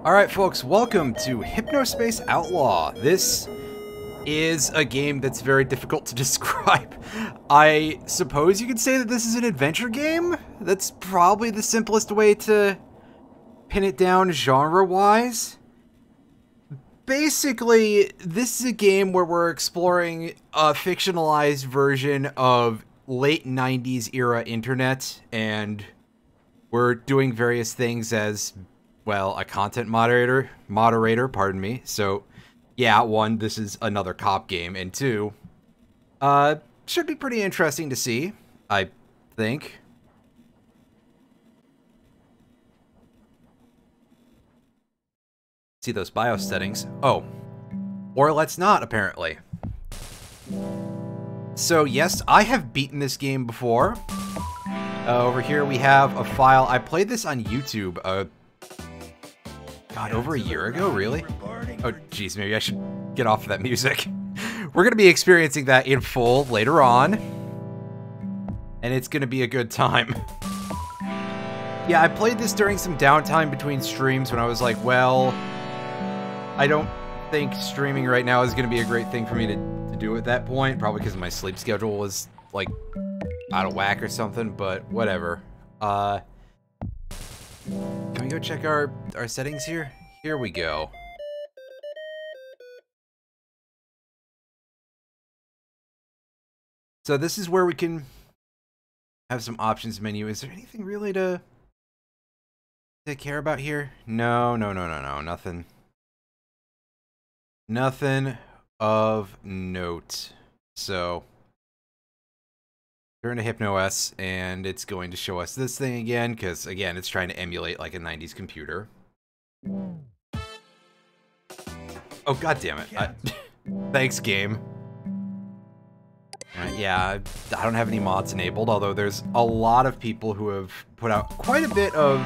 Alright folks, welcome to Hypnospace Outlaw. This is a game that's very difficult to describe. I suppose you could say that this is an adventure game? That's probably the simplest way to pin it down genre-wise. Basically, this is a game where we're exploring a fictionalized version of late 90s era internet, and we're doing various things as, well, a content moderator, pardon me. So, yeah, one, this is another cop game, and two, should be pretty interesting to see, I think. See those BIOS settings? Oh, or let's not, apparently. So, yes, I have beaten this game before. Over here we have a file. I played this on YouTube, God, over a year ago, really? Oh, geez, maybe I should get off of that music. We're going to be experiencing that in full later on, and it's going to be a good time. Yeah, I played this during some downtime between streams when I was like, well, I don't think streaming right now is going to be a great thing for me to do at that point, probably because my sleep schedule was, like, out of whack or something, but whatever. Can we go check our settings here? Here we go. So this is where we can have some options menu. Is there anything really to care about here? No, nothing. Nothing of note. So turn to HypnoS, and it's going to show us this thing again, because, again, it's trying to emulate, like, a 90s computer. Oh, god damn it. Thanks, game. Yeah, I don't have any mods enabled, although there's a lot of people who have put out quite a bit of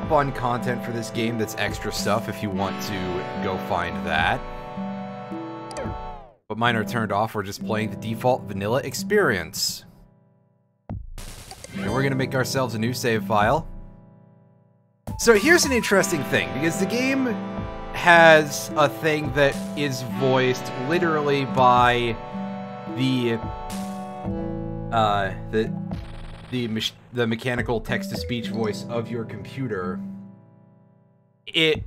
fun content for this game that's extra stuff if you want to go find that. But mine are turned off. We're just playing the default vanilla experience. And we're going to make ourselves a new save file. So here's an interesting thing, because the game has a thing that is voiced literally by the mechanical text-to-speech voice of your computer. It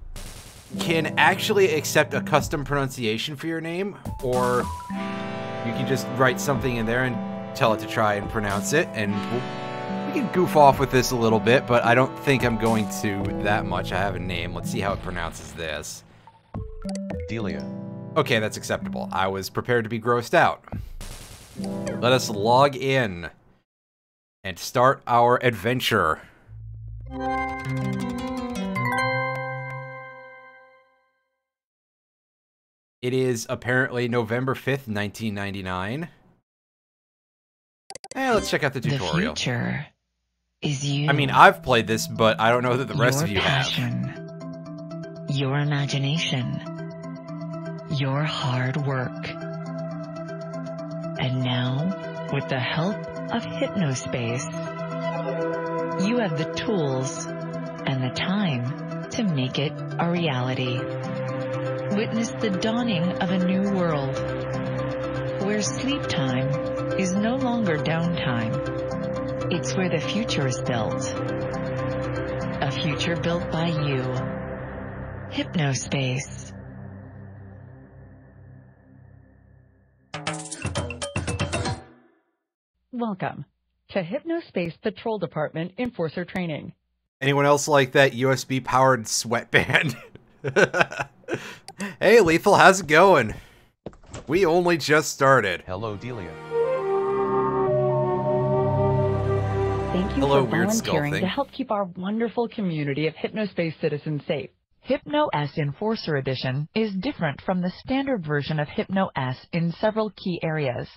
can actually accept a custom pronunciation for your name, or you can just write something in there and tell it to try and pronounce it, and we can goof off with this a little bit, but I don't think I'm going to that much. I have a name. Let's see how it pronounces this. Delia. Okay, that's acceptable. I was prepared to be grossed out. Let us log in and start our adventure. It is apparently November 5th, 1999. Let's check out the tutorial. The future is you. I mean, I've played this, but I don't know that the rest of you passion, have. Your imagination. Your hard work. And now, with the help of Hypnospace, you have the tools and the time to make it a reality. Witness the dawning of a new world, where sleep time is no longer downtime. It's where the future is built. A future built by you. Hypnospace. Welcome to Hypnospace Patrol Department Enforcer Training. Anyone else like that USB-powered sweatband? Hey, Lethal, how's it going? We only just started. Hello, Delia. Thank you Hello, for weird skull volunteering thing. to help keep our wonderful community of Hypnospace citizens safe. Hypno-S Enforcer Edition is different from the standard version of Hypno-S in several key areas.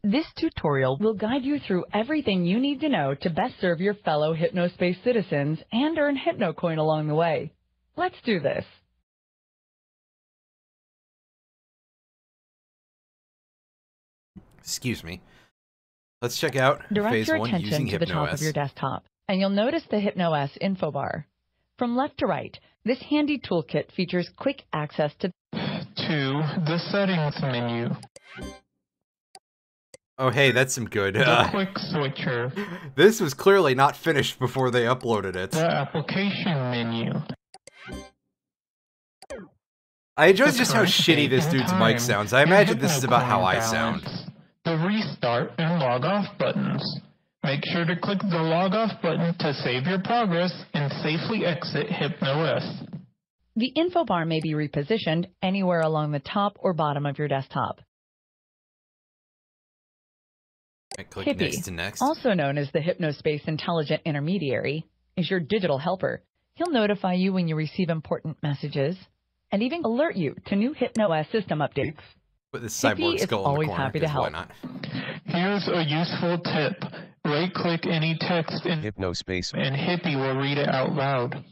This tutorial will guide you through everything you need to know to best serve your fellow Hypnospace citizens and earn HypnoCoin along the way. Let's do this. Excuse me. Let's check out Direct Phase your 1 attention using to the top of Hypno-S. your desktop, and you'll notice the Hypno-S info bar. From left to right, this handy toolkit features quick access to the settings menu. Oh, hey, that's some good. The quick switcher. This was clearly not finished before they uploaded it. The application menu. I enjoy The just how current shitty date this and dude's time, mic sounds. I and imagine this is about how HypnoCoin I balance. sound. The restart and log off buttons. Make sure to click the log off button to save your progress and safely exit Hypno-S. The info bar may be repositioned anywhere along the top or bottom of your desktop. I click Hippie, next to next. also known as the Hypnospace Intelligent Intermediary, is your digital helper. He'll notify you when you receive important messages and even alert you to new Hypno-S system updates. Put this Hippie cyborg is skull in the always corner, happy to 'cause why help. not? Here's a useful tip. Right-click any text in Hypnospace. and Hippie will read it out loud.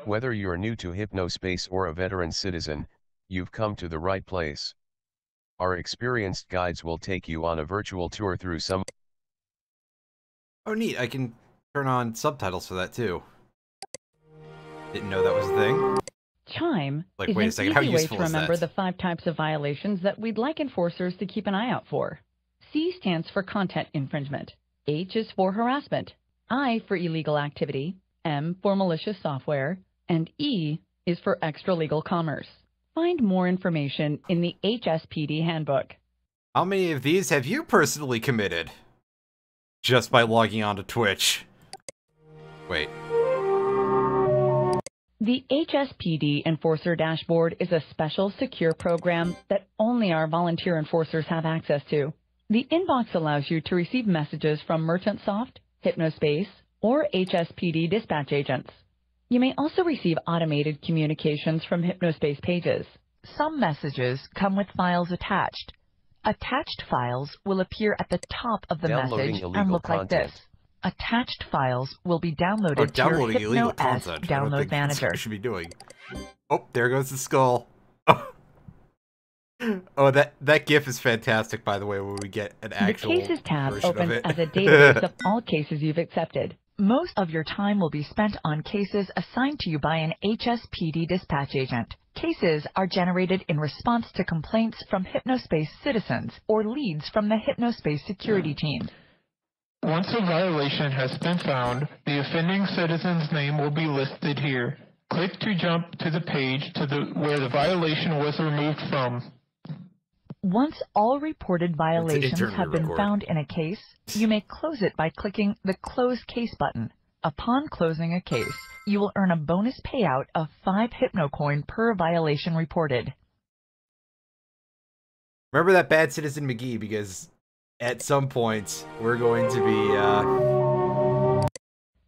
Whether you're new to Hypnospace or a veteran citizen, you've come to the right place. Our experienced guides will take you on a virtual tour through some. Oh, neat. I can turn on subtitles for that, too. Didn't know that was a thing. Chime Like, is wait a an second, how easy way useful to is remember that? the 5 types of violations that we'd like enforcers to keep an eye out for. C stands for content infringement. H is for harassment. I for illegal activity. M for malicious software. And E is for extra-legal commerce. Find more information in the HSPD handbook. How many of these have you personally committed? Just by logging on to Twitch. Wait. The HSPD Enforcer Dashboard is a special, secure program that only our volunteer enforcers have access to. The inbox allows you to receive messages from MerchantSoft, Hypnospace, or HSPD dispatch agents. You may also receive automated communications from Hypnospace pages. Some messages come with files attached. Attached files will appear at the top of the Downloading message and illegal look like content. this. Attached files will be downloaded Oh, to your downloading illegal Hypno-S content. I don't download think that's what manager. I should be doing. Oh, there goes the skull. Oh, that GIF is fantastic, by the way, when we get an actual The Cases tab version of opens it. as a database of all cases you've accepted. Most of your time will be spent on cases assigned to you by an HSPD dispatch agent. Cases are generated in response to complaints from Hypnospace citizens or leads from the Hypnospace security team. Once a violation has been found, the offending citizen's name will be listed here. Click to jump to the page where the violation was removed from. Once all reported violations internally have been record. found in a case, you may close it by clicking the Close Case button. Upon closing a case, you will earn a bonus payout of 5 HypnoCoin per violation reported. Remember that bad Citizen McGee, because at some point, we're going to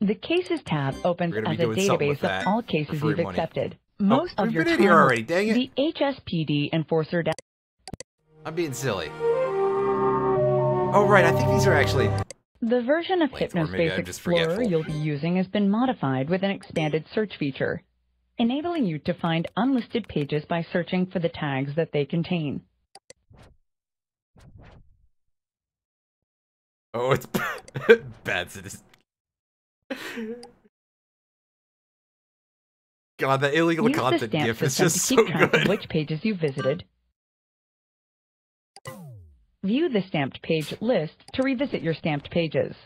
be, The Cases tab opens We're gonna as be a doing something with database that of all for cases free you've money. accepted. Most of we've your been in time here already, dang it. The HSPD Enforcer I'm being silly. Oh, right, I think these are actually... The version of Length, or maybe Hypnospace I'm just Explorer forgetful. you'll be using has been modified with an expanded search feature, enabling you to find unlisted pages by searching for the tags that they contain. Oh, it's bad Citizen. God, that illegal Use the content stamp GIF is system just to so keep track good. of which pages you visited. View the stamped page list to revisit your stamped pages.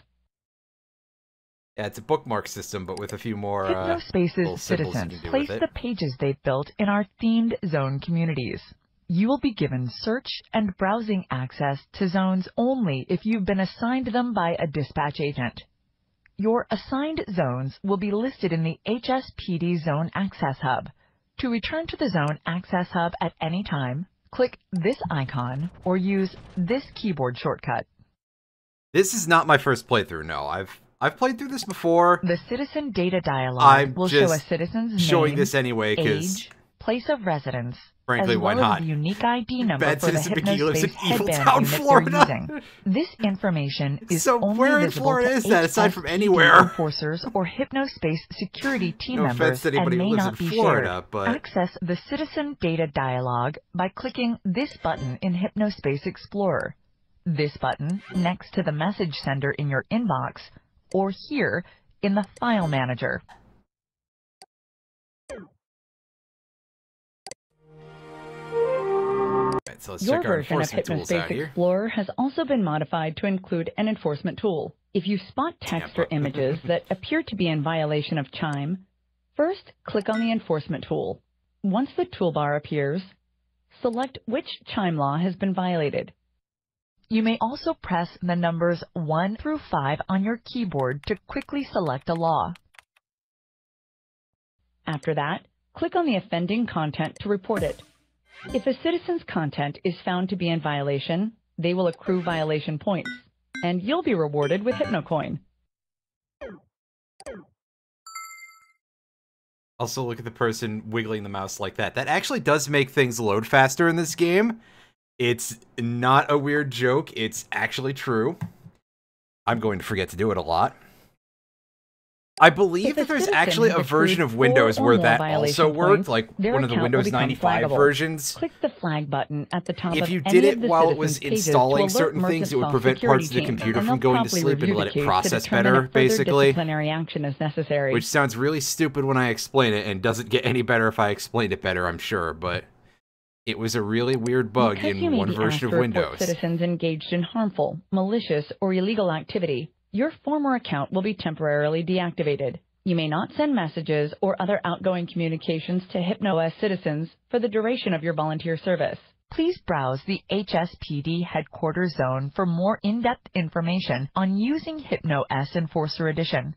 Yeah, it's a bookmark system, but with a few more little Hypnospace's symbols you citizens can do place with it. the pages they've built in our themed zone communities. You will be given search and browsing access to zones only if you've been assigned them by a dispatch agent. Your assigned zones will be listed in the HSPD Zone Access Hub. To return to the Zone Access Hub at any time, click this icon or use this keyboard shortcut. This is not my first playthrough, no. I've I've played through this before. The citizen data dialog I'm will show a just citizen's showing name, this anyway, because age, place of residence, frankly, as why well not? as the unique ID number Bad for the Citizen McGee lives in Hypnospace Evil headband Town, unit Florida. they're using. This information is So only where in visible Florida to is that, aside from HSPD anywhere? enforcers or Hypnospace security team No offense members to anybody and who may lives not in be Florida, shared. but Access the citizen data dialog by clicking this button in Hypnospace Explorer. This button next to the message sender in your inbox, or here in the File Manager. Alright, so let's Your check our version of enforcement tools out Hypnospace here. Explorer has also been modified to include an enforcement tool. If you spot text or Tampa. images that appear to be in violation of Chime, first click on the enforcement tool. Once the toolbar appears, select which Chime law has been violated. You may also press the numbers 1 through 5 on your keyboard to quickly select a law. After that, click on the offending content to report it. If a citizen's content is found to be in violation, they will accrue violation points, and you'll be rewarded with HypnoCoin. Also, look at the person wiggling the mouse like that. That actually does make things load faster in this game. It's not a weird joke. It's actually true. I'm going to forget to do it a lot. I believe that there's actually a version of Windows where that also worked, like one of the Windows 95 versions. Click the flag button at the top If of you any did it of the while it was citizens' pages installing to certain alert things, it would Merchant prevent Security parts of the team, computer and from they'll going to promptly sleep and review let the it case to process determine better, if further basically. disciplinary action is necessary. Which sounds really stupid when I explain it, and doesn't get any better if I explained it better, I'm sure, but it was a really weird bug Because in you may one be version asked of to report Windows. citizens engaged in harmful, malicious, or illegal activity, your former account will be temporarily deactivated. You may not send messages or other outgoing communications to HypnoS citizens for the duration of your volunteer service. Please browse the HSPD Headquarters Zone for more in-depth information on using HypnoS Enforcer Edition.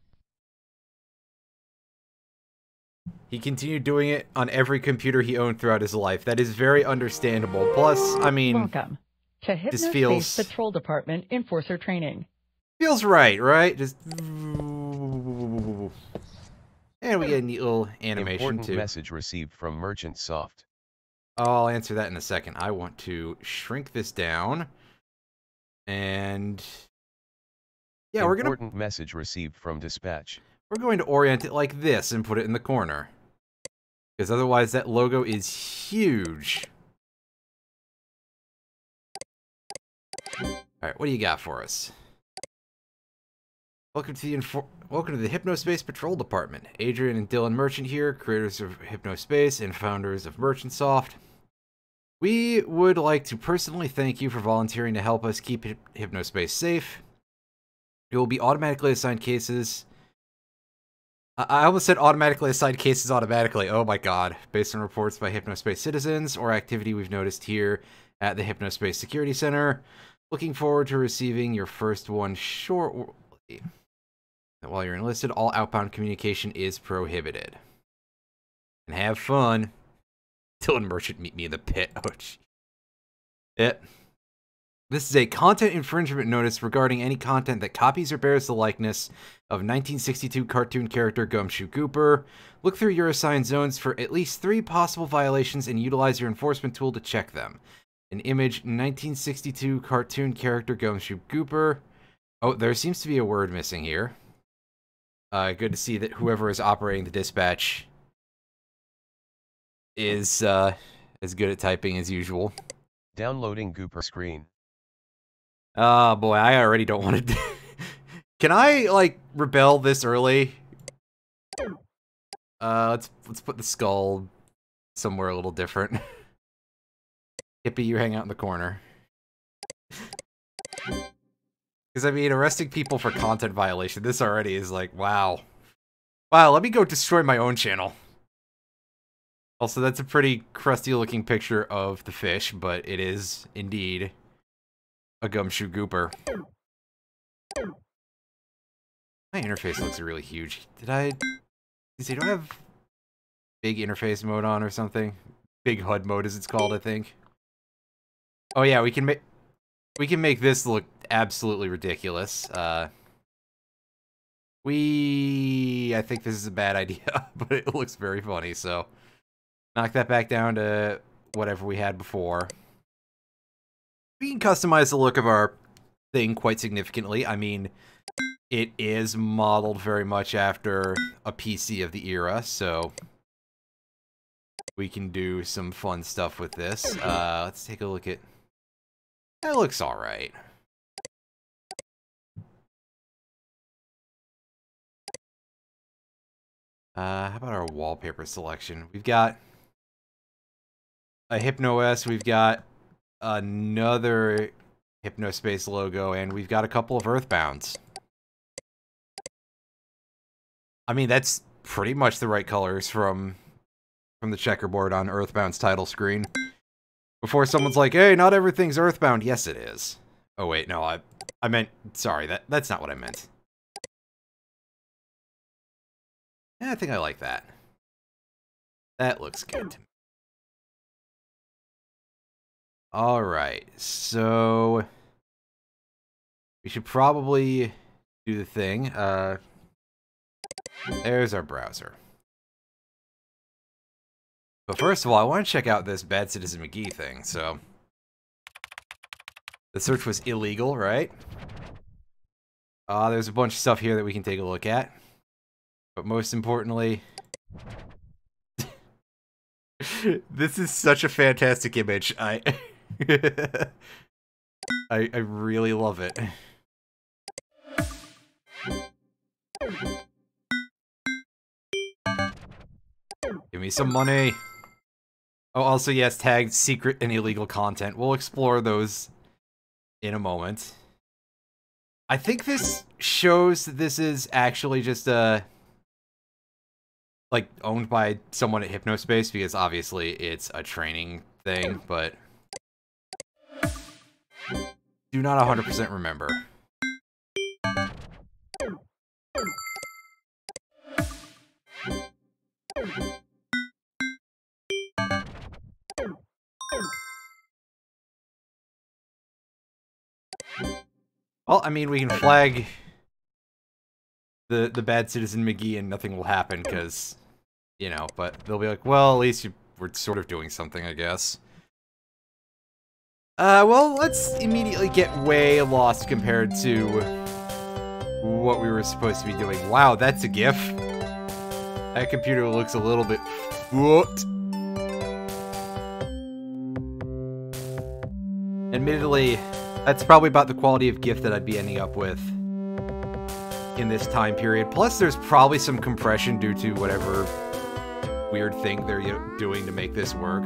He continued doing it on every computer he owned throughout his life. That is very understandable. Plus, I mean, Welcome to this Hypnospace feels Patrol Department Enforcer Training. feels right? Just and we get a neat little animation Important too. message received from Merchant Soft. I'll answer that in a second. I want to shrink this down, and yeah, Important message received from Dispatch. we're going to orient it like this and put it in the corner, because otherwise that logo is huge. All right, what do you got for us? Welcome to the Hypnospace Patrol Department. Adrian and Dylan Merchant here, creators of Hypnospace and founders of Merchant Soft. We would like to personally thank you for volunteering to help us keep Hypnospace safe. You will be automatically assigned cases. I almost said automatically assigned cases automatically. Oh my god. Based on reports by Hypnospace citizens or activity we've noticed here at the Hypnospace Security Center. Looking forward to receiving your first one shortly. While you're enlisted, all outbound communication is prohibited. And have fun. Dylan Merchant, meet me in the pit. Oh, gee. This is a content infringement notice regarding any content that copies or bears the likeness of 1962 cartoon character Gumshoe Gooper. Look through your assigned zones for at least 3 possible violations and utilize your enforcement tool to check them. An image, 1962 cartoon character Gumshoe Gooper. Oh, there seems to be a word missing here. Good to see that whoever is operating the dispatch is as good at typing as usual. Downloading Gooper screen. Oh boy, I already don't want to. Can I like rebel this early? Let's put the skull somewhere a little different. Hippie, you hang out in the corner. Because, I mean, arresting people for content violation, this already is like, wow. Wow, let me go destroy my own channel. Also, that's a pretty crusty-looking picture of the fish, but it is, indeed, a Gumshoe Gooper. My interface looks really huge. Do I have big interface mode on or something? Big HUD mode, as it's called, I think. Oh yeah, we can make this look absolutely ridiculous. I think this is a bad idea, but it looks very funny, so knock that back down to whatever we had before. We can customize the look of our thing quite significantly. I mean, it is modeled very much after a PC of the era, so we can do some fun stuff with this. Let's take a look at... That looks alright. How about our wallpaper selection? We've got a HypnoS, we've got another Hypnospace logo, and we've got a couple of Earthbounds. I mean, that's pretty much the right colors from the checkerboard on Earthbound's title screen. Before someone's like, hey, not everything's Earthbound. Yes, it is. Oh, wait, no, I meant... Sorry, that's not what I meant. Yeah, I think I like that. That looks good. Alright, so... we should probably do the thing. There's our browser. But first of all, I want to check out this Bad Citizen McGee thing, so... The search was illegal, right? There's a bunch of stuff here that we can take a look at. But most importantly... This is such a fantastic image. I really love it. Give me some money. Oh, also, yes, tagged secret and illegal content. We'll explore those in a moment. I think this shows that this is actually just like, owned by someone at Hypnospace, because obviously it's a training thing, but do not 100% remember. Well, I mean, we can flag the Bad Citizen McGee and nothing will happen, because, you know, but they'll be like, well, at least we're sort of doing something, I guess. Well, let's immediately get way lost compared to what we were supposed to be doing. Wow, that's a GIF. That computer looks a little bit fucked. Admittedly, that's probably about the quality of GIF that I'd be ending up with in this time period. Plus, there's probably some compression due to whatever weird thing they're doing to make this work.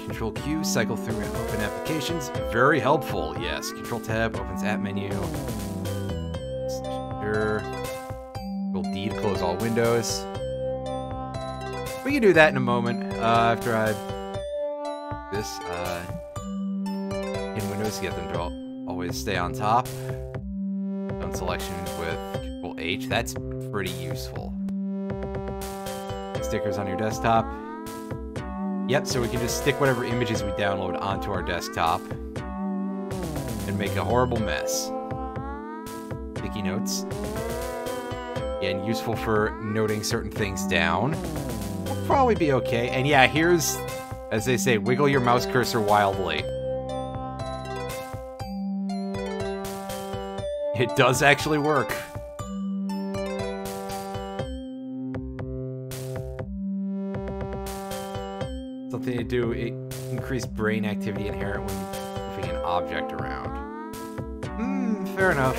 Control Q, cycle through and open applications. Very helpful, yes. Control Tab opens app menu. Sure. Control D to close all windows. We can do that in a moment. After I this in Windows to get them to always stay on top. Done selection with Control H. That's pretty useful. Stickers on your desktop. Yep, so we can just stick whatever images we download onto our desktop and make a horrible mess. Sticky notes. Again, useful for noting certain things down. We'll probably be okay. And yeah, here's, as they say, wiggle your mouse cursor wildly. It does actually work. Something to do, it increased brain activity inherent when moving an object around. Fair enough.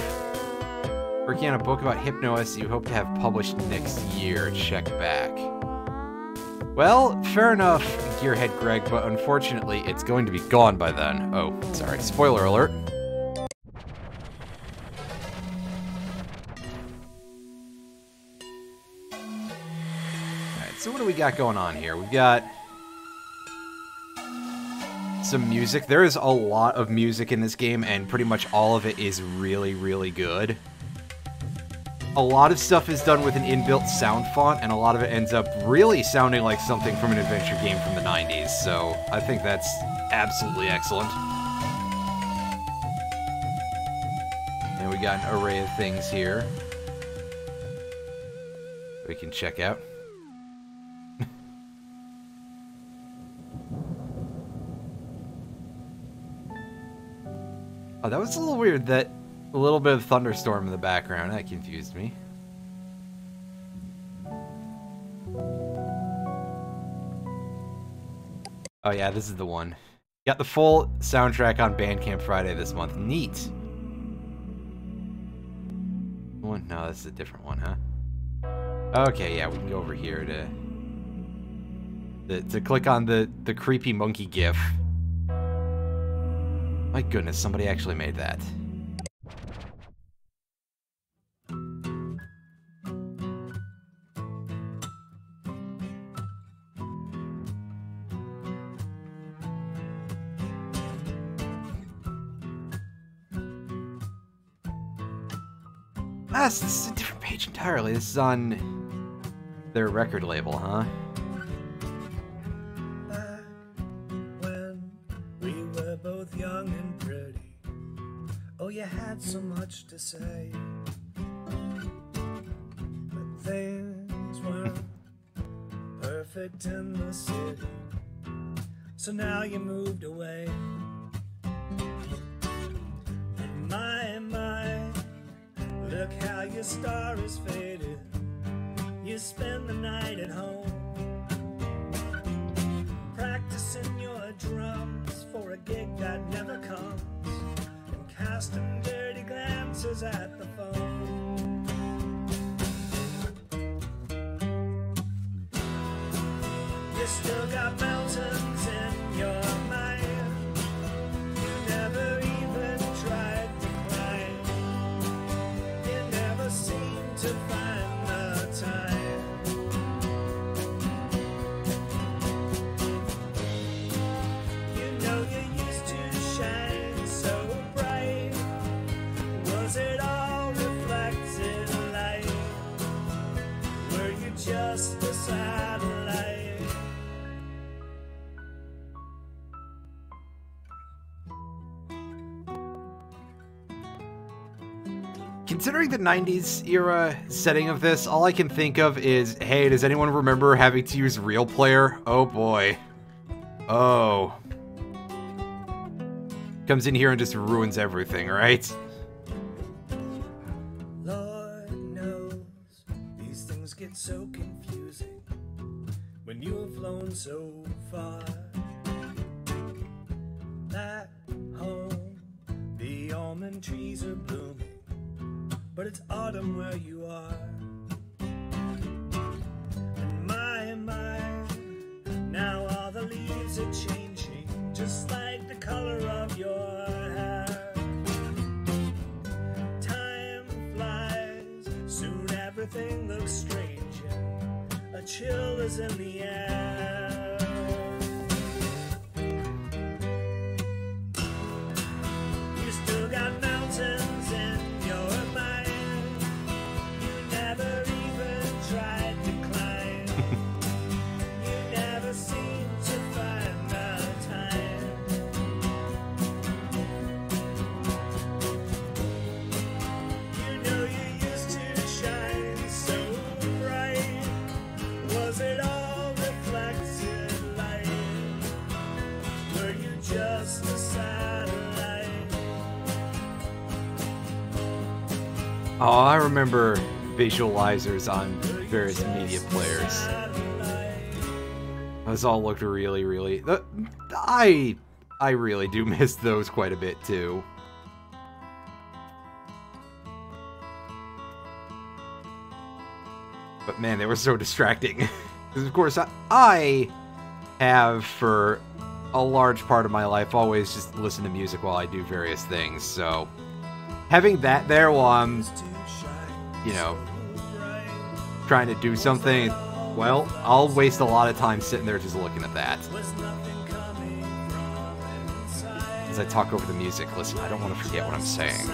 Working on a book about HypnoS you hope to have published next year. Check back. Well, fair enough, Gearhead Greg, but unfortunately, it's going to be gone by then. Oh, sorry. Spoiler alert. Alright, so what do we got going on here? We've got some music. There is a lot of music in this game, and pretty much all of it is really, really good. A lot of stuff is done with an inbuilt sound font, and a lot of it ends up really sounding like something from an adventure game from the 90s, so I think that's absolutely excellent. And we got an array of things here we can check out. Oh, that was a little weird, that a little bit of thunderstorm in the background. That confused me. Oh yeah, this is the one. Got the full soundtrack on Bandcamp Friday this month. Neat. One? No, this is a different one, huh? Okay, yeah, we can go over here to click on the creepy monkey gif. My goodness, somebody actually made that. Ah, this is a different page entirely. This is on their record label, huh? Back when we were both young and pretty, oh, you had so much to say, but things weren't perfect in the city, so now you moved away. And my, look how your star is faded. You spend the night at home, practicing your drums for a gig that never comes, and casting dirty glances at the phone. You still got mountains in your mind. You never even tried to climb. You never seem to find the time. You know you used to shine so bright. Was it all reflected light? Were you just a satellite? Considering the 90s era setting of this, all I can think of is, hey, does anyone remember having to use Real Player? Oh boy. Oh. Comes in here and just ruins everything, right? Lord knows these things get so confusing when you have flown so far. Back home, the almond trees are blooming, but it's autumn where you are. And my, now all the leaves are changing, just like the color of your hair. Time flies, soon everything looks strange, a chill is in the air. You still got mountains in your mind. You never even tried to climb. You never seem to find the time. You know you used to shine so bright. Was it all reflected light? Were you just a satellite? Oh, I remember visualizers on various media players. Those all looked really, really... I really do miss those quite a bit, too. But man, they were so distracting. Because of course, I have, for a large part of my life, always just listened to music while I do various things, so... Having that there while I'm, you know, trying to do something, well, I'll waste a lot of time sitting there just looking at that. As I talk over the music, listen, I don't want to forget what I'm saying.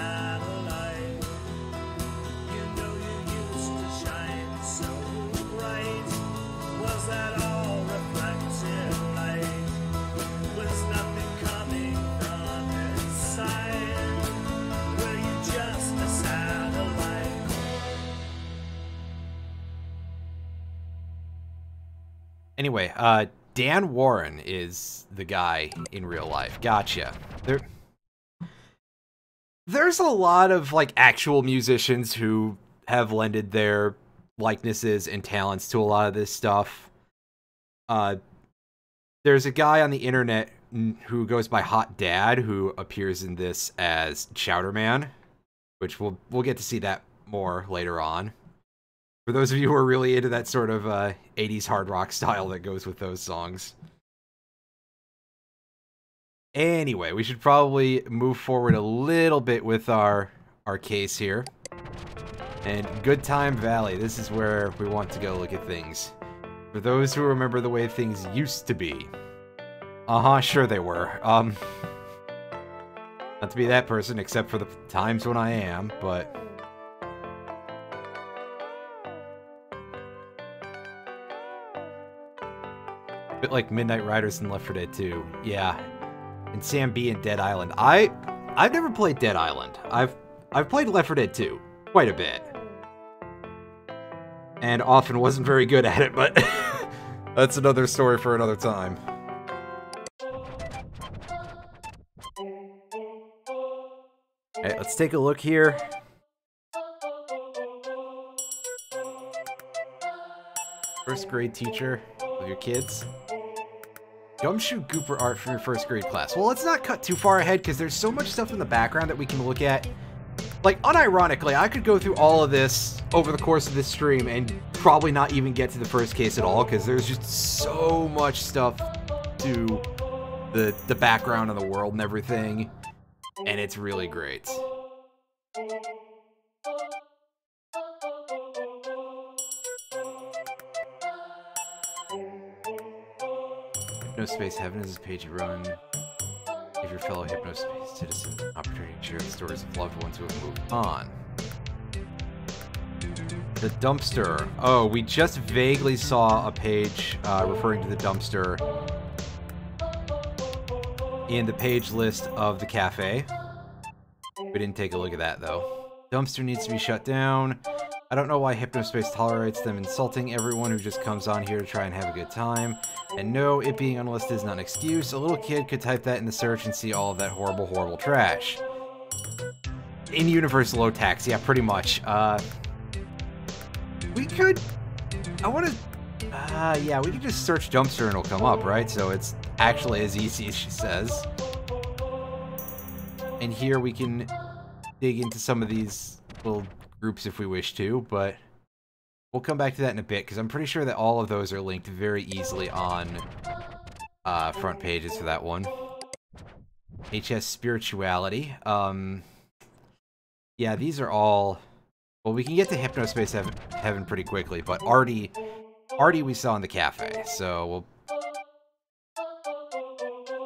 Just a Anyway, Dan Warren is the guy in real life. Gotcha. There's a lot of, like, actual musicians who have lended their likenesses and talents to a lot of this stuff. There's a guy on the internet who goes by Hot Dad who appears in this as Chowderman, which we'll get to see that more later on. For those of you who are really into that sort of 80s hard rock style that goes with those songs. Anyway, we should probably move forward a little bit with our case here. And Good Time Valley, this is where we want to go look at things. For those who remember the way things used to be. Sure they were. Not to be that person, except for the times when I am, but... a bit like Midnight Riders and Left 4 Dead 2. Yeah. And Sam B and Dead Island. I've never played Dead Island. I've played Left 4 Dead 2 quite a bit. And often wasn't very good at it, but that's another story for another time. Alright, let's take a look here. First grade teacher of your kids. Gumshoe Gooper art from your first grade class. Well, let's not cut too far ahead because there's so much stuff in the background that we can look at. Like, unironically, I could go through all of this over the course of this stream and probably not even get to the first case at all because there's just so much stuff to the background of the world and everything, and it's really great. Hypnospace Heaven is a page you run. Give your fellow Hypnospace citizen an opportunity to share the stories of loved ones who have moved on. The dumpster. Oh, we just vaguely saw a page referring to the dumpster in the page list of the cafe. We didn't take a look at that, though. Dumpster needs to be shut down. I don't know why Hypnospace tolerates them insulting everyone who just comes on here to try and have a good time. And no, it being unlisted is not an excuse. A little kid could type that in the search and see all of that horrible, horrible trash. In-universe low tax, yeah, pretty much. We could... yeah, we could just search dumpster and it'll come up, right? So it's actually as easy as she says. And here we can dig into some of these little groups if we wish to, but we'll come back to that in a bit, because I'm pretty sure that all of those are linked very easily on front pages for that one. HS Spirituality. Yeah, these are all... Well, we can get to Hypnospace Heaven pretty quickly, but Artie we saw in the cafe, so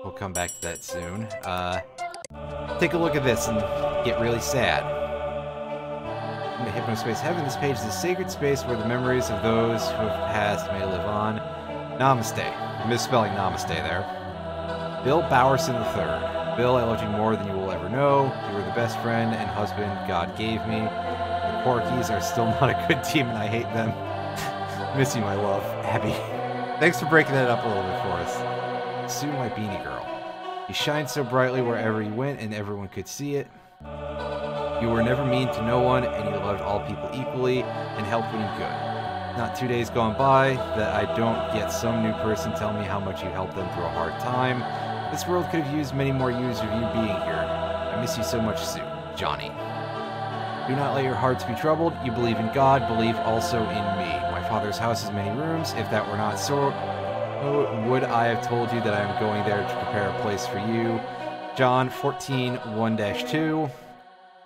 we'll come back to that soon. Take a look at this and get really sad. In the Hypnospace Heaven, this page is a sacred space where the memories of those who have passed may live on. Namaste. I'm misspelling namaste there. Bill Bowerson III. Bill, I loved you more than you will ever know. You were the best friend and husband God gave me. The Porkies are still not a good team and I hate them. Miss you, my love. Abby. Thanks for breaking that up a little bit for us. Sue, my beanie girl. You shine so brightly wherever you went and everyone could see it. You were never mean to no one, and you loved all people equally, and helped when you could. Not 2 days gone by that I don't get some new person tell me how much you helped them through a hard time. This world could have used many more years of you being here. I miss you so much, Sue. Johnny. Do not let your hearts be troubled. You believe in God, believe also in me. My father's house has many rooms. If that were not so, would I have told you that I am going there to prepare a place for you? John 14:1-2.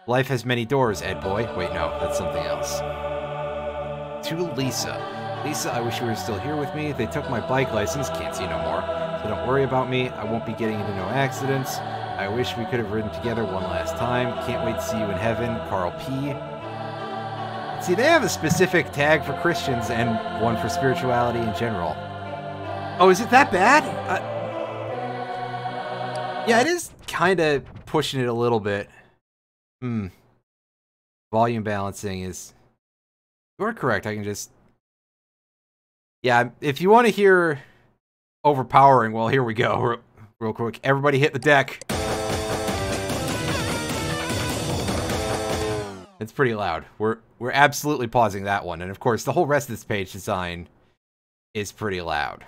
Life has many doors, Ed boy. Wait, no, that's something else. To Lisa. Lisa, I wish you were still here with me. They took my bike license, can't see no more. So don't worry about me, I won't be getting into no accidents. I wish we could have ridden together one last time. Can't wait to see you in heaven, Carl P. See, they have a specific tag for Christians and one for spirituality in general. Oh, is it that bad? Yeah, it is kind of pushing it a little bit. Volume balancing is... You're correct, I can just... Yeah, if you want to hear overpowering, well, here we go. Real quick. Everybody hit the deck. It's pretty loud. We're absolutely pausing that one. And of course, the whole rest of this page design is pretty loud.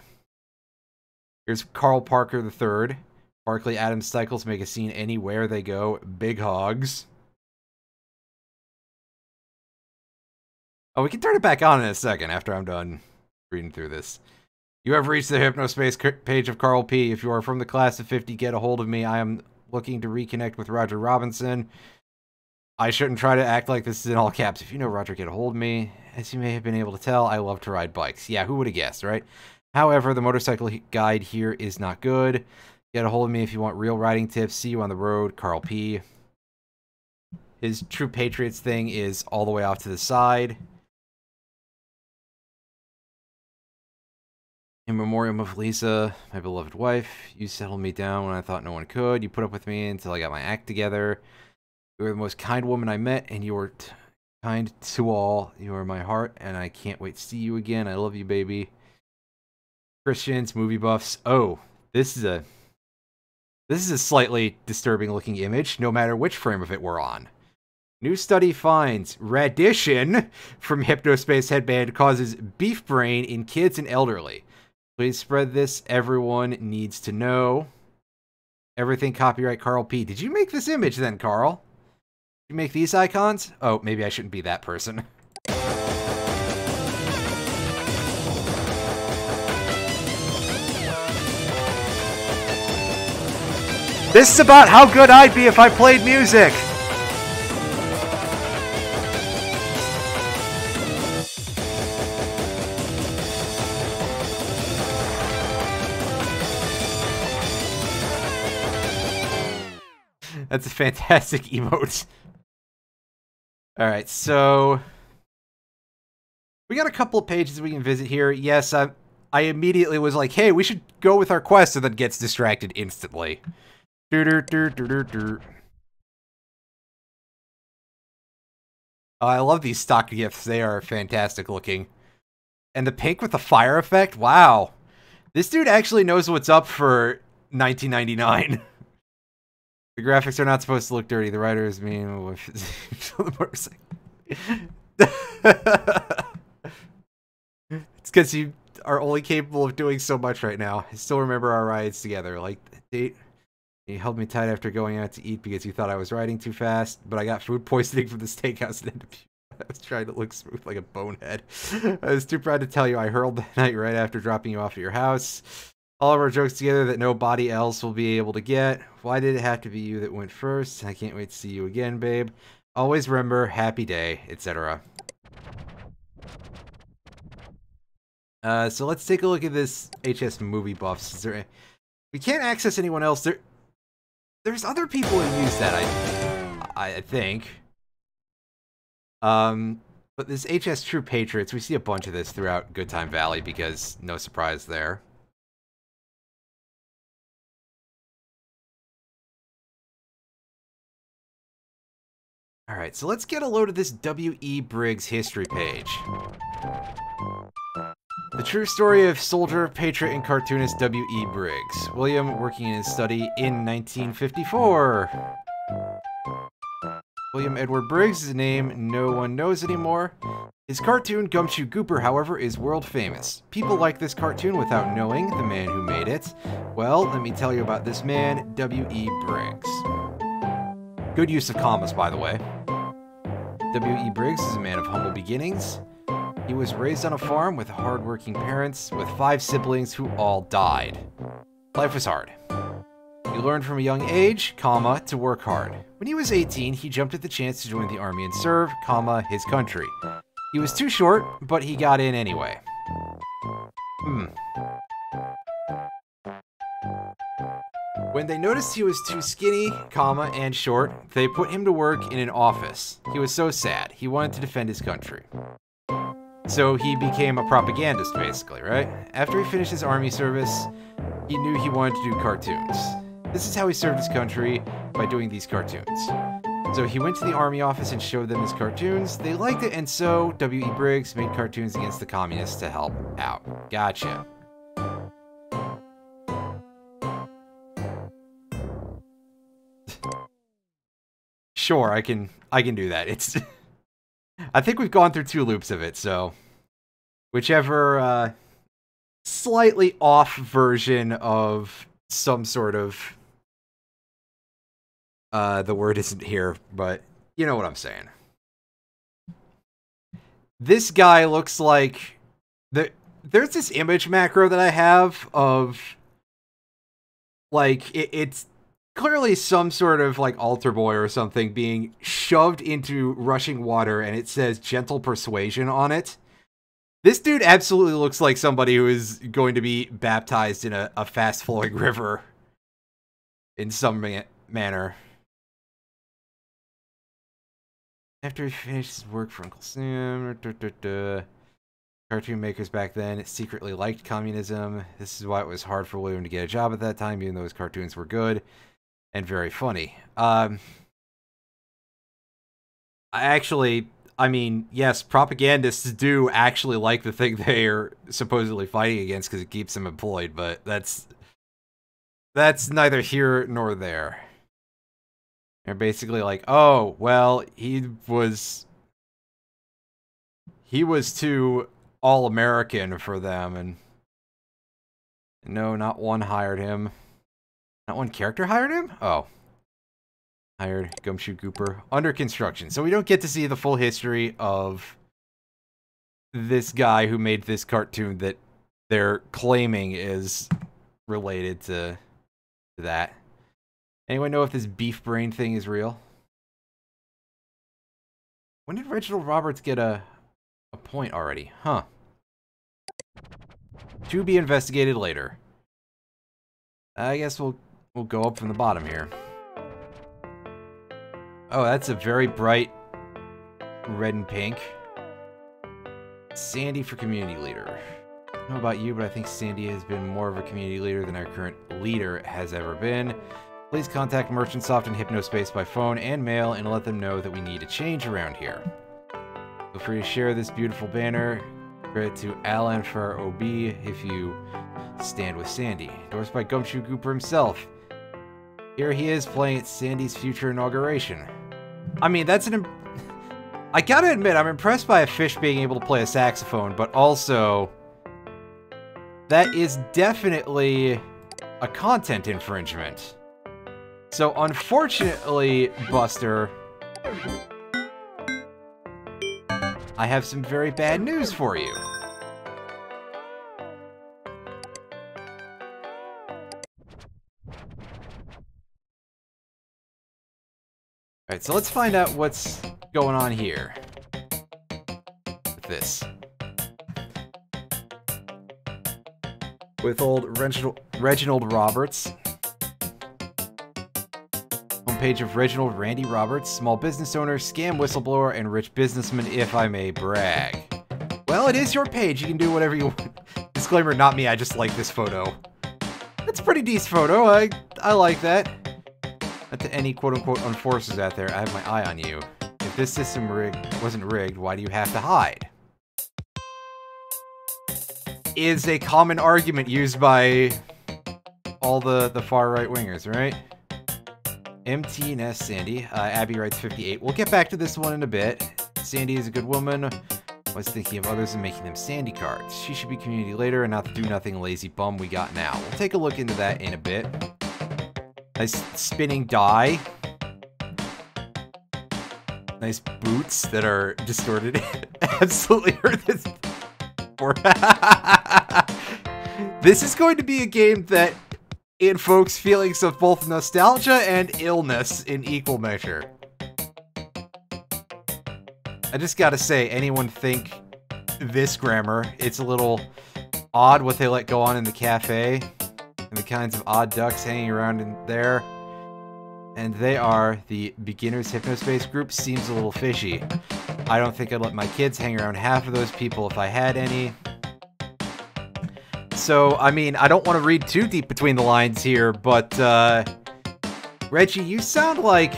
Here's Carl Parker III. Barclay Adams cycles make a scene anywhere they go. Big hogs. Oh, we can turn it back on in a second after I'm done reading through this. You have reached the Hypnospace page of Carl P. If you are from the class of 50, get a hold of me. I am looking to reconnect with Roger Robinson. I shouldn't try to act like this is in all caps. If you know Roger, get a hold of me. As you may have been able to tell, I love to ride bikes. Yeah, who would have guessed, right? However, the motorcycle guide here is not good. Get a hold of me if you want real riding tips. See you on the road, Carl P. His True Patriots thing is all the way off to the side. In memoriam of Lisa, my beloved wife, you settled me down when I thought no one could. You put up with me until I got my act together. You were the most kind woman I met, and you were kind to all. You are my heart, and I can't wait to see you again. I love you, baby. Christians, movie buffs. Oh, this is a slightly disturbing looking image, no matter which frame of it we're on. New study finds radiation from Hypnospace headband causes beef brain in kids and elderly. Please spread this. Everyone needs to know. Everything copyright Carl P. Did you make this image then, Carl? Did you make these icons? Oh, maybe I shouldn't be that person. This is about how good I'd be if I played music. That's a fantastic emote. Alright, so we got a couple of pages we can visit here. Yes, I immediately was like, hey, we should go with our quest, and then gets distracted instantly. Oh, I love these stock gifts. They are fantastic looking. And the pink with the fire effect? Wow. This dude actually knows what's up for 1999. The graphics are not supposed to look dirty. The writer is mean. It's because you are only capable of doing so much right now. I still remember our rides together. Like, date. You held me tight after going out to eat because you thought I was riding too fast, but I got food poisoning from the steakhouse and I was trying to look smooth like a bonehead. I was too proud to tell you I hurled that night right after dropping you off at your house. All of our jokes together that nobody else will be able to get. Why did it have to be you that went first? I can't wait to see you again, babe. Always remember, happy day, etc. So let's take a look at this HS movie buffs. Is there we can't access anyone else. There's other people who use that, I think. But this HS True Patriots, we see a bunch of this throughout Good Time Valley because no surprise there. Alright, so let's get a load of this W.E. Briggs history page. The true story of soldier, patriot, and cartoonist W.E. Briggs. William working in his study in 1954. William Edward Briggs is a name no one knows anymore. His cartoon, Gumshoe Gooper, however, is world famous. People like this cartoon without knowing the man who made it. Well, let me tell you about this man, W.E. Briggs. Good use of commas, by the way. W.E. Briggs is a man of humble beginnings. He was raised on a farm with hard-working parents with 5 siblings who all died. Life was hard. He learned from a young age, to work hard. When he was 18, he jumped at the chance to join the army and serve, his country. He was too short, but he got in anyway. When they noticed he was too skinny, and short, they put him to work in an office. He was so sad. He wanted to defend his country. So he became a propagandist, basically, right? After he finished his army service, he knew he wanted to do cartoons. This is how he served his country, by doing these cartoons. So he went to the army office and showed them his cartoons. They liked it, and so W.E. Briggs made cartoons against the communists to help out. Gotcha. Sure, I can do that. It's I think we've gone through 2 loops of it, so whichever slightly off version of some sort of the word isn't here, but you know what I'm saying. This guy looks like there's this image macro that I have of like it's clearly some sort of like altar boy or something being shoved into rushing water, and it says gentle persuasion on it. This dude absolutely looks like somebody who is going to be baptized in a fast flowing river in some manner. After he finished his work for Uncle Sam, cartoon makers back then secretly liked communism. This is why it was hard for William to get a job at that time, even though his cartoons were good and very funny. I mean, yes, propagandists do actually like the thing they are supposedly fighting against because it keeps them employed, but that's neither here nor there. They're basically like, oh, well, he was too all-American for them, and no, not one hired him. Not one character hired him? Oh. Hired Gumshoe Gooper. Under construction. So we don't get to see the full history of this guy who made this cartoon that they're claiming is related to that. Anyone know if this beef brain thing is real? When did Reginald Roberts get a point already? Huh. To be investigated later. I guess we'll go up from the bottom here. Oh, that's a very bright red and pink. Sandy for community leader. I don't know about you, but I think Sandy has been more of a community leader than our current leader has ever been. Please contact Merchantsoft and Hypnospace by phone and mail and let them know that we need a change around here. Feel free to share this beautiful banner. Credit to Alan for our OB if you stand with Sandy. Endorsed by Gumshoe Gooper himself. Here he is playing at Sandy's future inauguration. I mean, that's I gotta admit, I'm impressed by a fish being able to play a saxophone, but also that is definitely a content infringement. So unfortunately, Buster, I have some very bad news for you. Alright, so let's find out what's going on here with this. With old Reginald Roberts. Homepage of Reginald Randy Roberts, small business owner, scam whistleblower, and rich businessman, if I may brag. Well, it is your page. You can do whatever you want. Disclaimer, not me. I just like this photo. That's a pretty decent photo. I like that. Not to any quote-unquote enforcers out there, I have my eye on you. If this system wasn't rigged, why do you have to hide? Is a common argument used by all the far right-wingers, right? MTNS Sandy. Abby writes 58. We'll get back to this one in a bit. Sandy is a good woman. Was thinking of others and making them Sandy cards. She should be community later and not the do-nothing lazy bum we got now. We'll take a look into that in a bit. Nice spinning die. Nice boots that are distorted. Absolutely heard this before. This is going to be a game that invokes feelings of both nostalgia and illness in equal measure. I just gotta say, anyone think this grammar? It's a little odd what they let go on in the cafe. And the kinds of odd ducks hanging around in there. And they are the Beginners Hypnospace group. Seems a little fishy. I don't think I'd let my kids hang around half of those people if I had any. So, I mean, I don't want to read too deep between the lines here, but, Reggie, you sound like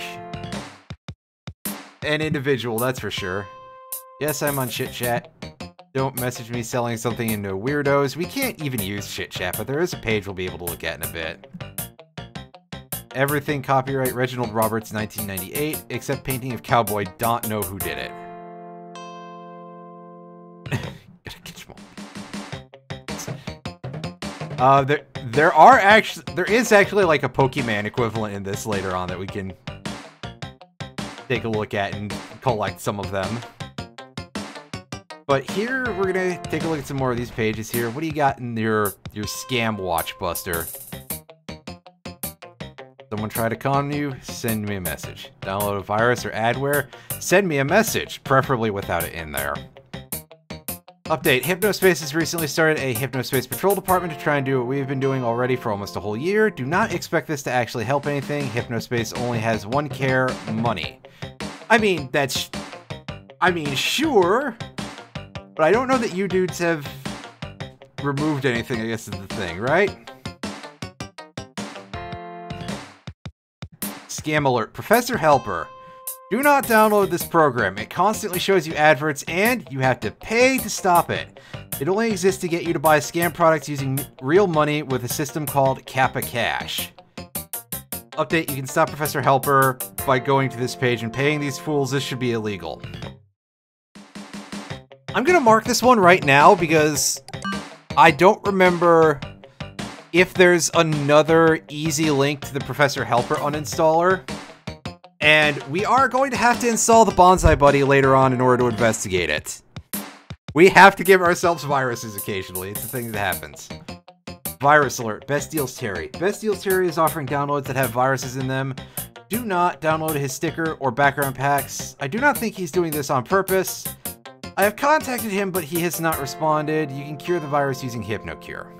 an individual, that's for sure. Yes, I'm on Chit Chat. Don't message me selling something into weirdos. We can't even use Chit Chat, but there is a page we'll be able to look at in a bit. Everything copyright Reginald Roberts 1998, except painting of cowboy. Don't know who did it. There is actually like a Pokemon equivalent in this later on that we can take a look at and collect some of them. But here we're gonna take a look at some more of these pages here. What do you got in your scam watch buster? Someone try to con you? Send me a message. Download a virus or adware? Send me a message, preferably without it in there. Update. Hypnospace has recently started a Hypnospace patrol department to try and do what we've been doing already for almost a whole year. Do not expect this to actually help anything. Hypnospace only has one care: money. I mean, sure. But I don't know that you dudes have removed anything, I guess is the thing, right? Scam alert. Professor Helper. Do not download this program. It constantly shows you adverts and you have to pay to stop it. It only exists to get you to buy scam products using real money with a system called Kappa Cash. Update. You can stop Professor Helper by going to this page and paying these fools. This should be illegal. I'm gonna mark this one right now because I don't remember if there's another easy link to the Professor Helper uninstaller. And we are going to have to install the Bonsai Buddy later on in order to investigate it. We have to give ourselves viruses occasionally. It's a thing that happens. Virus alert. Best Deals Terry. Best Deals Terry is offering downloads that have viruses in them. Do not download his sticker or background packs. I do not think he's doing this on purpose. I have contacted him, but he has not responded. You can cure the virus using HypnoCure.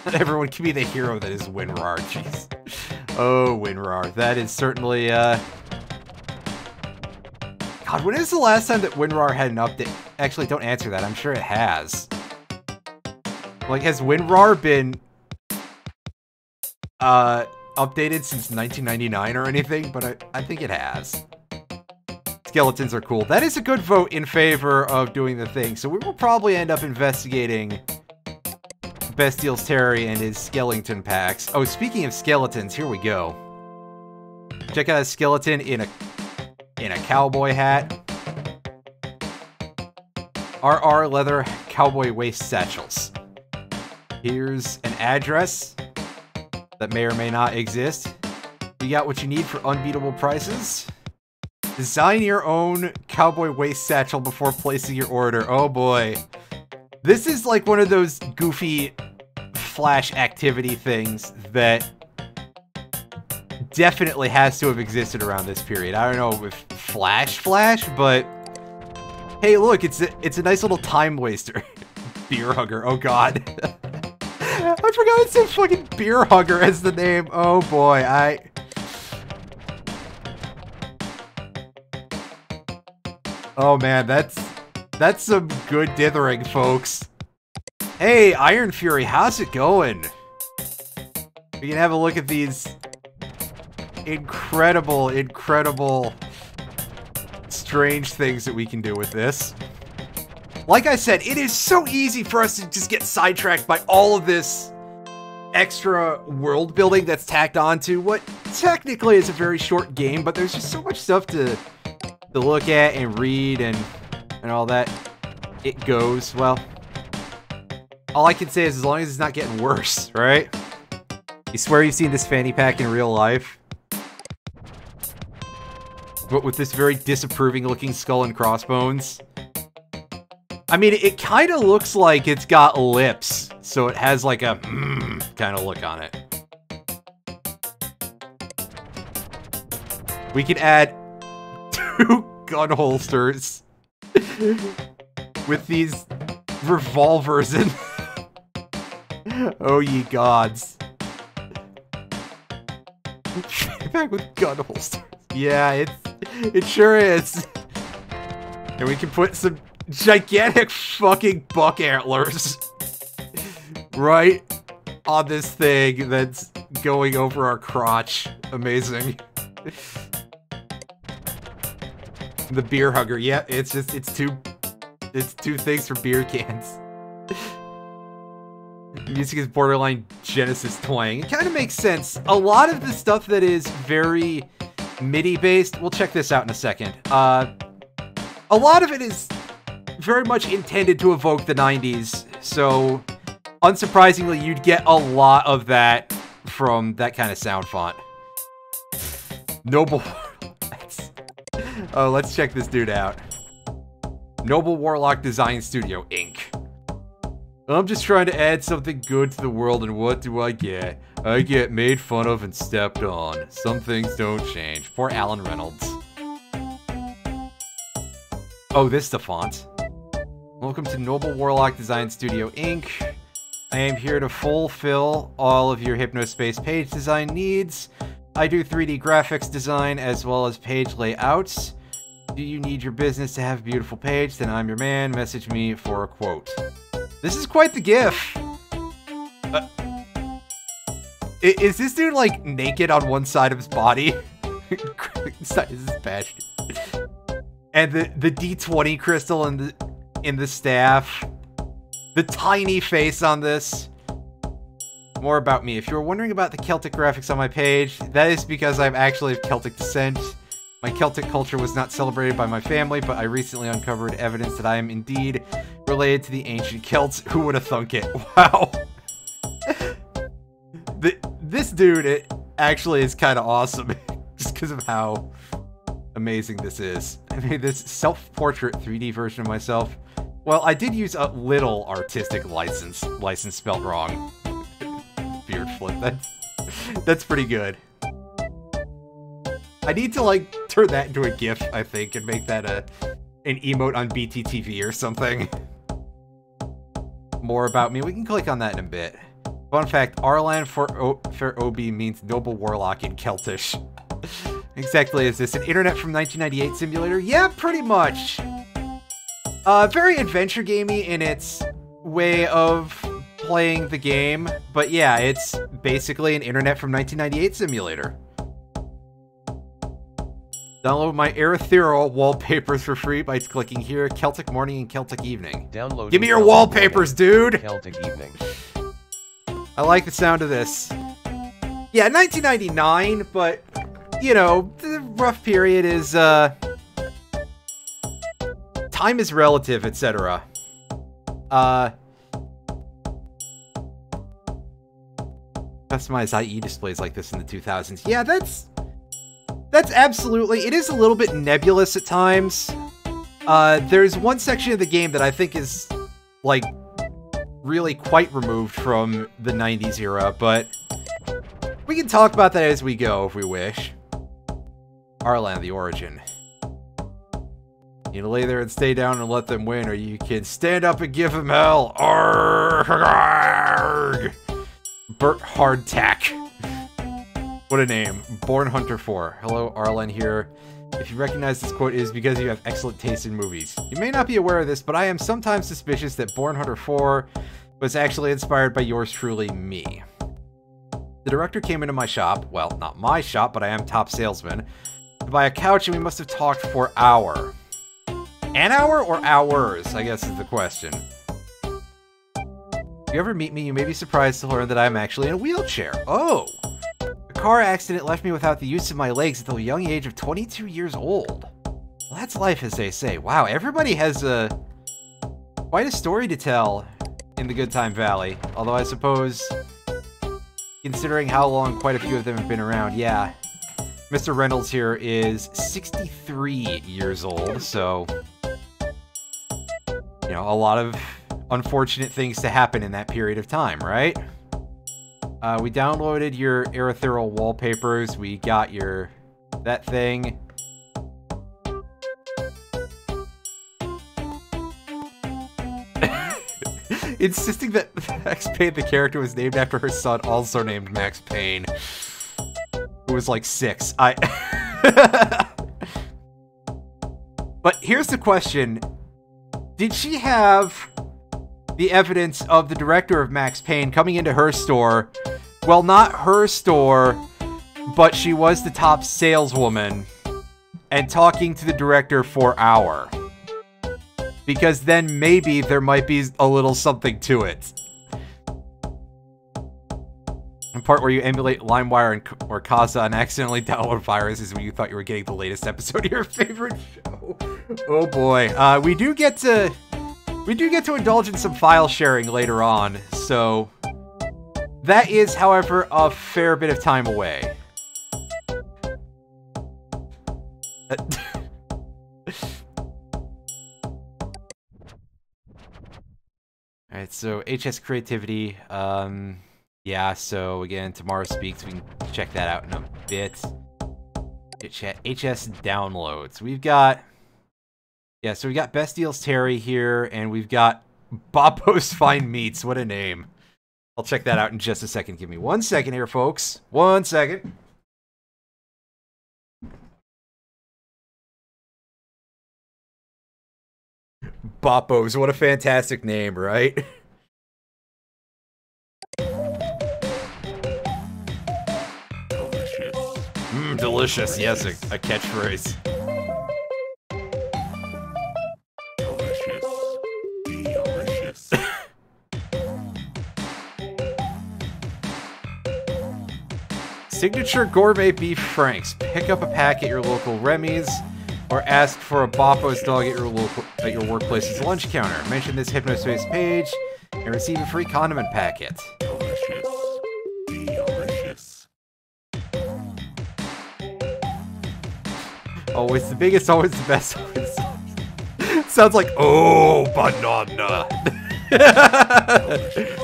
Not everyone can be the hero that is WinRAR. Jeez. Oh, WinRAR. That is certainly, God, when is the last time that WinRAR had an update? Actually, don't answer that. I'm sure it has. Like, has WinRAR been, updated since 1999 or anything? But I think it has. Skeletons are cool. That is a good vote in favor of doing the thing. So we will probably end up investigating Best Deals Terry and his skeleton packs. Oh, speaking of skeletons, here we go. Check out a skeleton in a cowboy hat. RR leather cowboy waist satchels. Here's an address that may or may not exist. You got what you need for unbeatable prices. Design your own cowboy waist satchel before placing your order. Oh boy. This is like one of those goofy Flash activity things that definitely has to have existed around this period. I don't know if Flash, but hey, look, it's a nice little time waster. Beer hugger. Oh god. I forgot it said fucking beer hugger as the name. Oh boy, oh man, that's some good dithering, folks. Hey, Iron Fury, how's it going? We can have a look at these incredible, strange things that we can do with this. Like I said, it is so easy for us to just get sidetracked by all of this extra world building that's tacked onto what technically is a very short game, but there's just so much stuff to look at and read and all that. It goes, well, all I can say is as long as it's not getting worse, right? You swear you've seen this fanny pack in real life? But with this very disapproving looking skull and crossbones. I mean, it kind of looks like it's got lips, so it has like a kind of look on it. We can add 2 gun holsters with these revolvers in. Oh ye gods. Back with gun holsters. Yeah, it sure is. And we can put some gigantic fucking buck antlers right on this thing that's going over our crotch. Amazing. The beer hugger. Yeah, it's two things for beer cans. Music is borderline Genesis twang. It kind of makes sense. A lot of the stuff that is very MIDI based, we'll check this out in a second. A lot of it is very much intended to evoke the 90s, so unsurprisingly, you'd get a lot of that from that kind of sound font. Noble... Oh, let's check this dude out. Noble Warlock Design Studio, Inc. I'm just trying to add something good to the world, and what do I get? I get made fun of and stepped on. Some things don't change. Poor Alan Reynolds. Oh, this is the font. Welcome to Noble Warlock Design Studio, Inc. I am here to fulfill all of your Hypnospace page design needs. I do 3D graphics design as well as page layouts. Do you need your business to have a beautiful page? Then I'm your man. Message me for a quote. This is quite the GIF. Is this dude like naked on one side of his body? This is bad. And the D20 crystal in the staff. The tiny face on this. More about me. If you were wondering about the Celtic graphics on my page, that is because I'm actually of Celtic descent. My Celtic culture was not celebrated by my family, but I recently uncovered evidence that I am indeed related to the ancient Celts. Who would have thunk it? Wow. This dude, it actually is kind of awesome, just because of how amazing this is. I made this self-portrait 3D version of myself. Well, I did use a little artistic license spelled wrong. Beard flip, that's pretty good. I need to, like, turn that into a GIF, I think, and make that an emote on BTTV or something. More about me. We can click on that in a bit. Fun fact, Arlan for OB means Noble Warlock in Celtish. Exactly, is this an Internet from 1998 simulator? Yeah, pretty much. Very adventure gamey in its way of playing the game, but yeah, it's basically an Internet from 1998 simulator. Download my ethereal wallpapers for free by clicking here. Celtic morning and Celtic evening. Download. Give me your wallpapers, dude! Celtic evening. I like the sound of this. Yeah, 1999, but, you know, the rough period is, time is relative, etc. Customized IE displays like this in the 2000s. Yeah, that's absolutely... It is a little bit nebulous at times. There's one section of the game that I think is, like, really quite removed from the 90s era, but we can talk about that as we go if we wish. Arlan, the origin. You can lay there and stay down and let them win, or you can stand up and give them hell. Arrgh! Bert Hardtack. What a name. Born Hunter 4. Hello, Arlan here. If you recognize this quote, it is because you have excellent taste in movies. You may not be aware of this, but I am sometimes suspicious that Born Hunter 4 was actually inspired by yours truly, me. The director came into my shop, well, not my shop, but I am top salesman, to buy a couch, and we must have talked for an hour. An hour or hours, I guess is the question. If you ever meet me, you may be surprised to learn that I'm actually in a wheelchair. Oh! A car accident left me without the use of my legs at the young age of 22 years old. Well, that's life, as they say. Wow, everybody has quite a story to tell in the Good Time Valley. Although I suppose, considering how long quite a few of them have been around, yeah. Mr. Reynolds here is 63 years old, so... You know, a lot of unfortunate things to happen in that period of time, right? We downloaded your ethereal wallpapers. We got your... that thing. Insisting that Max Payne, the character, was named after her son, also named Max Payne. Who was like 6. But here's the question. Did she have the evidence of the director of Max Payne coming into her store? Well, not her store, but she was the top saleswoman and talking to the director for hour. Because then maybe there might be a little something to it. The part where you emulate LimeWire or Kazaa and accidentally download viruses when you thought you were getting the latest episode of your favorite show. Oh boy. We do get to indulge in some file sharing later on, so that is, however, a fair bit of time away. Alright, so HS Creativity, yeah, so again, Tomorrow Speaks, we can check that out in a bit. HS Downloads. We've got, yeah, so we got Best Deals Terry here, and we've got Bobbo's Fine Meats. What a name. I'll check that out in just a second. Give me 1 second here, folks. 1 second. Bobbo's, what a fantastic name, right? Delicious, yes, a catchphrase. Delicious. Signature Gourmet Beef Franks. Pick up a pack at your local Remy's, or ask for a Boppo's dog at your workplace's lunch counter. Mention this Hypnospace page and receive a free condiment packet. Delicious. Delicious. Always the biggest, always the best, always. Sounds like, oh, banana. Delicious.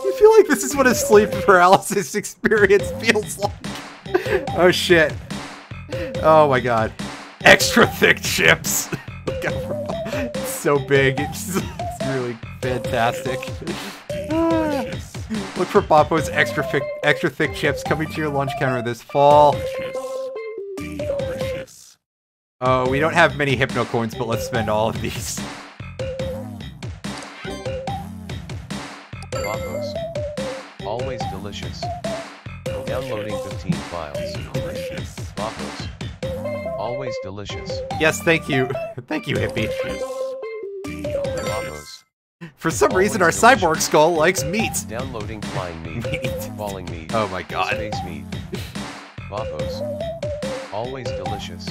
You feel like this is what a sleep paralysis experience feels like. Oh shit. Oh my god. Extra thick chips. Look out for, it's so big. It's really fantastic. Look for Boppo's extra thick chips coming to your lunch counter this fall. Delicious. Oh, we don't have many Hypno coins, but let's spend all of these. Boppo's. Always delicious. Downloading 15 files. Delicious. Boppo's. Always delicious. Yes, thank you. Thank you, Hippie. Boppo's. For some reason, our cyborg skull likes meat. Downloading flying meat. Falling meat. Oh my god. Space meat. Boppo's. Always delicious.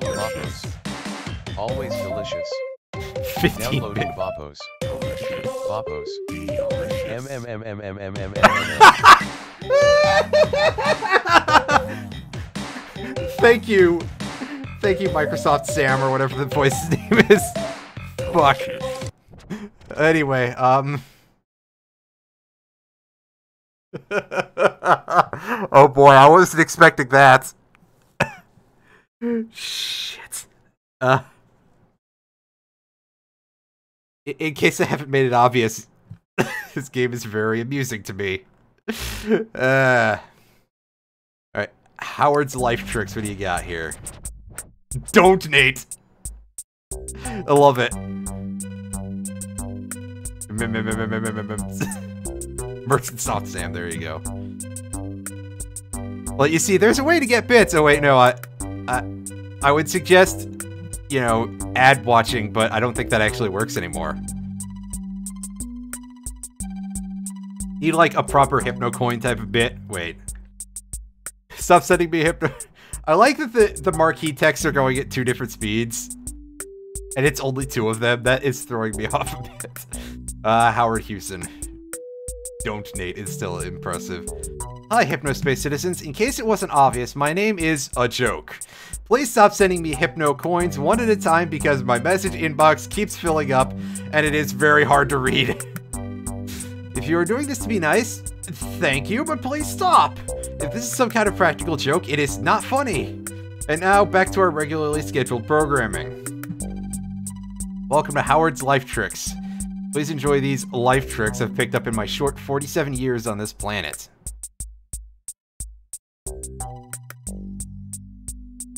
Boppo's. Always delicious. 15 Downloading Boppo's. Boppo's. Thank you. Thank you, Microsoft Sam, or whatever the voice's name is. Fuck. Anyway, oh boy, I wasn't expecting that. Shit. In case I haven't made it obvious, this game is very amusing to me. Alright, Howard's Life Tricks, what do you got here? Don't, Nate! I love it. Merchant Soft Sam, there you go. Well, you see, there's a way to get bits. Oh wait, no, I would suggest, you know, ad watching, but I don't think that actually works anymore. Need like a proper Hypno coin type of bit. Wait. Stop sending me Hypno. I like that the marquee texts are going at 2 different speeds. And it's only 2 of them. That is throwing me off a bit. Howard Hewson. Don't, Nate. It's still impressive. Hi, Hypnospace citizens. In case it wasn't obvious, my name is A Joke. Please stop sending me Hypno coins one at a time because my message inbox keeps filling up and it is very hard to read. If you are doing this to be nice, thank you, but please stop. If this is some kind of practical joke, it is not funny. And now, back to our regularly scheduled programming. Welcome to Howard's Life Tricks. Please enjoy these life tricks I've picked up in my short 47 years on this planet.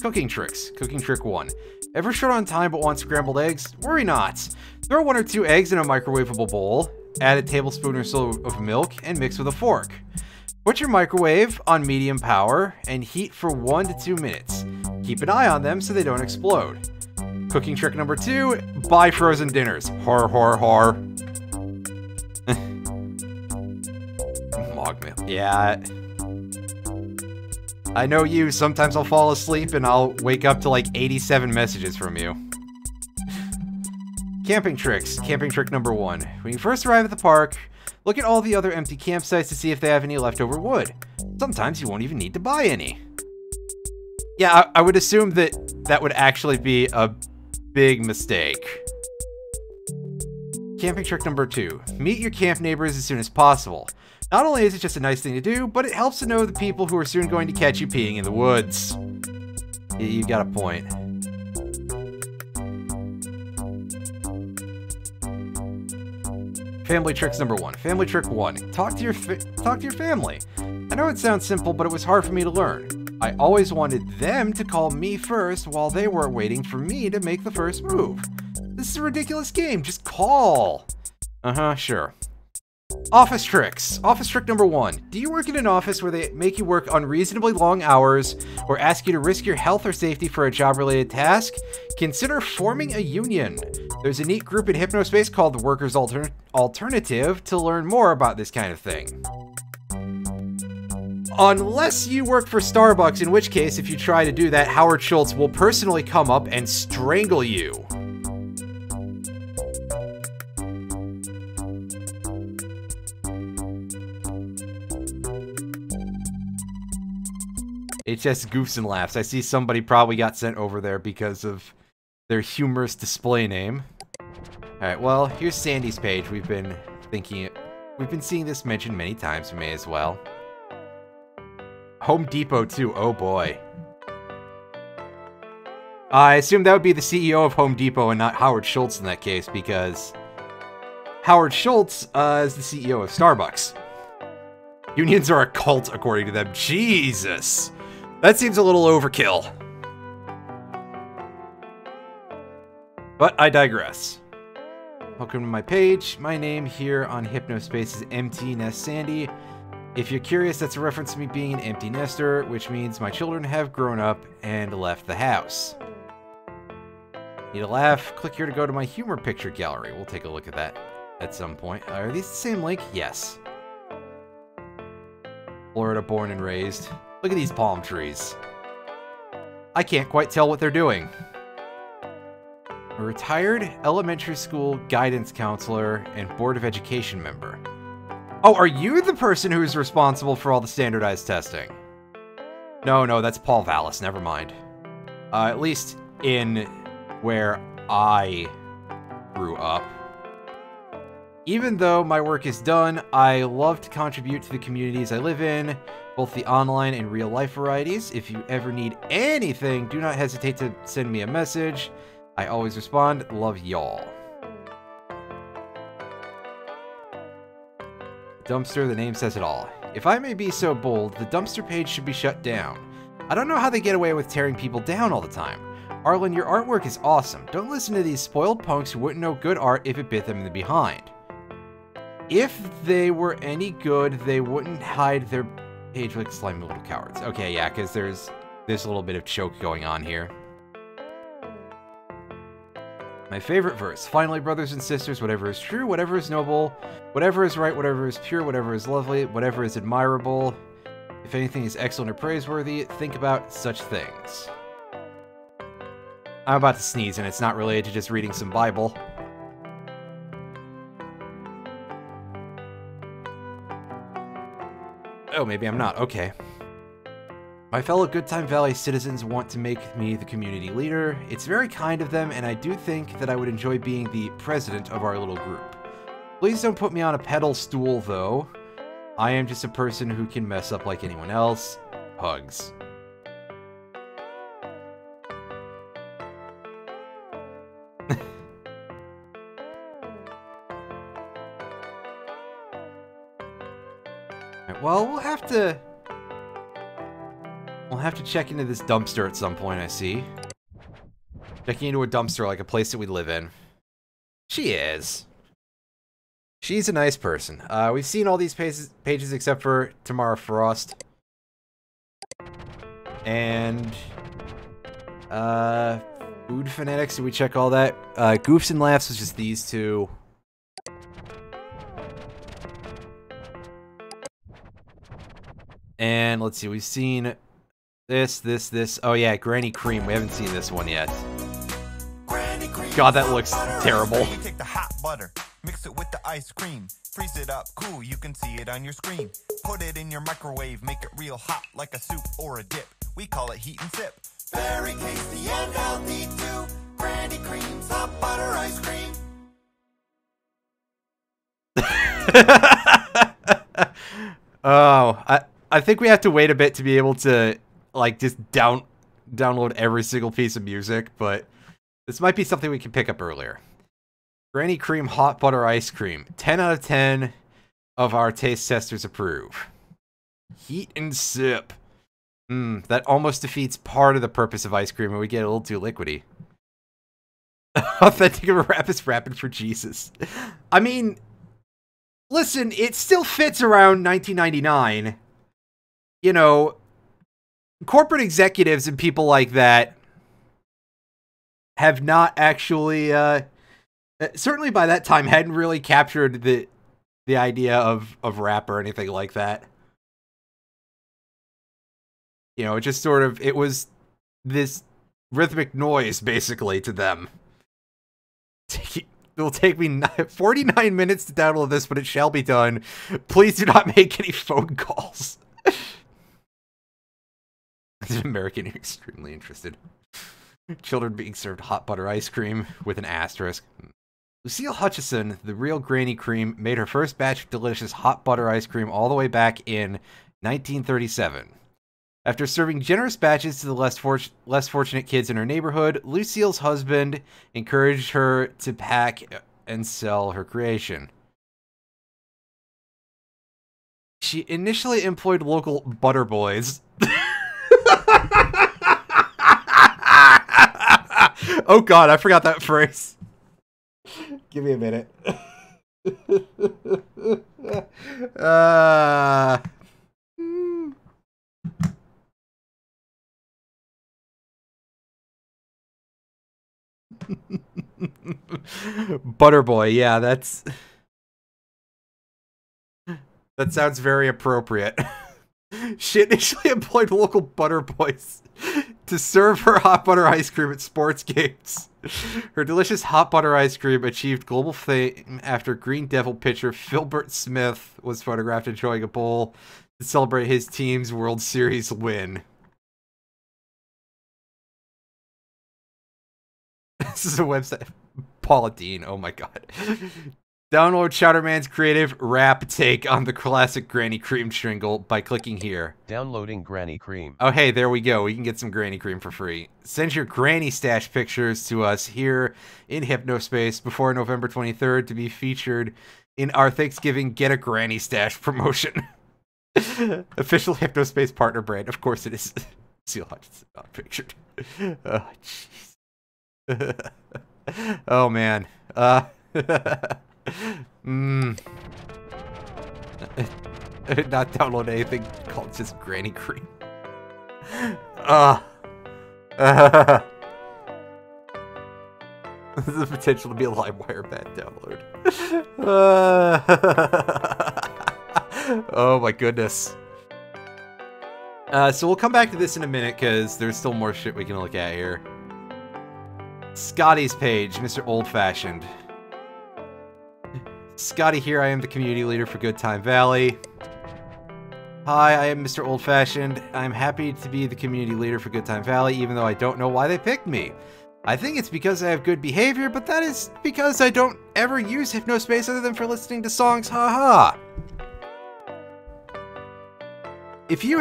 Cooking tricks. Cooking trick 1. Ever short on time but want scrambled eggs? Worry not. Throw 1 or 2 eggs in a microwavable bowl. add a tablespoon or so of milk, and mix with a fork. Put your microwave on medium power and heat for 1 to 2 minutes. Keep an eye on them so they don't explode. Cooking trick number 2, buy frozen dinners. Har, har, har. Mog milk. Yeah. I know you. Sometimes I'll fall asleep and I'll wake up to like 87 messages from you. Camping tricks. Camping trick number 1. When you first arrive at the park, look at all the other empty campsites to see if they have any leftover wood. Sometimes you won't even need to buy any. Yeah, I would assume that that would actually be a big mistake. Camping trick number 2. Meet your camp neighbors as soon as possible. Not only is it just a nice thing to do, but it helps to know the people who are soon going to catch you peeing in the woods. You got a point. Family tricks number 1. Family trick 1. Talk to your family. I know it sounds simple, but it was hard for me to learn. I always wanted them to call me first while they were waiting for me to make the first move. This is a ridiculous game. Just call. Sure. Office tricks. Office trick number 1. Do you work in an office where they make you work unreasonably long hours or ask you to risk your health or safety for a job-related task? Consider forming a union. There's a neat group in Hypnospace called the Workers' Alternative to learn more about this kind of thing. Unless you work for Starbucks, in which case, if you try to do that, Howard Schultz will personally come up and strangle you. It just goofs and laughs. I see somebody probably got sent over there because of their humorous display name. Alright, well, here's Sandy's page. We've been seeing this mentioned many times. We may as well. Home Depot too. Oh boy. I assume that would be the CEO of Home Depot and not Howard Schultz in that case, because Howard Schultz is the CEO of Starbucks. Unions are a cult, according to them. Jesus! That seems a little overkill. But I digress. Welcome to my page. My name here on Hypnospace is Empty Nest Sandy. If you're curious, that's a reference to me being an empty nester, which means my children have grown up and left the house. Need a laugh? Click here to go to my humor picture gallery. We'll take a look at that at some point. Are these the same link? Yes. Florida born and raised. Look at these palm trees. I can't quite tell what they're doing. A retired elementary school guidance counselor and Board of Education member. Oh, are you the person who's responsible for all the standardized testing? No, that's Paul Vallis. Never mind. At least in where I grew up. Even though my work is done, I love to contribute to the communities I live in, both the online and real life varieties. If you ever need anything, do not hesitate to send me a message. I always respond. Love y'all. Dumpster, the name says it all. If I may be so bold, the dumpster page should be shut down. I don't know how they get away with tearing people down all the time. Arlen, your artwork is awesome. Don't listen to these spoiled punks who wouldn't know good art if it bit them in the behind. If they were any good, they wouldn't hide their page like slimy little cowards. Okay, yeah, because there's a little bit of choke going on here. My favorite verse. Finally, brothers and sisters, whatever is true, whatever is noble, whatever is right, whatever is pure, whatever is lovely, whatever is admirable, if anything is excellent or praiseworthy, think about such things. I'm about to sneeze, and it's not related to just reading some Bible. Oh, maybe I'm not. Okay. My fellow Good Time Valley citizens want to make me the community leader. It's very kind of them, and I do think that I would enjoy being the president of our little group. Please don't put me on a pedal stool, though. I am just a person who can mess up like anyone else. Hugs. Well, we'll have to check into this dumpster at some point, I see. Checking into a dumpster like a place that we live in. She is. She's a nice person. We've seen all these pages except for Tamara Frost. And, Food Fanatics, did we check all that? Goofs and Laughs was just these two. And let's see, we've seen this. Oh yeah, Granny Cream. We haven't seen this one yet. God, that looks terrible. We take the hot butter, mix it with the ice cream, freeze it up, cool, you can see it on your screen. Put it in your microwave, make it real hot like a soup or a dip. We call it heat and sip. Very tasty and healthy too. Granny Cream's hot butter ice cream. Oh, I think we have to wait a bit to be able to, like, just download every single piece of music, but this might be something we can pick up earlier. Granny Cream Hot Butter Ice Cream. 10 out of 10 of our taste testers approve. Heat and sip. That almost defeats part of the purpose of ice cream and we get a little too liquidy. Authentic rap is rapping for Jesus. I mean, listen, it still fits around 1999. You know, corporate executives and people like that have not actually, certainly by that time, hadn't really captured the idea of rap or anything like that. You know, it just sort of, it was this rhythmic noise, basically, to them. It'll take me 49 minutes to download this, but it shall be done. Please do not make any phone calls. As an American, you're extremely interested. Children being served hot butter ice cream with an asterisk. Lucille Hutchison, the real Granny Cream, made her first batch of delicious hot butter ice cream all the way back in 1937. After serving generous batches to the less fortunate kids in her neighborhood, Lucille's husband encouraged her to pack and sell her creation. She initially employed local butter boys. Oh god, I forgot that phrase. Give me a minute. Butterboy, yeah, that sounds very appropriate. She initially employed local butter boys to serve her hot butter ice cream at sports games. Her delicious hot butter ice cream achieved global fame after Green Devil pitcher Philbert Smith was photographed enjoying a bowl to celebrate his team's World Series win. This is a website. Paula Dean, oh my god. Download Chowderman's creative rap take on the classic Granny Cream jingle by clicking here. Downloading Granny Cream. Oh hey, there we go. We can get some Granny Cream for free. Send your Granny Stash pictures to us here in Hypnospace before November 23rd to be featured in our Thanksgiving Get a Granny Stash promotion. Official Hypnospace partner brand. Of course it is. Seal Hutchinson not pictured. Oh, jeez. Oh, man. Not download anything called just Granny Cream. This is the potential to be a LimeWire bad download. Oh my goodness. So we'll come back to this in a minute because there's still more shit we can look at here. Scotty's page, Mr. Old-Fashioned. Scotty here, I am the community leader for Good Time Valley. Hi, I am Mr. Old-Fashioned. I'm happy to be the community leader for Good Time Valley, even though I don't know why they picked me. I think it's because I have good behavior, but that is because I don't ever use Hypnospace other than for listening to songs, haha. If you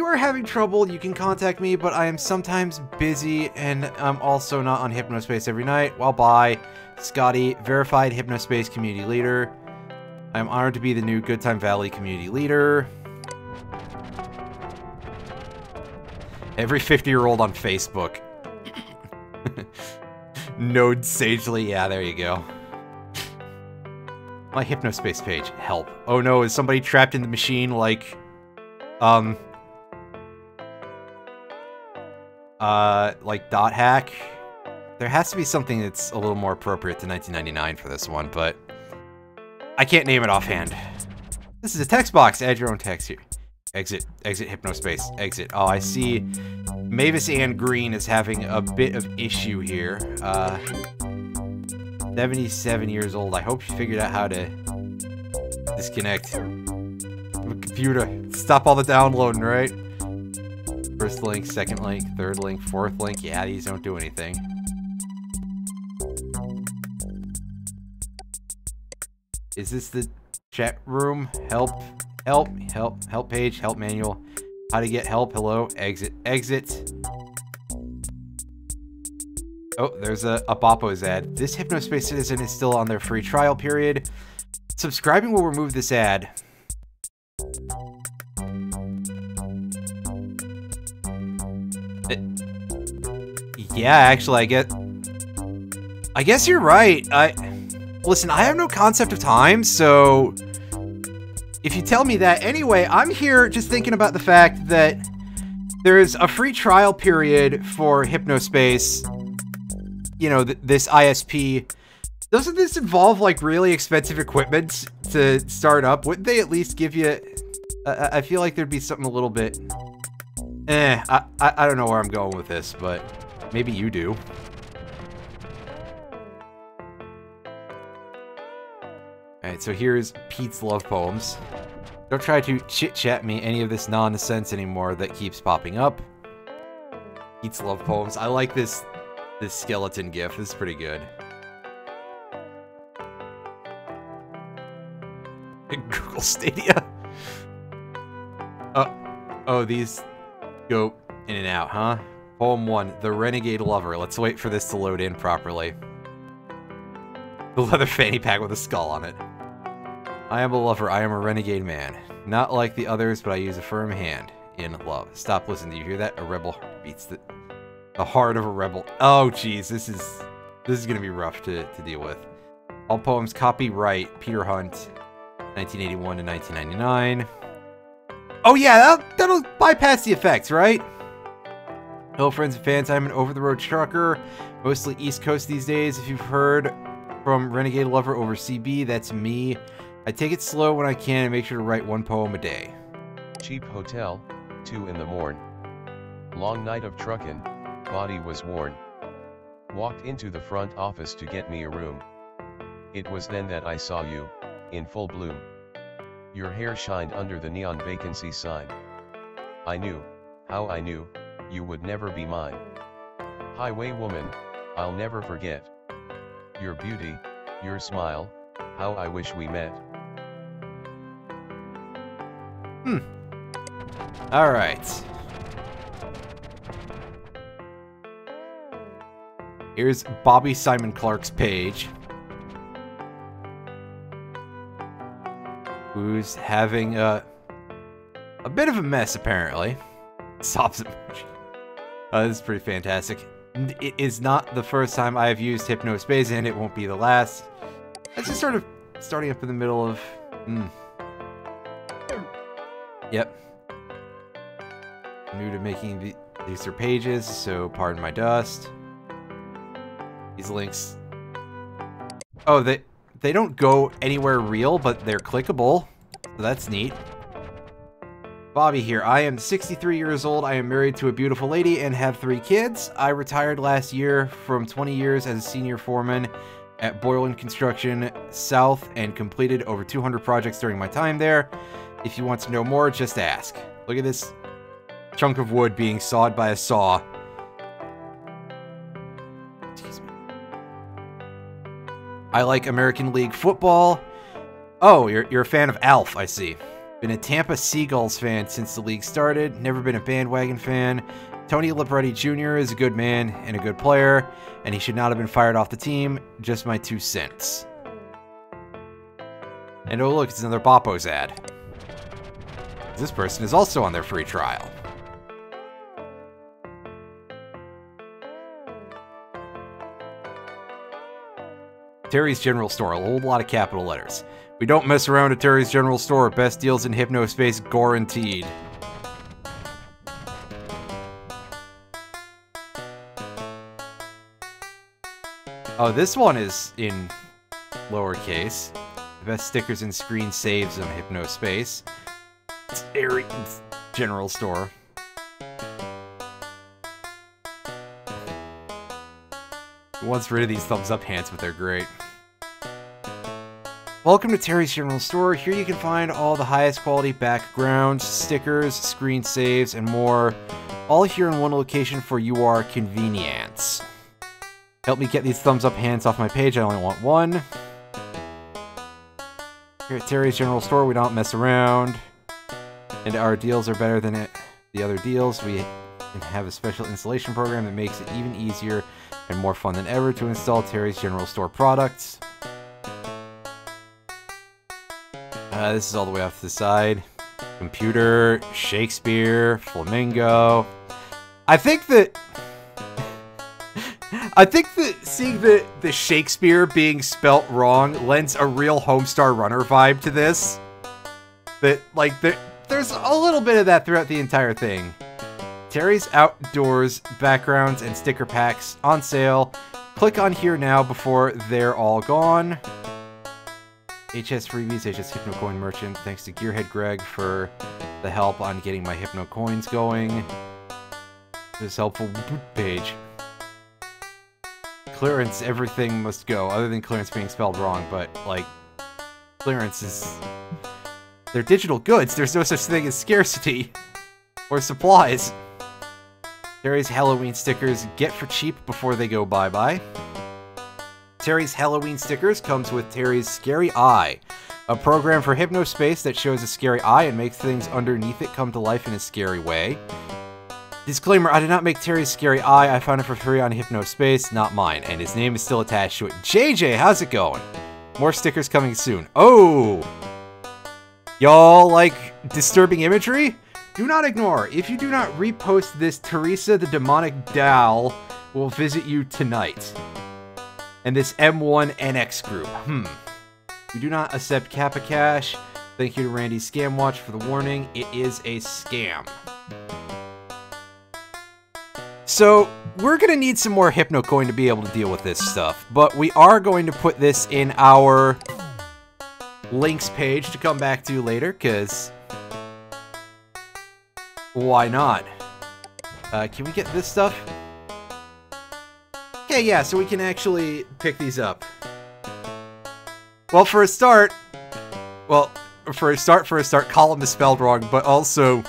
are having trouble, you can contact me, but I am sometimes busy, and I'm also not on Hypnospace every night. Well, bye. Scotty, verified Hypnospace community leader. I'm honored to be the new Good Time Valley community leader. Every 50-year-old on Facebook. Node Sagely, yeah, there you go. My Hypnospace page. Help. Oh no, is somebody trapped in the machine like... like Dot Hack? There has to be something that's a little more appropriate to 1999 for this one, but... I can't name it offhand. This is a text box. Add your own text here. Exit. Exit Hypnospace. Exit. Oh, I see Mavis Ann Green is having a bit of issue here. 77 years old. I hope she figured out how to disconnect the computer. Stop all the downloading, right? First link, second link, third link, fourth link. Yeah, these don't do anything. Is this the chat room? Help, help, help, help page, help manual. How to get help, hello, exit, exit. Oh, there's a Boppo's ad. This Hypnospace citizen is still on their free trial period. Subscribing will remove this ad. Yeah, actually, I guess you're right. Listen, I have no concept of time, so if you tell me that, anyway, I'm here just thinking about the fact that there's a free trial period for Hypnospace. You know, this ISP. Doesn't this involve, like, really expensive equipment to start up? Wouldn't they at least give you... I feel like thered be something a little bit... I don't know where I'm going with this, but maybe you do. Alright, so here's Pete's love poems. Don't try to chit-chat me any of this nonsense anymore that keeps popping up. Pete's love poems. I like this skeleton gif. This is pretty good. Google Stadia. Oh, these go in and out, huh? Poem 1, The Renegade Lover. Let's wait for this to load in properly. The leather fanny pack with a skull on it. I am a lover. I am a renegade man. Not like the others, but I use a firm hand in love. Stop listening. Do you hear that? A rebel heart beats the heart of a rebel. Oh, jeez. This is gonna be rough to deal with. All poems copyright Peter Hunt, 1981 to 1999. Oh yeah, that'll bypass the effects, right? Hello, friends and fans. I'm an over-the-road trucker, mostly East Coast these days. If you've heard from Renegade Lover over CB, that's me. I take it slow when I can and make sure to write one poem a day. Cheap hotel, 2 in the morn. Long night of truckin', body was worn. Walked into the front office to get me a room. It was then that I saw you, in full bloom. Your hair shined under the neon vacancy sign. I knew, how I knew, you would never be mine. Highway woman, I'll never forget. Your beauty, your smile, how I wish we met. Alright. Here's Bobby Simon Clark's page. Who's having a bit of a mess, apparently. Sobs emoji. This is pretty fantastic. It is not the first time I have used Hypnospace, and it won't be the last. It's just sort of starting up in the middle of... Yep. New to making these are pages, so pardon my dust. These links... Oh, they don't go anywhere real, but they're clickable. So that's neat. Bobby here. I am 63 years old. I am married to a beautiful lady and have 3 kids. I retired last year from 20 years as a senior foreman at Boylan Construction South and completed over 200 projects during my time there. If you want to know more, just ask. Look at this chunk of wood being sawed by a saw. Excuse me. I like American League football. Oh, you're a fan of Alf, I see. Been a Tampa Seagulls fan since the league started. Never been a bandwagon fan. Tony Libretti Jr. is a good man and a good player, and he should not have been fired off the team. Just my 2 cents. And oh look, it's another Boppo's ad. This person is also on their free trial. Terry's General Store, a whole lot of capital letters. We don't mess around at Terry's General Store. Best deals in Hypnospace guaranteed. Oh, this one is in lowercase. The best stickers and screen saves in Hypnospace. It's Terry's General Store. Once rid of these thumbs up hands, but they're great. Welcome to Terry's General Store. Here you can find all the highest quality backgrounds, stickers, screen saves, and more. All here in one location for your convenience. Help me get these thumbs up hands off my page. I only want one. Here at Terry's General Store, we don't mess around. And our deals are better than the other deals. We can have a special installation program that makes it even easier and more fun than ever to install Terry's General Store products. This is all the way off to the side. Computer, Shakespeare, Flamingo. I think that seeing the Shakespeare being spelt wrong lends a real Homestar Runner vibe to this. That, like, there's a little bit of that throughout the entire thing. Terry's Outdoors backgrounds and sticker packs on sale. Click on here now before they're all gone. HS freebies, HS Hypno Coin Merchant. Thanks to Gearhead Greg for the help on getting my Hypno Coins going. This helpful page. Clearance, everything must go, other than clearance being spelled wrong, but, like, clearance is... They're digital goods, there's no such thing as scarcity. Or supplies. Terry's Halloween stickers, get for cheap before they go bye-bye. Terry's Halloween stickers comes with Terry's Scary Eye, a program for Hypnospace that shows a scary eye and makes things underneath it come to life in a scary way. Disclaimer, I did not make Terry's Scary Eye, I found it for free on Hypnospace, not mine, and his name is still attached to it. JJ, how's it going? More stickers coming soon. Oh! Y'all like disturbing imagery? Do not ignore. If you do not repost this, Teresa the Demonic Doll will visit you tonight. And this M1NX group. We do not accept Kappa Cash. Thank you to Randy Scamwatch for the warning. It is a scam. So, we're going to need some more Hypnocoin to be able to deal with this stuff. But we are going to put this in our links page to come back to later, because... why not? Can we get this stuff? Okay, yeah, so we can actually pick these up. Well, for a start, column is spelled wrong, but also,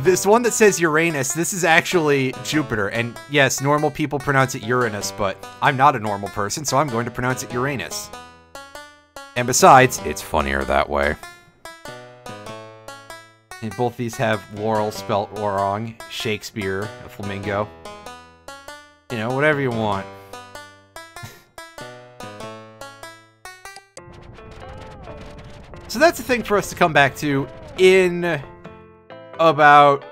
this one that says Uranus, this is actually Jupiter, and yes, normal people pronounce it Uranus, but I'm not a normal person, so I'm going to pronounce it Uranus. And besides, it's funnier that way. And both these have Laurel spelt wrong, Shakespeare, a flamingo. You know, whatever you want. So that's a thing for us to come back to in about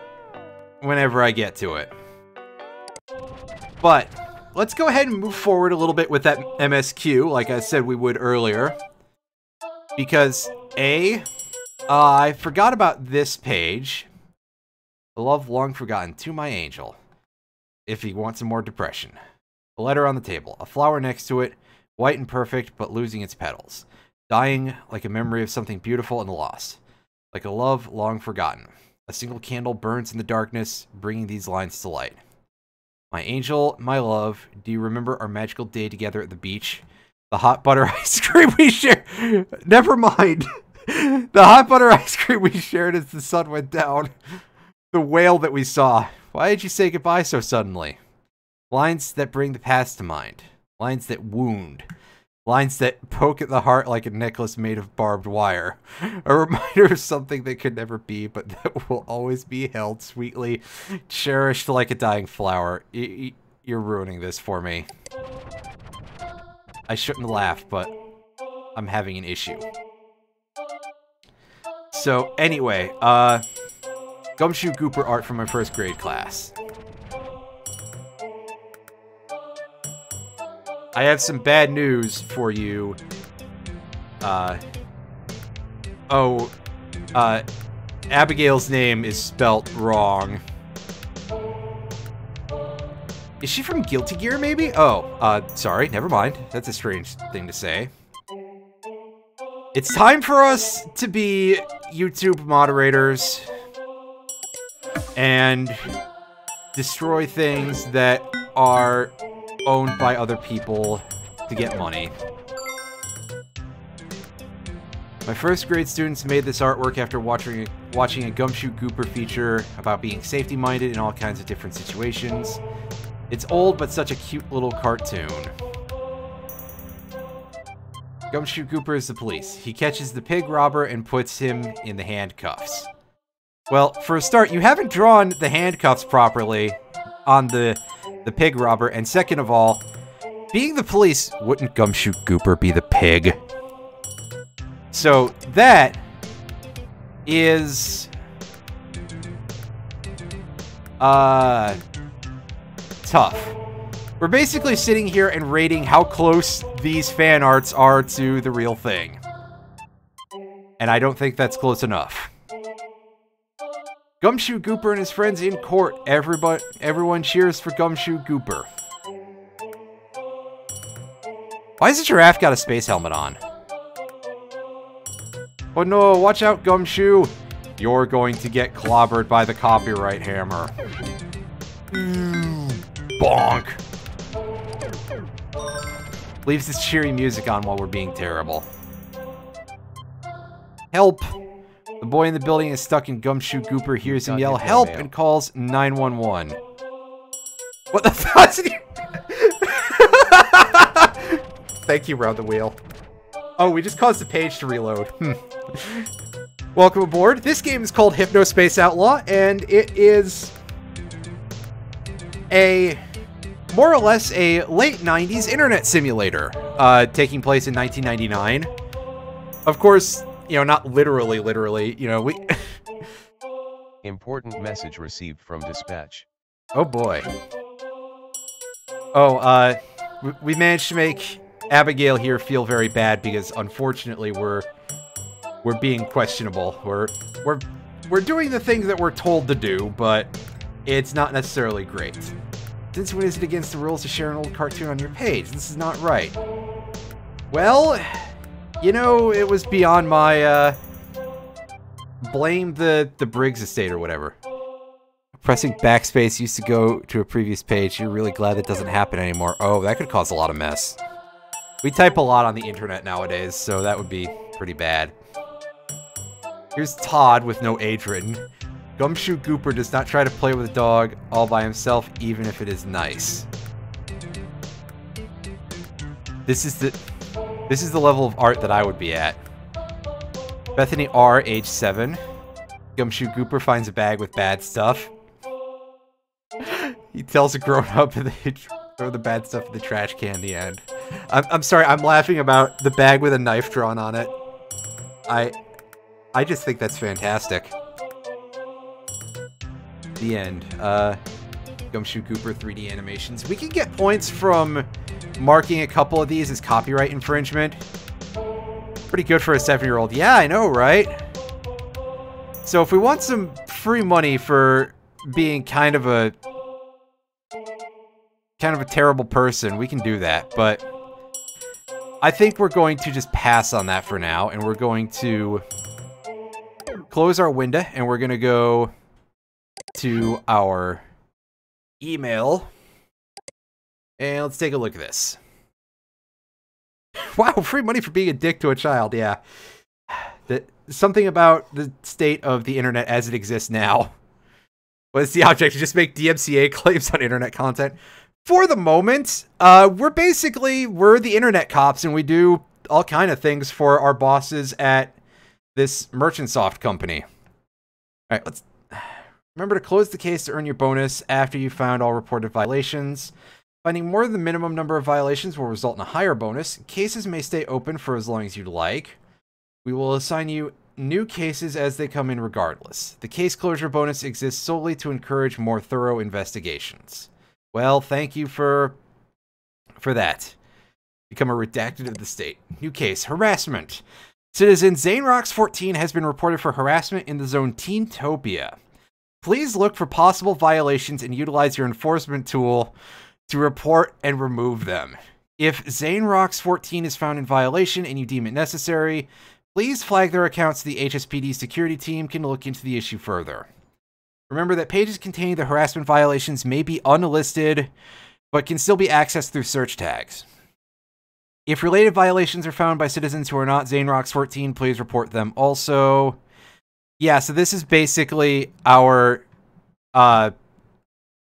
whenever I get to it. But let's go ahead and move forward a little bit with that MSQ, like I said we would earlier. Because, I forgot about this page. A love long forgotten to my angel. If he wants some more depression. A letter on the table. A flower next to it. White and perfect, but losing its petals. Dying like a memory of something beautiful and lost. Like a love long forgotten. A single candle burns in the darkness, bringing these lines to light. My angel, my love, do you remember our magical day together at the beach? The hot butter ice cream we shared. Never mind. The hot butter ice cream we shared as the sun went down. The whale that we saw. Why did you say goodbye so suddenly? Lines that bring the past to mind. Lines that wound. Lines that poke at the heart like a necklace made of barbed wire. A reminder of something that could never be, but that will always be held sweetly, cherished like a dying flower. You're ruining this for me. I shouldn't laugh, but I'm having an issue. So, anyway, Gumshoe Gooper art from my first grade class. I have some bad news for you. Abigail's name is spelt wrong. Is she from Guilty Gear, maybe? Oh, sorry, never mind. That's a strange thing to say. It's time for us to be YouTube moderators and destroy things that are owned by other people to get money. My first grade students made this artwork after watching a Gumshoe Gooper feature about being safety-minded in all kinds of different situations. It's old, but such a cute little cartoon. Gumshoe Gooper is the police. He catches the pig robber and puts him in the handcuffs. Well, for a start, you haven't drawn the handcuffs properly on the pig robber, and second of all, being the police, wouldn't Gumshoe Gooper be the pig? So, that is... tough. We're basically sitting here and rating how close these fan arts are to the real thing. And I don't think that's close enough. Gumshoe Gooper and his friends in court. Everyone cheers for Gumshoe Gooper. Why has the giraffe got a space helmet on? Oh no, watch out, Gumshoe. You're going to get clobbered by the copyright hammer. Bonk. Leaves this cheery music on while we're being terrible. Help! The boy in the building is stuck and Gumshoe Gooper hears him yell help and calls 911. What the fuck? Thank you, Round the Wheel. Oh, we just caused the page to reload. Welcome aboard. This game is called Hypnospace Outlaw, and it is a more or less a late 90s internet simulator, taking place in 1999. Of course, you know, not literally, you know, we... Important message received from dispatch. Oh boy. Oh, we managed to make Abigail here feel very bad because unfortunately we're being questionable. We're doing the things that we're told to do, but it's not necessarily great. Since when is it against the rules to share an old cartoon on your page? This is not right. Well, you know, it was beyond my, blame the Briggs estate or whatever. Pressing backspace used to go to a previous page. You're really glad that doesn't happen anymore. Oh, that could cause a lot of mess. We type a lot on the internet nowadays, so that would be pretty bad. Here's Todd with no age written. Gumshoe Gooper does not try to play with a dog all by himself, even if it is nice. This is the level of art that I would be at. Bethany R, age 7. Gumshoe Gooper finds a bag with bad stuff. He tells a grown-up and they throw the bad stuff in the trash can in the end. I'm sorry, I'm laughing about the bag with a knife drawn on it. I just think that's fantastic. The end. Gumshoe Gooper 3D animations. We can get points from marking a couple of these as copyright infringement. Pretty good for a 7-year-old. Yeah, I know, right? So if we want some free money for being kind of a terrible person, we can do that, but I think we're going to just pass on that for now, and we're going to close our window, and we're going to go to our email, and let's take a look at this. Wow, free money for being a dick to a child, yeah. Something about the state of the internet as it exists now. What's the object? To just make DMCA claims on internet content? For the moment, we're the internet cops, and we do all kind of things for our bosses at this Merchantsoft company. All right, let's remember to close the case to earn your bonus after you found all reported violations. Finding more than the minimum number of violations will result in a higher bonus. Cases may stay open for as long as you'd like. We will assign you new cases as they come in regardless. The case closure bonus exists solely to encourage more thorough investigations. Well, thank you for that. Become a redacted of the state. New case, harassment. Citizen ZaneRox14 has been reported for harassment in the zone Teentopia. Please look for possible violations and utilize your enforcement tool to report and remove them. If ZaneRox14 is found in violation and you deem it necessary, please flag their account so the HSPD security team can look into the issue further. Remember that pages containing the harassment violations may be unlisted, but can still be accessed through search tags. If related violations are found by citizens who are not ZaneRox14, please report them also. Yeah, so this is basically our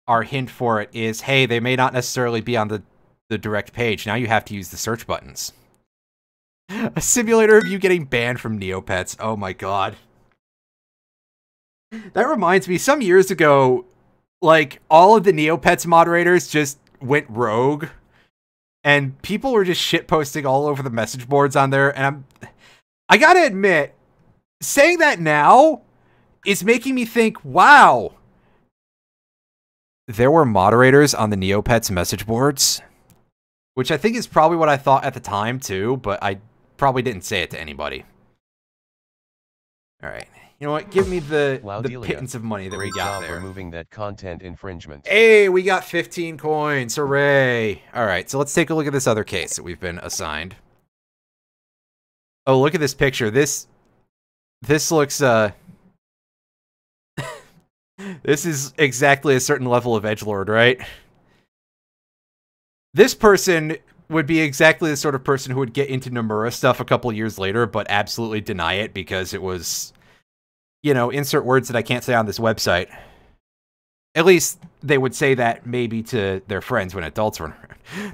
hint for it is, hey, they may not necessarily be on the direct page. Now you have to use the search buttons. A simulator of you getting banned from Neopets. Oh my god. That reminds me, some years ago, like, all of the Neopets moderators just went rogue. And people were just shitposting all over the message boards on there. And I gotta admit, saying that now is making me think, wow, there were moderators on the Neopets message boards, which I think is probably what I thought at the time too, but I probably didn't say it to anybody. All right. You know what? Give me the pittance of money that we got there. Removing that content infringement. Hey, we got 15 coins. Hooray. All right, so let's take a look at this other case that we've been assigned. Oh, look at this picture. This looks, this is exactly a certain level of edgelord, right? This person would be exactly the sort of person who would get into Nomura stuff a couple years later, but absolutely deny it because it was, you know, insert words that I can't say on this website. At least they would say that maybe to their friends when adults were.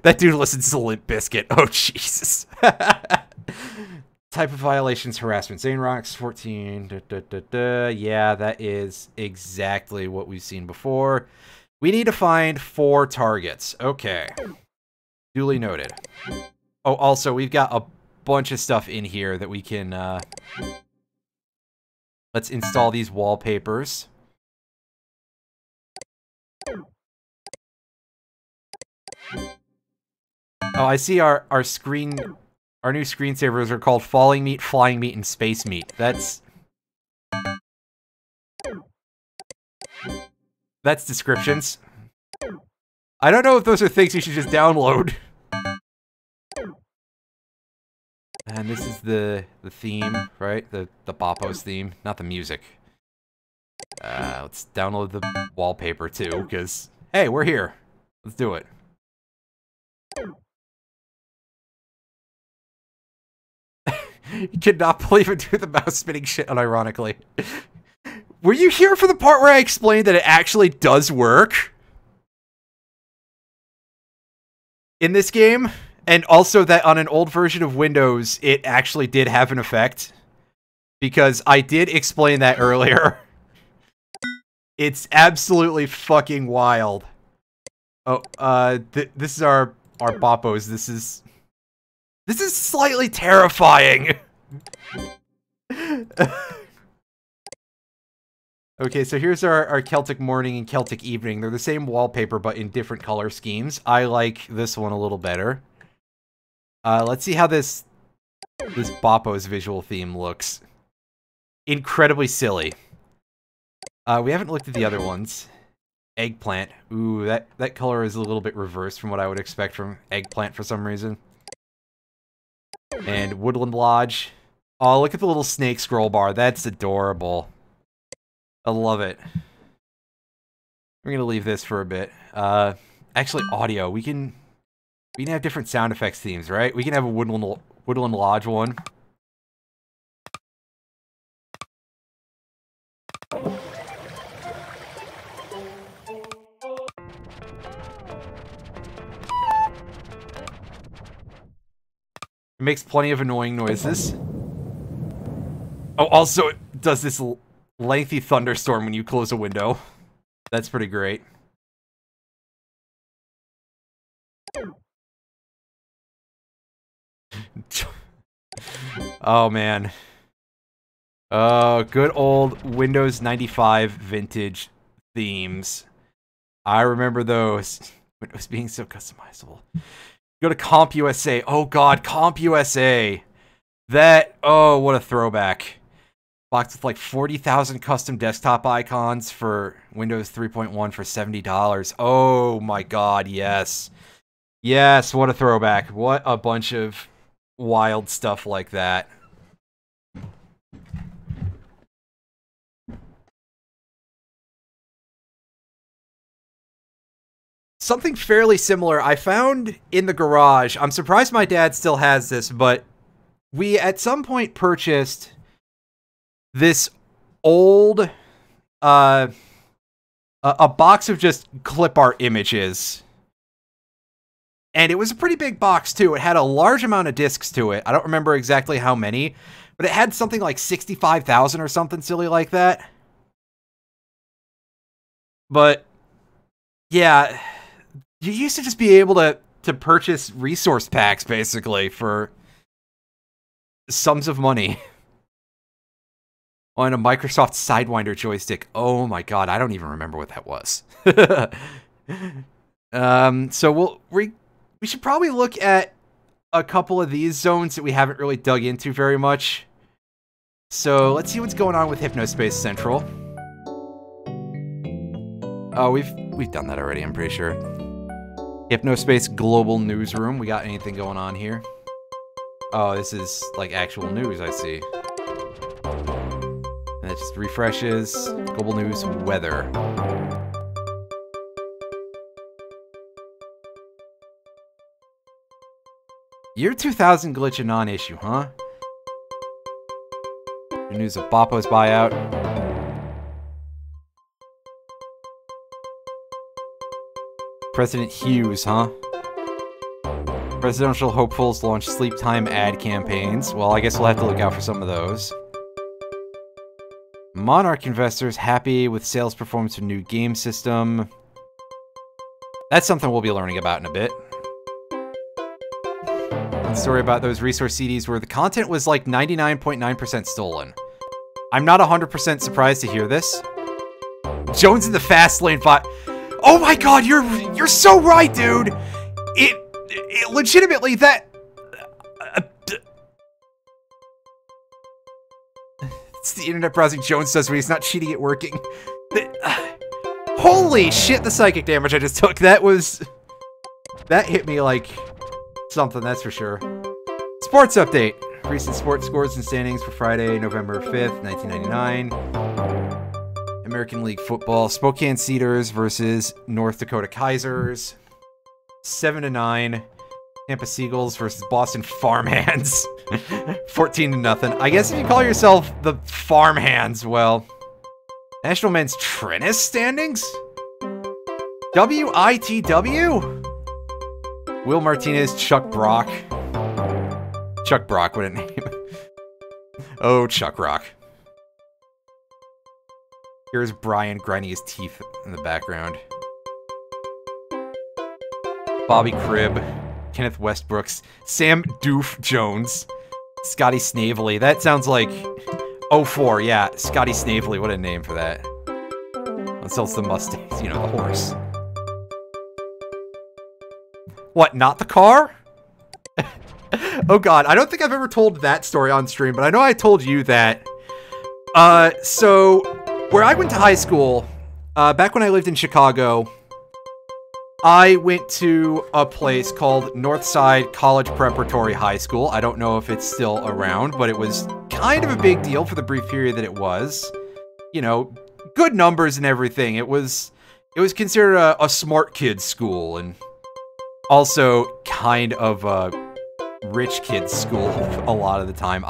That dude listens to Limp Bizkit. Oh, Jesus. Type of violations, harassment. ZaneRox14. Yeah, that is exactly what we've seen before. We need to find 4 targets. Okay. Duly noted. Oh, also, we've got a bunch of stuff in here that we can... Let's install these wallpapers. Oh, I see our new screensavers are called Falling Meat, Flying Meat, and Space Meat. That's descriptions. I don't know if those are things you should just download. And this is the theme, right? The Boppos theme, not the music. Let's download the wallpaper too, because, hey, we're here. Let's do it. You could not believe it, do the mouse spinning shit unironically. Were you here for the part where I explained that it actually does work in this game? And also that on an old version of Windows, it actually did have an effect. Because I did explain that earlier. It's absolutely fucking wild. Oh, this is our Boppos. This is slightly terrifying. Okay, so here's our Celtic morning and Celtic evening. They're the same wallpaper, but in different color schemes. I like this one a little better. Let's see how this Boppos visual theme looks. Incredibly silly. We haven't looked at the other ones. Eggplant. Ooh, that color is a little bit reversed from what I would expect from Eggplant for some reason. And Woodland Lodge. Oh, look at the little snake scroll bar. That's adorable. I love it. We're gonna leave this for a bit. Actually, audio. We can have different sound effects themes, right? We can have a Woodland Lodge one. It makes plenty of annoying noises. Oh, also it does this lengthy thunderstorm when you close a window. That's pretty great. Oh, man. Oh, good old Windows 95 vintage themes. I remember those. Windows being so customizable. Go to CompUSA. Oh god, CompUSA. That, oh, what a throwback. Box with like 40,000 custom desktop icons for Windows 3.1 for $70. Oh my god, yes. Yes, what a throwback. What a bunch of wild stuff like that. Something fairly similar I found in the garage. I'm surprised my dad still has this, but we at some point purchased this old a box of just clip art images. And it was a pretty big box too. It had a large amount of discs to it. I don't remember exactly how many, but it had something like 65,000 or something silly like that. But yeah, you used to just be able to purchase resource packs basically for sums of money. On a Microsoft Sidewinder joystick. Oh my god, I don't even remember what that was. So we should probably look at a couple of these zones that we haven't really dug into very much. So let's see what's going on with Hypnospace Central. Oh, we've done that already, I'm pretty sure. Hypnospace Global Newsroom. We got anything going on here? Oh, this is like actual news, I see. And it just refreshes. Global News Weather. Year 2000 glitch a non-issue, huh? The news of Boppo's buyout. President Hughes, huh? Presidential hopefuls launch sleep time ad campaigns. Well, I guess we'll have to look out for some of those. Monarch investors happy with sales performance of new game system. That's something we'll be learning about in a bit. A story about those resource CDs where the content was like 99.9% stolen. I'm not 100% surprised to hear this. Jones in the fast lane bot. Oh my god, you're so right, dude. It legitimately that. It's the internet browsing Jones does when he's not cheating at working. Holy shit, the psychic damage I just took. That hit me like something, that's for sure. Sports update. Recent sports scores and standings for Friday, November 5th, 1999. American League Football. Spokane Cedars versus North Dakota Kaisers. 7-9. Tampa Seagulls versus Boston Farmhands. 14-0. I guess if you call yourself the Farmhands, well... National Men's Tennis standings? WITW? Will Martinez, Chuck Brock. Chuck Brock, what a name. Oh, Chuck Rock. Here's Brian grinding his teeth in the background. Bobby Cribb. Kenneth Westbrooks. Sam Doof Jones. Scotty Snavely. That sounds like... 04, yeah. Scotty Snavely, what a name for that. Let's sell the Mustangs, you know, the horse. What, not the car? Oh god, I don't think I've ever told that story on stream, but I know I told you that. So, where I went to high school, back when I lived in Chicago, I went to a place called Northside College Preparatory High School. I don't know if it's still around, but it was kind of a big deal for the brief period that it was. You know, good numbers and everything. It was considered a smart kid's school, and also kind of a rich kid's school a lot of the time.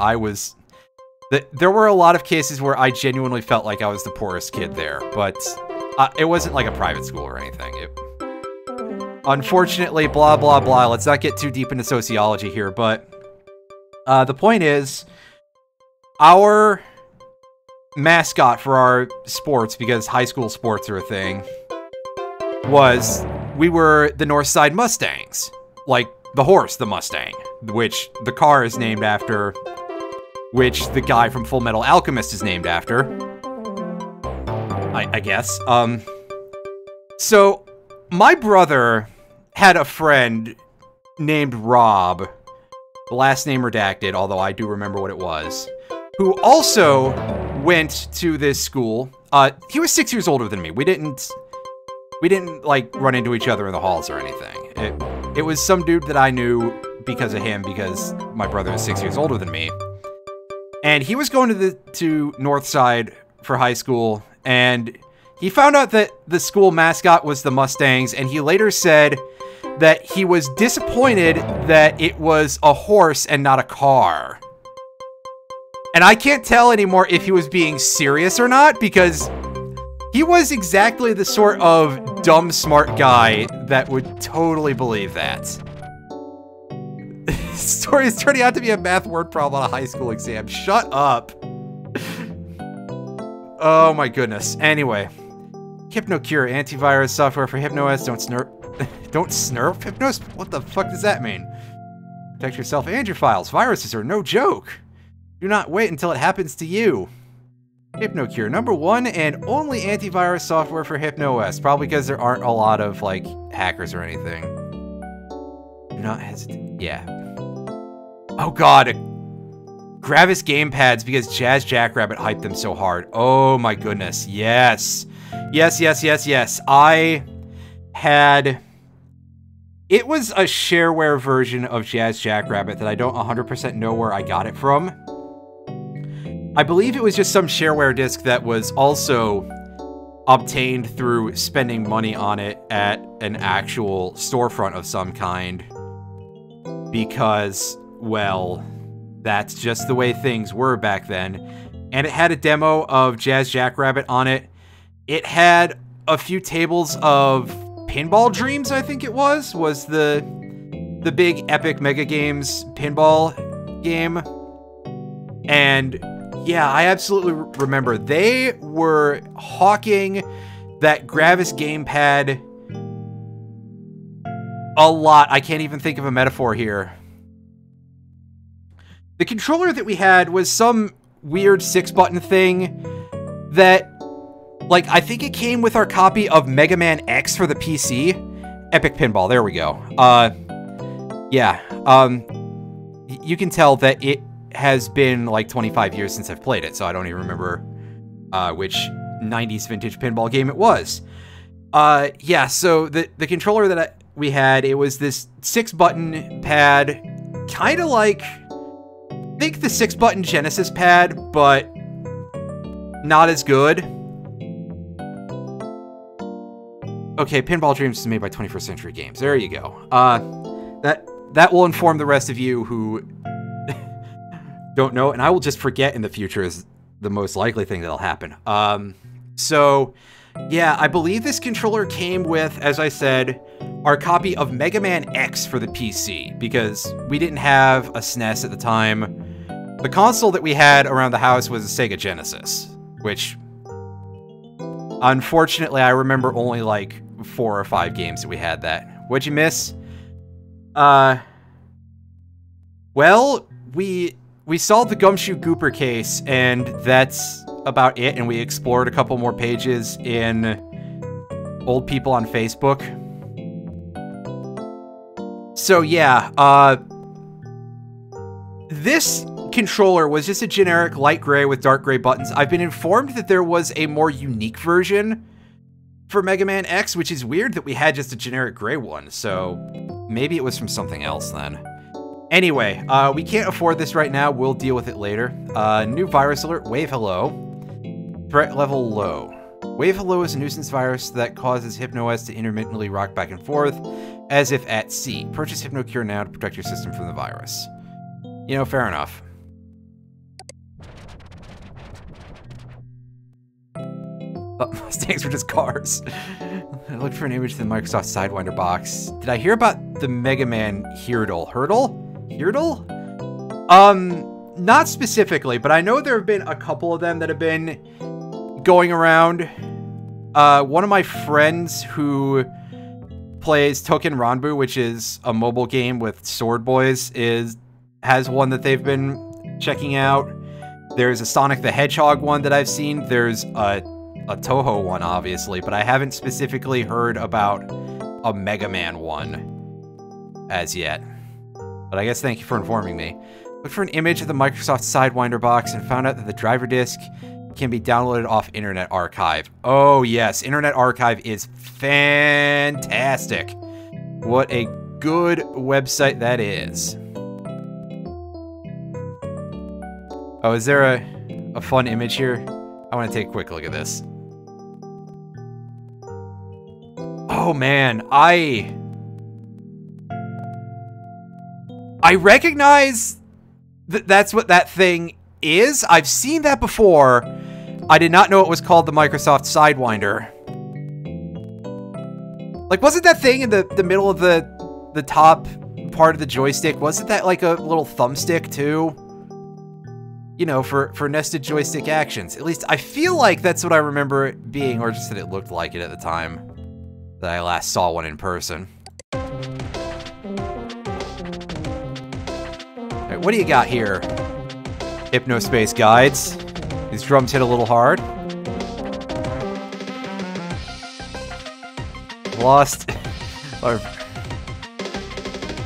There were a lot of cases where I genuinely felt like I was the poorest kid there, but it wasn't like a private school or anything. Unfortunately, blah, blah, blah. Let's not get too deep into sociology here, but the point is, our mascot for our sports, because high school sports are a thing, we were the Northside Mustangs. Like, the horse, the Mustang, which the car is named after, which the guy from Full Metal Alchemist is named after. I guess. So, my brother had a friend named Rob, the last name redacted, although I do remember what it was, who also went to this school. He was 6 years older than me. We didn't like run into each other in the halls or anything. It was some dude that I knew because of him, because my brother is 6 years older than me. And he was going to Northside for high school, and he found out that the school mascot was the Mustangs, and he later said that he was disappointed that it was a horse and not a car. And I can't tell anymore if he was being serious or not, because he was exactly the sort of dumb, smart guy that would totally believe that. This story is turning out to be a math word problem on a high school exam. Shut up. Oh my goodness. Anyway. HypnoCure, antivirus software for HypnoS. Don't snurf Hypnos? What the fuck does that mean? Protect yourself and your files. Viruses are no joke. Do not wait until it happens to you. HypnoCure, #1 and only antivirus software for HypnoS. Probably because there aren't a lot of, like, hackers or anything. Do not hesitate. Yeah. Oh god. Gravis gamepads because Jazz Jackrabbit hyped them so hard. Oh my goodness. Yes. Yes, yes, yes, yes. I had... It was a shareware version of Jazz Jackrabbit that I don't 100% know where I got it from. I believe it was just some shareware disk that was also obtained through spending money on it at an actual storefront of some kind. Because, well, that's just the way things were back then. And it had a demo of Jazz Jackrabbit on it. It had a few tables of Pinball Dreams, I think it was the big Epic Mega Games pinball game. And yeah, I absolutely remember they were hawking that Gravis gamepad a lot. I can't even think of a metaphor here. The controller that we had was some weird 6-button thing that, like, I think it came with our copy of Mega Man X for the PC. Epic Pinball, there we go. Yeah, you can tell that it has been like 25 years since I've played it, so I don't even remember which 90s vintage pinball game it was. Yeah, so the controller that we had, it was this 6-button pad, kind of like, think the 6-button Genesis pad, but not as good. Okay, Pinball Dreams is made by 21st Century Games. There you go. That will inform the rest of you who don't know, and I will just forget in the future is the most likely thing that'll happen. So, yeah, I believe this controller came with, as I said, our copy of Mega Man X for the PC, because we didn't have a SNES at the time. The console that we had around the house was a Sega Genesis, which, unfortunately, I remember only like 4 or 5 games that we had that. What'd you miss? Well, we solved the Gumshoe Gooper case, and that's about it, and we explored a couple more pages in Old People on Facebook. So yeah, this controller was just a generic light gray with dark gray buttons. I've been informed that there was a more unique version for Mega Man X, which is weird that we had just a generic gray one, so maybe it was from something else then. Anyway, we can't afford this right now. We'll deal with it later. New virus alert, Wave Hello. Threat level low. Wave Hello is a nuisance virus that causes HypnoS to intermittently rock back and forth, as if at sea. Purchase HypnoCure now to protect your system from the virus. You know, fair enough. Oh, Mustangs were just cars. I looked for an image of the Microsoft Sidewinder box. Did I hear about the Mega Man Hurdle? Hurdle? Not specifically, but I know there have been a couple of them that have been going around. One of my friends who plays Token Ranbu, which is a mobile game with Sword Boys, has one that they've been checking out. There's a Sonic the Hedgehog one that I've seen. There's a Toho one, obviously, but I haven't specifically heard about a Mega Man one. as yet. But I guess thank you for informing me. Looked for an image of the Microsoft Sidewinder box and found out that the driver disk can be downloaded off Internet Archive. Oh yes, Internet Archive is fantastic. What a good website that is. Oh, is there a fun image here? I want to take a quick look at this. Oh man, I recognize that that's what that thing is. I've seen that before. I did not know it was called the Microsoft Sidewinder. Like, wasn't that thing in the middle of the top part of the joystick, wasn't that like a little thumbstick too? You know, for nested joystick actions. At least I feel like that's what I remember it being, or just that it looked like it at the time that I last saw one in person. Alright, what do you got here? Hypnospace guides. These drums hit a little hard. Lost our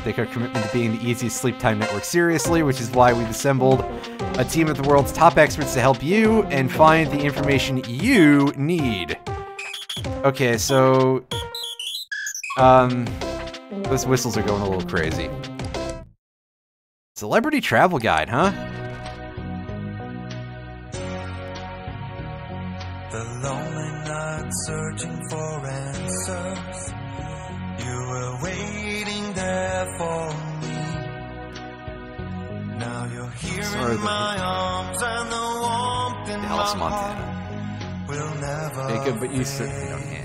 take our commitment to being the easiest sleep time network seriously, which is why we've assembled a team of the world's top experts to help you and find the information you need. Okay, so those whistles are going a little crazy. Celebrity travel guide, huh? The lonely night searching for answers. You were waiting there for me. Now you're here in my arms and the warmth in Dallas, my Montana. heart will never Jacob, but you certainly don't hand.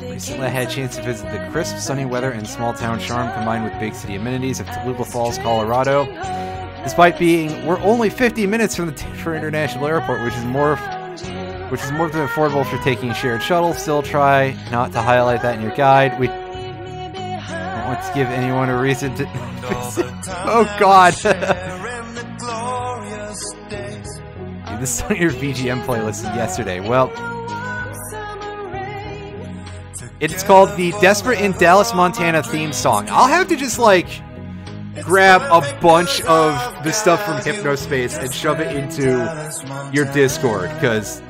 Recently I had a chance to visit the crisp, sunny weather and small-town charm combined with big city amenities of Toluca Falls, Colorado. Despite being, we're only 50 minutes from the Denver International Airport, which is more than affordable if you're taking a shared shuttle. Still try not to highlight that in your guide. We don't want to give anyone a reason to Oh god! This is on your VGM playlist yesterday. Well, it's called the Desperate in Dallas, Montana theme song. I'll have to just, like, grab a bunch of the stuff from Hypnospace and shove it into your Discord, because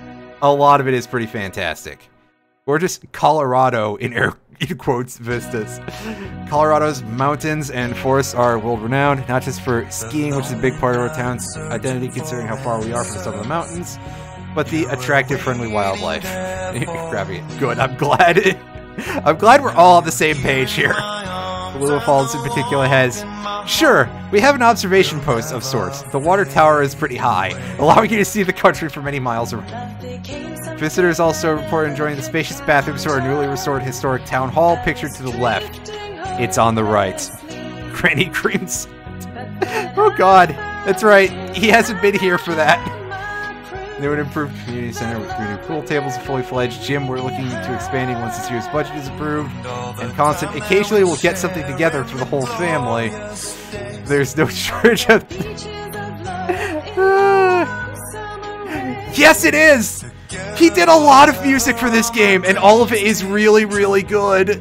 a lot of it is pretty fantastic. Or just Colorado in air quotes vistas. Colorado's mountains and forests are world-renowned, not just for skiing, which is a big part of our town's identity considering how far we are from some of the mountains, but the attractive, friendly wildlife. Grabbing it. Good, I'm glad. I'm glad we're all on the same page here. Little Falls in particular has... Sure, we have an observation post of sorts. The water tower is pretty high, allowing you to see the country for many miles around. Visitors also report enjoying the spacious bathrooms to our newly restored historic town hall, pictured to the left. It's on the right. Granny Creams. Oh god, that's right. He hasn't been here for that. New and improved community center with 3 new pool tables, a fully fledged gym we're looking into expanding once this year's budget is approved, and constant. Occasionally we'll get something together for the whole family. There's no shortage of... Yes, it is! He did a lot of music for this game, and all of it is really, really good.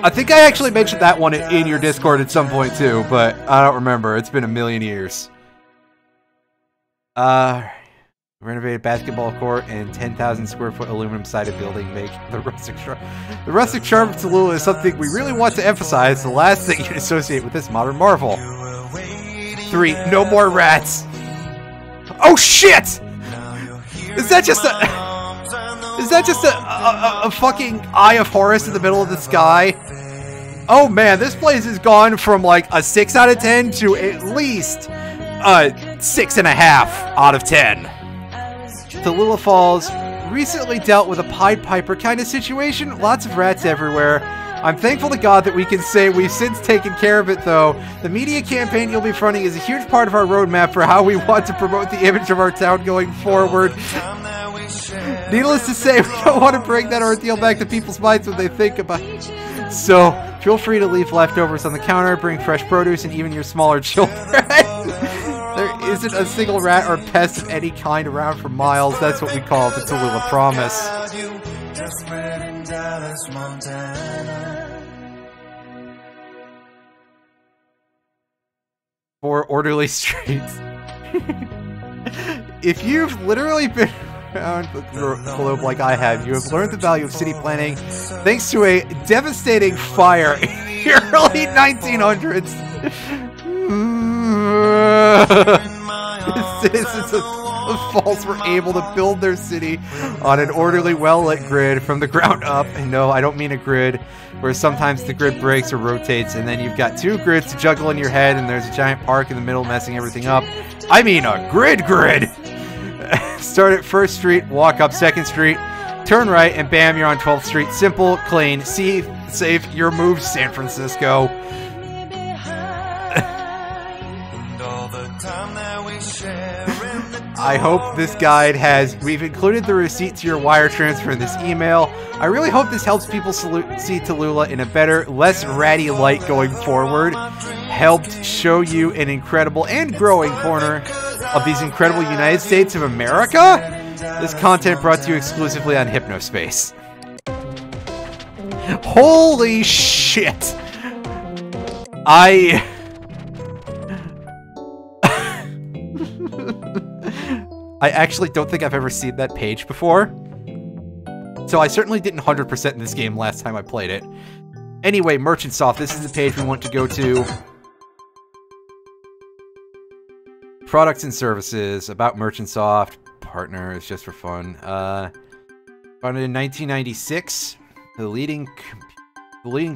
I think I actually mentioned that one in your Discord at some point too, but I don't remember. It's been a million years. Renovated basketball court and 10,000 square foot aluminum sided building make the rustic charm. The rustic charm of Tallulah is something we really want to emphasize. The last thing you'd associate with this modern marvel. 3. No more rats. Oh shit! Is that just a fucking Eye of Horus in the middle of the sky? Oh man, this place has gone from like a 6 out of 10 to at least 6.5 out of 10. Tallulah Falls recently dealt with a Pied Piper kind of situation. Lots of rats everywhere. I'm thankful to God that we can say we've since taken care of it, though. The media campaign you'll be fronting is a huge part of our roadmap for how we want to promote the image of our town going forward. Needless to say, we don't want to bring that ordeal back to people's minds when they think about it. So, feel free to leave leftovers on the counter, bring fresh produce, and even your smaller children. There isn't a single rat or pest of any kind around for miles. That's what we call the Tallulah Promise. For orderly streets. If you've literally been around the globe like I have, you have learned the value of city planning thanks to a devastating fire in the early 1900s. The citizens of Falls were able to build their city on an orderly, well-lit grid from the ground up. And no, I don't mean a grid where sometimes the grid breaks or rotates and then you've got two grids to juggle in your head and there's a giant park in the middle messing everything up. I mean a grid. Start at 1st Street, walk up 2nd Street, turn right, and bam, you're on 12th Street. Simple, clean, safe, your move, San Francisco. I hope this guide we've included the receipt to your wire transfer in this email. I really hope this helps people see Tallulah in a better, less ratty light going forward. Helped show you an incredible and growing corner of these incredible United States of America. This content brought to you exclusively on Hypnospace. Holy shit! I actually don't think I've ever seen that page before. So I certainly didn't 100% in this game last time I played it. Anyway, Merchant Soft, this is the page we want to go to. Products and services, about Merchant Soft, partners, just for fun. Founded in 1996, the leading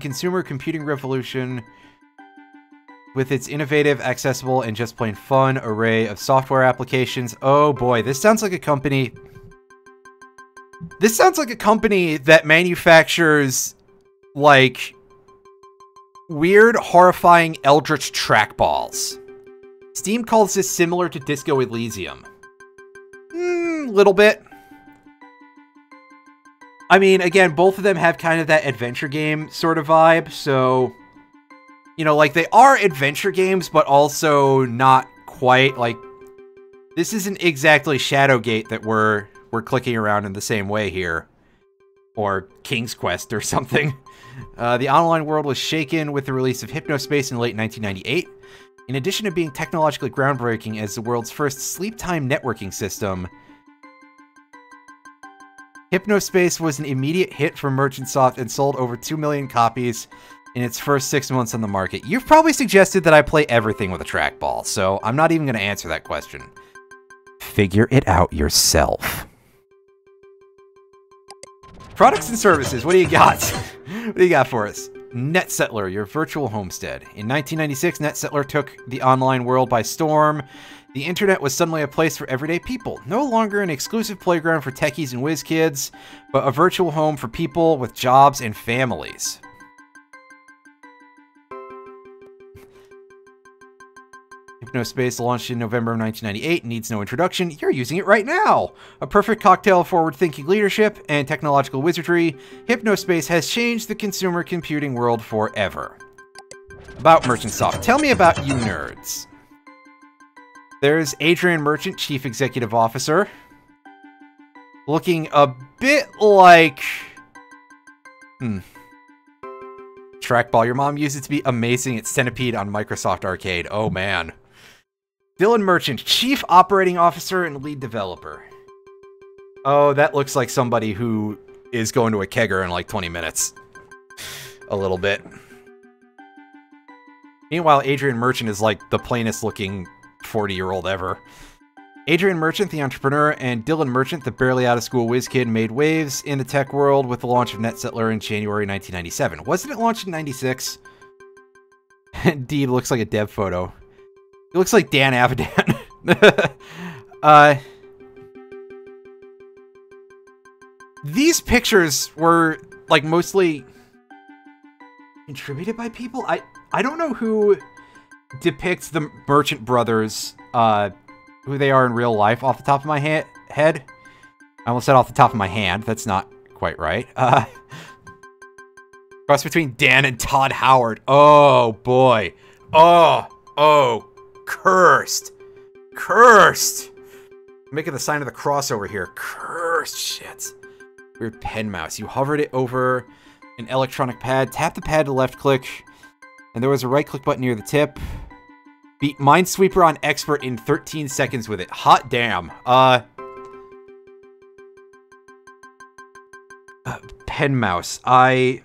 consumer computing revolution with its innovative, accessible, and just plain fun array of software applications. Oh boy, this sounds like a company... This sounds like a company that manufactures, like, weird, horrifying Eldritch trackballs. Steam calls this similar to Disco Elysium. Little bit. I mean, again, both of them have kind of that adventure game sort of vibe, so... You know, like, they are adventure games, but also not quite, like... This isn't exactly Shadowgate that we're clicking around in the same way here. Or King's Quest or something. The online world was shaken with the release of Hypnospace in late 1998. In addition to being technologically groundbreaking as the world's first sleep-time networking system, Hypnospace was an immediate hit for Merchant Soft and sold over 2 million copies in its first 6 months on the market. You've probably suggested that I play everything with a trackball, so I'm not even going to answer that question. Figure it out yourself. Products and services, what do you got? What do you got for us? NetSettler, your virtual homestead. In 1996, NetSettler took the online world by storm. The internet was suddenly a place for everyday people. No longer an exclusive playground for techies and whiz kids, but a virtual home for people with jobs and families. Hypnospace launched in November of 1998, needs no introduction. You're using it right now! A perfect cocktail of forward-thinking leadership and technological wizardry, Hypnospace has changed the consumer computing world forever. About Merchant Soft. Tell me about you nerds. There's Adrian Merchant, Chief Executive Officer. Looking a bit like... Trackball. Your mom used it to be amazing at Centipede on Microsoft Arcade. Oh, man. Dylan Merchant, Chief Operating Officer and Lead Developer. Oh, that looks like somebody who is going to a kegger in like 20 minutes. A little bit. Meanwhile, Adrian Merchant is like the plainest looking 40-year-old ever. Adrian Merchant, the entrepreneur, and Dylan Merchant, the barely out-of-school whiz kid, made waves in the tech world with the launch of NetSettler in January 1997. Wasn't it launched in 96? Indeed, looks like a dev photo. It looks like Dan Avidan. These pictures were, like, mostly contributed by people. I don't know who depicts the Merchant brothers, who they are in real life off the top of my head. I almost said off the top of my hand. That's not quite right. Cross between Dan and Todd Howard. Oh, boy. Oh, cursed. Cursed. I'm making the sign of the cross over here. Cursed shit. Weird pen mouse. You hovered it over an electronic pad. Tap the pad to left click, and there was a right click button near the tip. Beat Minesweeper on Expert in 13 seconds with it. Hot damn. Pen mouse. I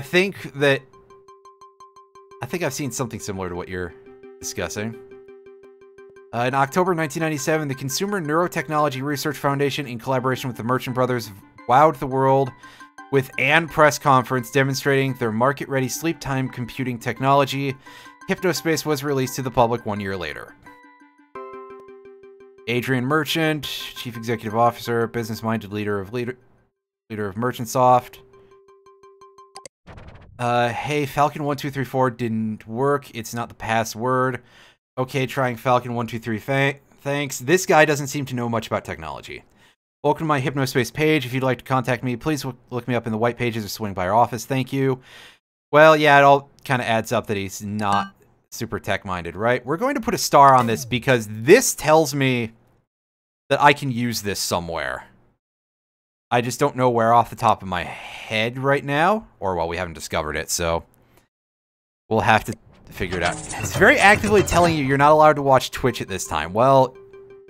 think I've seen something similar to what you're discussing. In October 1997, the Consumer Neurotechnology Research Foundation, in collaboration with the Merchant Brothers, wowed the world with an press conference demonstrating their market-ready sleep time computing technology. Hypnospace was released to the public 1 year later. Adrian Merchant, Chief Executive Officer, business-minded leader of Merchantsoft. Hey, Falcon 1234 didn't work. It's not the password. Okay, trying Falcon 123. Thanks. This guy doesn't seem to know much about technology. Welcome to my Hypnospace page. If you'd like to contact me, please look me up in the white pages or swing by our office. Thank you. Well, yeah, it all kind of adds up that he's not super tech-minded, right? We're going to put a star on this because this tells me that I can use this somewhere. I just don't know where off the top of my head right now. Or, well, we haven't discovered it, so we'll have to figure it out. It's very actively telling you you're not allowed to watch Twitch at this time. Well,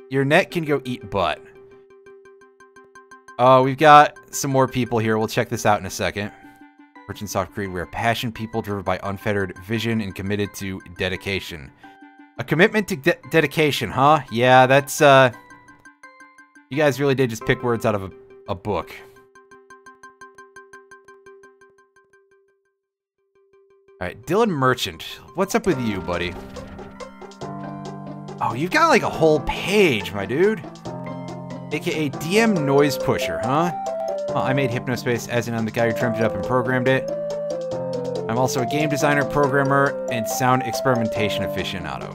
your net can go eat butt. Oh, we've got some more people here. We'll check this out in a second. Merchantsoft Creed, we're passionate people driven by unfettered vision and committed to dedication. A commitment to dedication, huh? Yeah, that's, you guys really did just pick words out of a book. Alright, Dylan Merchant. What's up with you, buddy? Oh, you've got like a whole page, my dude. AKA DM Noise Pusher, huh? Well, I made Hypnospace, as in I'm the guy who trimmed it up and programmed it. I'm also a game designer, programmer, and sound experimentation aficionado.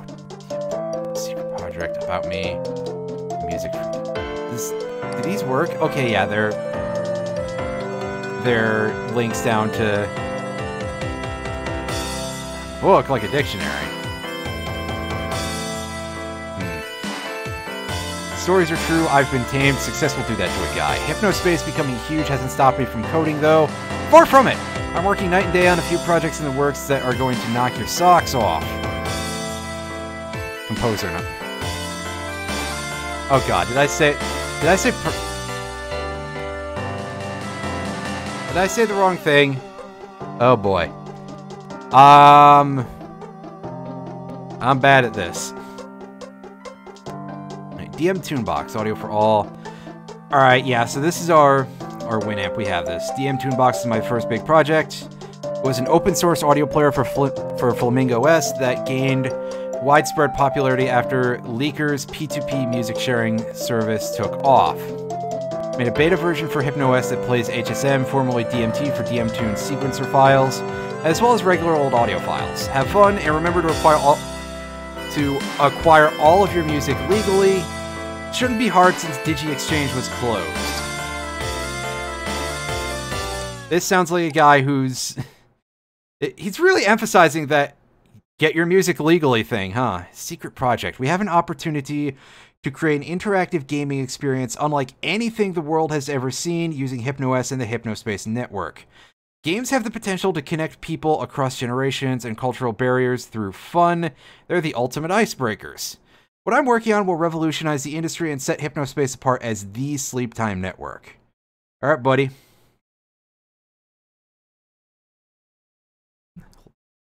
Secret project about me. Music. Do these work? Okay, yeah, they're links down to book like a dictionary. Stories are true, I've been tamed, success will do that to a guy. Hypnospace becoming huge hasn't stopped me from coding though. Far from it! I'm working night and day on a few projects in the works that are going to knock your socks off. Composer, no. Oh god, did I say the wrong thing? Oh boy. I'm bad at this. DM Tunebox, audio for all. Alright, yeah, so this is our Winamp. We have this. DM Tunebox is my first big project. It was an open source audio player for Flamingo OS that gained widespread popularity after Leaker's P2P music sharing service took off. Made a beta version for HypnoS that plays HSM, formerly DMT, for DMTune sequencer files, as well as regular old audio files. Have fun, and remember to acquire all of your music legally. Shouldn't be hard since DigiExchange was closed. This sounds like a guy who's... He's really emphasizing that get your music legally thing, huh? Secret project. We have an opportunity to create an interactive gaming experience unlike anything the world has ever seen using HypnoS and the Hypnospace network. Games have the potential to connect people across generations and cultural barriers through fun. They're the ultimate icebreakers. What I'm working on will revolutionize the industry and set Hypnospace apart as the sleep time network. All right, buddy.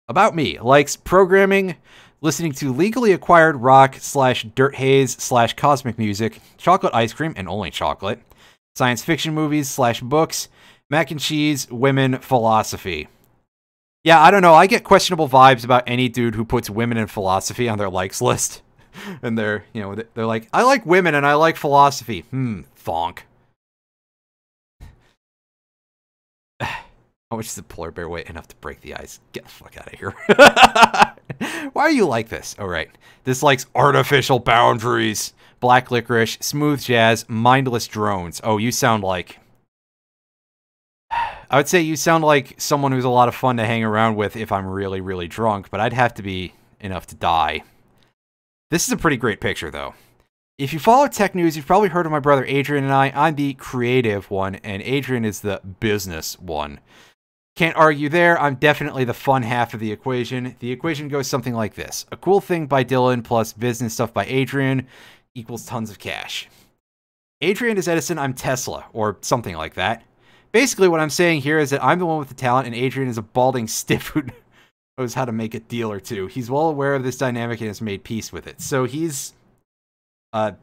About me. Likes programming, listening to legally acquired rock / dirt haze / cosmic music, chocolate ice cream, and only chocolate, science fiction movies / books, mac and cheese, women, philosophy. Yeah, I don't know. I get questionable vibes about any dude who puts women and philosophy on their likes list. And they're like, I like women and I like philosophy. Thonk. How much does a polar bear weigh? Enough to break the ice. Get the fuck out of here. Why are you like this? Oh, right. This likes artificial boundaries, black licorice, smooth jazz, mindless drones. Oh, you sound like... I would say you sound like someone who's a lot of fun to hang around with if I'm really, really drunk, but I'd have to be enough to die. This is a pretty great picture, though. If you follow tech news, you've probably heard of my brother Adrian and I. I'm the creative one, and Adrian is the business one. Can't argue there. I'm definitely the fun half of the equation. The equation goes something like this. A cool thing by Dylan plus business stuff by Adrian equals tons of cash. Adrian is Edison, I'm Tesla, or something like that. Basically, what I'm saying here is that I'm the one with the talent, and Adrian is a balding stiff who knows how to make a deal or two. He's well aware of this dynamic and has made peace with it. So he's a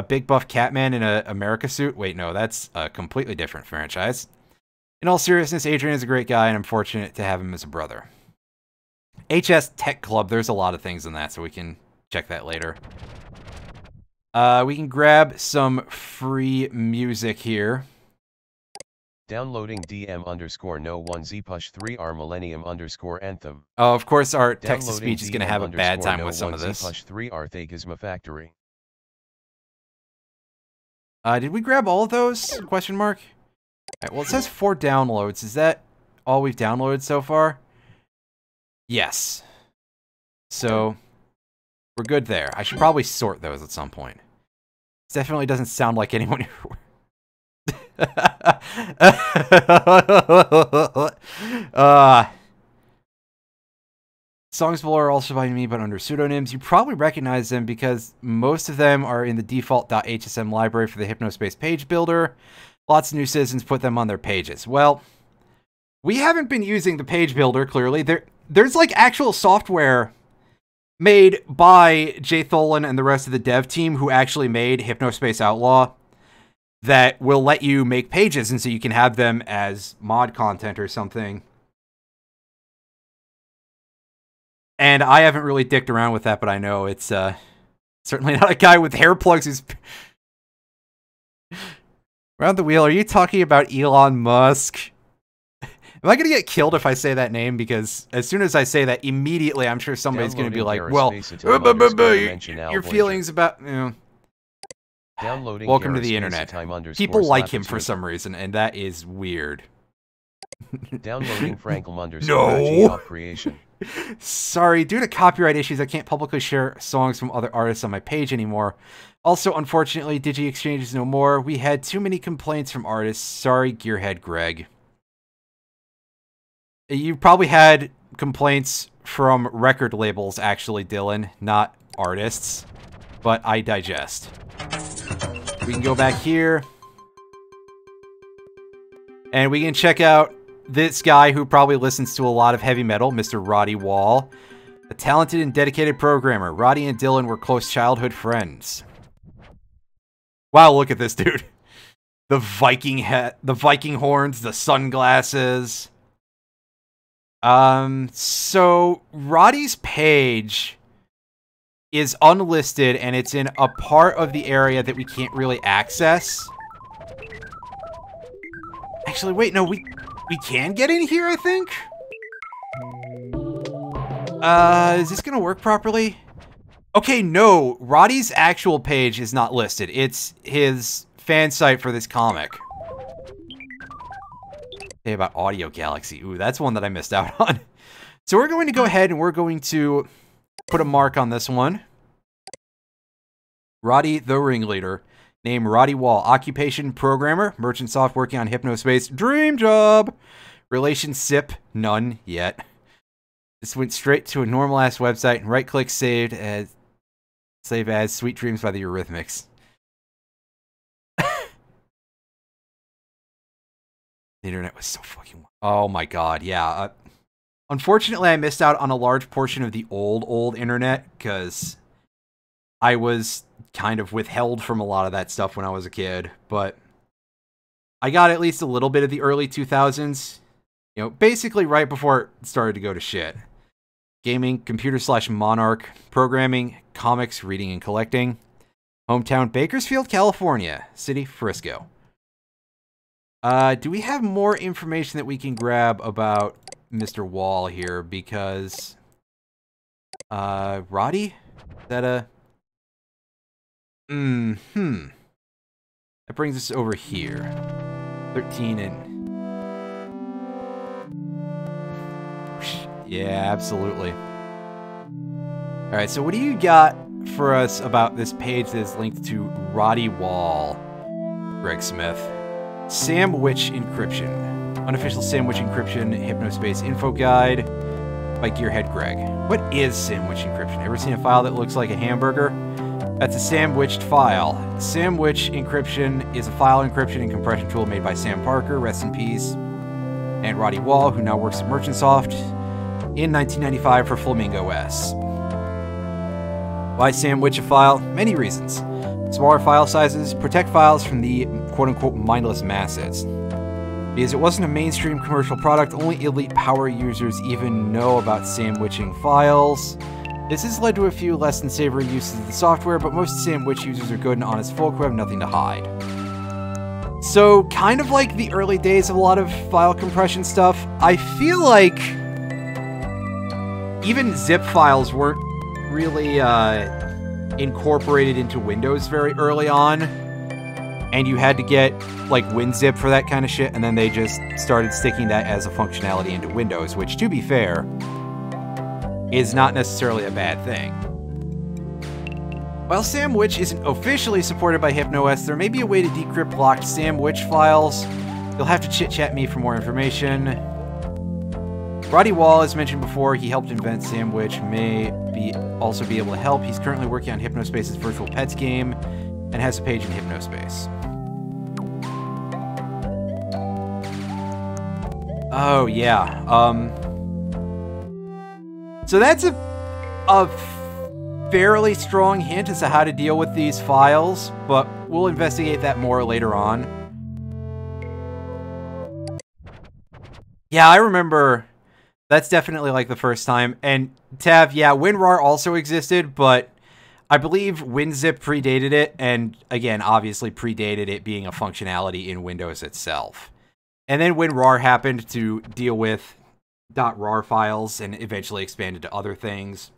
big buff Catman in a America suit. Wait, no, that's a completely different franchise. In all seriousness, Adrian is a great guy, and I'm fortunate to have him as a brother. HS Tech Club, there's a lot of things in that, so we can check that later. We can grab some free music here. Downloading DM_no1zpush3r millennium anthem. Oh, of course, our text-to-speech is going to have a bad time with some of this. Push3r Thagizma Factory. Did we grab all of those? Question mark. All right, well, it says 4 downloads. Is that all we've downloaded so far? Yes. So, we're good there. I should probably sort those at some point. This definitely doesn't sound like anyone who... Songs below are also by me, but under pseudonyms. You probably recognize them because most of them are in the default.hsm library for the Hypnospace page builder. Lots of new citizens put them on their pages. Well, we haven't been using the page builder, clearly. There's like actual software made by Jay Tholen and the rest of the dev team who actually made Hypnospace Outlaw that will let you make pages, and so you can have them as mod content or something. And I haven't really dicked around with that, but I know it's certainly not a guy with hair plugs who's... Around the wheel, are you talking about Elon Musk? Am I going to get killed if I say that name? Because as soon as I say that, immediately I'm sure somebody's going to be like, well, your feelings about... You know. Downloading Welcome to the internet. People like him for some reason, and that is weird. Downloading Frankel No. creation. Sorry, due to copyright issues, I can't publicly share songs from other artists on my page anymore. Also, unfortunately, Digi Exchange is no more. We had too many complaints from artists. Sorry, Gearhead Greg. You probably had complaints from record labels, actually, Dylan, not artists. But I digest. We can go back here. And we can check out this guy who probably listens to a lot of heavy metal, Mr. Roddy Wall. A talented and dedicated programmer. Roddy and Dylan were close childhood friends. Wow, look at this dude. The Viking hat, the Viking horns, the sunglasses. So Roddy's page is unlisted, and it's in a part of the area that we can't really access. Actually, wait, no, we can get in here, I think? Is this gonna work properly? Okay, no, Roddy's actual page is not listed. It's his fan site for this comic. Say about Audio Galaxy. Ooh, that's one that I missed out on. So we're going to go ahead and we're going to put a mark on this one. Roddy, the ringleader. Name Roddy Wall. Occupation, programmer. Merchant soft working on Hypnospace. Dream job. Relation SIP. None yet. This went straight to a normal-ass website and right-click save as Sweet Dreams by the Eurythmics. The internet was so fucking... Oh my god, yeah. Unfortunately, I missed out on a large portion of the old internet, because I was kind of withheld from a lot of that stuff when I was a kid, but I got at least a little bit of the early 2000s, you know, basically right before it started to go to shit. Gaming, computer/monarch, programming, comics, reading and collecting. Hometown, Bakersfield, California. City, Frisco. Do we have more information that we can grab about Mr. Wall here? Because, Roddy? Is that a... That brings us over here. 13 and... Yeah, absolutely. Alright, so what do you got for us about this page that is linked to Roddy Wall, Greg Smith. Sandwich Encryption. Unofficial Sandwich Encryption Hypnospace Info Guide by Gearhead Greg. What is Sandwich Encryption? Ever seen a file that looks like a hamburger? That's a sandwiched file. Sandwich Encryption is a file encryption and compression tool made by Sam Parker, rest in peace, and Roddy Wall, who now works at Merchantsoft, in 1995 for Flamingo OS. Why sandwich a file? Many reasons. Smaller file sizes protect files from the quote-unquote mindless masses. Because it wasn't a mainstream commercial product, only elite power users even know about sandwiching files. This has led to a few less than savory uses of the software, but most sandwich users are good and honest folk who have nothing to hide. So, kind of like the early days of a lot of file compression stuff, I feel like even zip files weren't really incorporated into Windows very early on, and you had to get like WinZip for that kind of shit, and then they just started sticking that as a functionality into Windows, which, to be fair, is not necessarily a bad thing. While Sandwich isn't officially supported by HypnoS, there may be a way to decrypt locked Sandwich files. You'll have to chit-chat me for more information. Roddy Wall, as mentioned before, he helped invent Sandwich, may also be able to help. He's currently working on Hypnospace's Virtual Pets game and has a page in Hypnospace. Oh, yeah. So that's a fairly strong hint as to how to deal with these files, but we'll investigate that more later on. Yeah, I remember that's definitely like the first time. And Tav, yeah, WinRAR also existed, but I believe WinZip predated it, and again, obviously predated it being a functionality in Windows itself. And then WinRAR happened to deal with .rar files and eventually expanded to other things.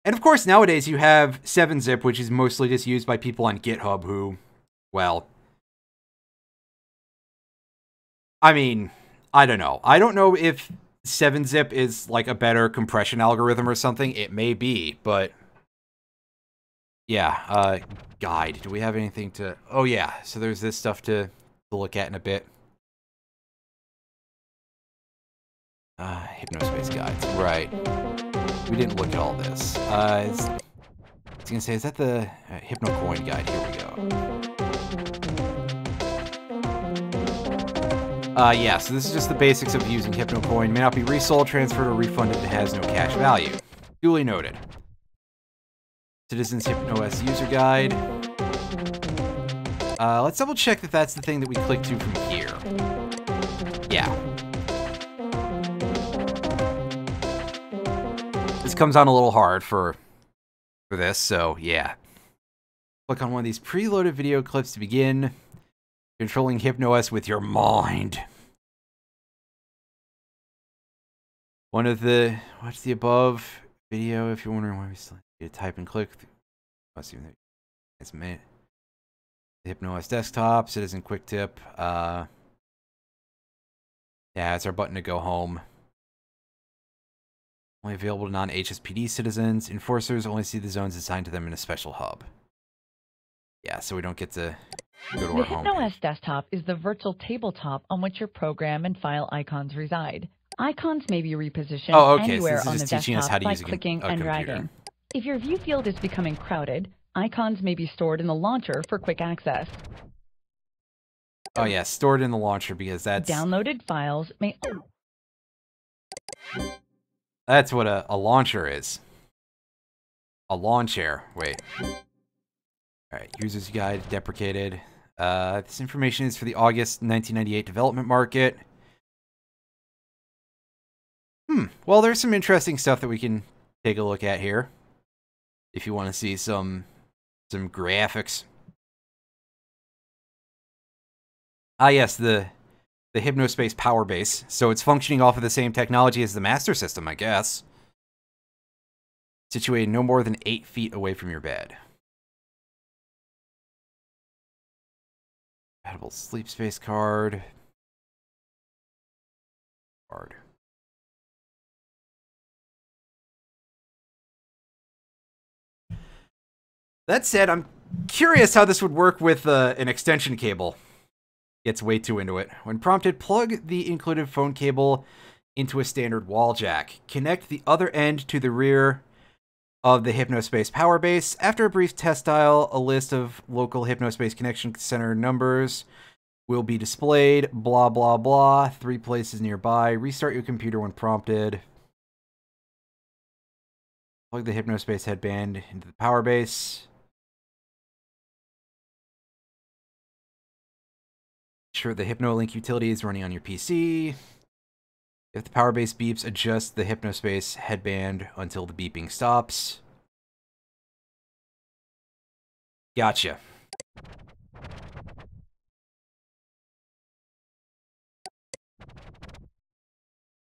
And of course, nowadays you have 7-zip, which is mostly just used by people on GitHub who, well, I mean, I don't know. I don't know if 7-zip is like a better compression algorithm or something. It may be, but yeah, guide. Do we have anything to... Oh yeah, so there's this stuff to look at in a bit. Hypnospace guides. Right. We didn't look at all this. I was gonna say, is that the HypnoCoin guide? Here we go. Yeah, so this is just the basics of using HypnoCoin. May not be resold, transferred, or refunded. It has no cash value. Duly noted. Citizens HypnoS user guide. Let's double check that that's the thing that we clicked to from here. Yeah. This comes on a little hard for this, so yeah. Click on one of these preloaded video clips to begin controlling HypnoS with your mind. One of the, watch the above video if you're wondering why we still need to type and click. It's the HypnoS desktop, Citizen Quick Tip. Yeah, it's our button to go home. Only available to non-HSPD citizens. Enforcers only see the zones assigned to them in a special hub. Yeah, so we don't get to go to our home. The HypnoS desktop is the virtual tabletop on which your program and file icons reside. Icons may be repositioned anywhere on the desktop by clicking and dragging. If your view field is becoming crowded, icons may be stored in the launcher for quick access. Oh yeah, stored in the launcher because that's... Downloaded files may... That's what a launcher is. A lawn chair. Wait. Alright, user's guide deprecated. This information is for the August 1998 development market. Well, there's some interesting stuff that we can take a look at here. If you want to see some graphics. Ah, yes, the Hypnospace power base. So it's functioning off of the same technology as the master system, I guess. Situated no more than 8 feet away from your bed. Compatible sleep space card. That said, I'm curious how this would work with an extension cable. Gets way too into it. When prompted, plug the included phone cable into a standard wall jack. Connect the other end to the rear of the Hypnospace power base. After a brief test dial, a list of local Hypnospace connection center numbers will be displayed. Blah, blah, blah. 3 places nearby. Restart your computer when prompted. Plug the Hypnospace headband into the power base. Sure, the HypnoLink utility is running on your PC. If the power base beeps, adjust the Hypnospace headband until the beeping stops. Gotcha.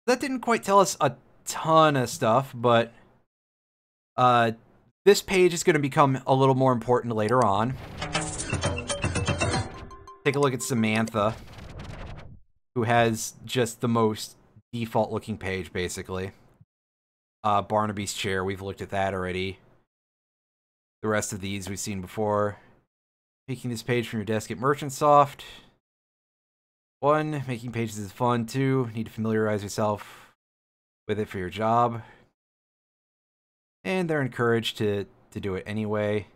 That didn't quite tell us a ton of stuff, but this page is going to become a little more important later on. Take a look at Samantha, who has just the most default looking page, basically. Barnaby's chair, we've looked at that already. The rest of these we've seen before. Taking this page from your desk at Merchantsoft. 1, making pages is fun. 2, need to familiarize yourself with it for your job. And they're encouraged to do it anyway.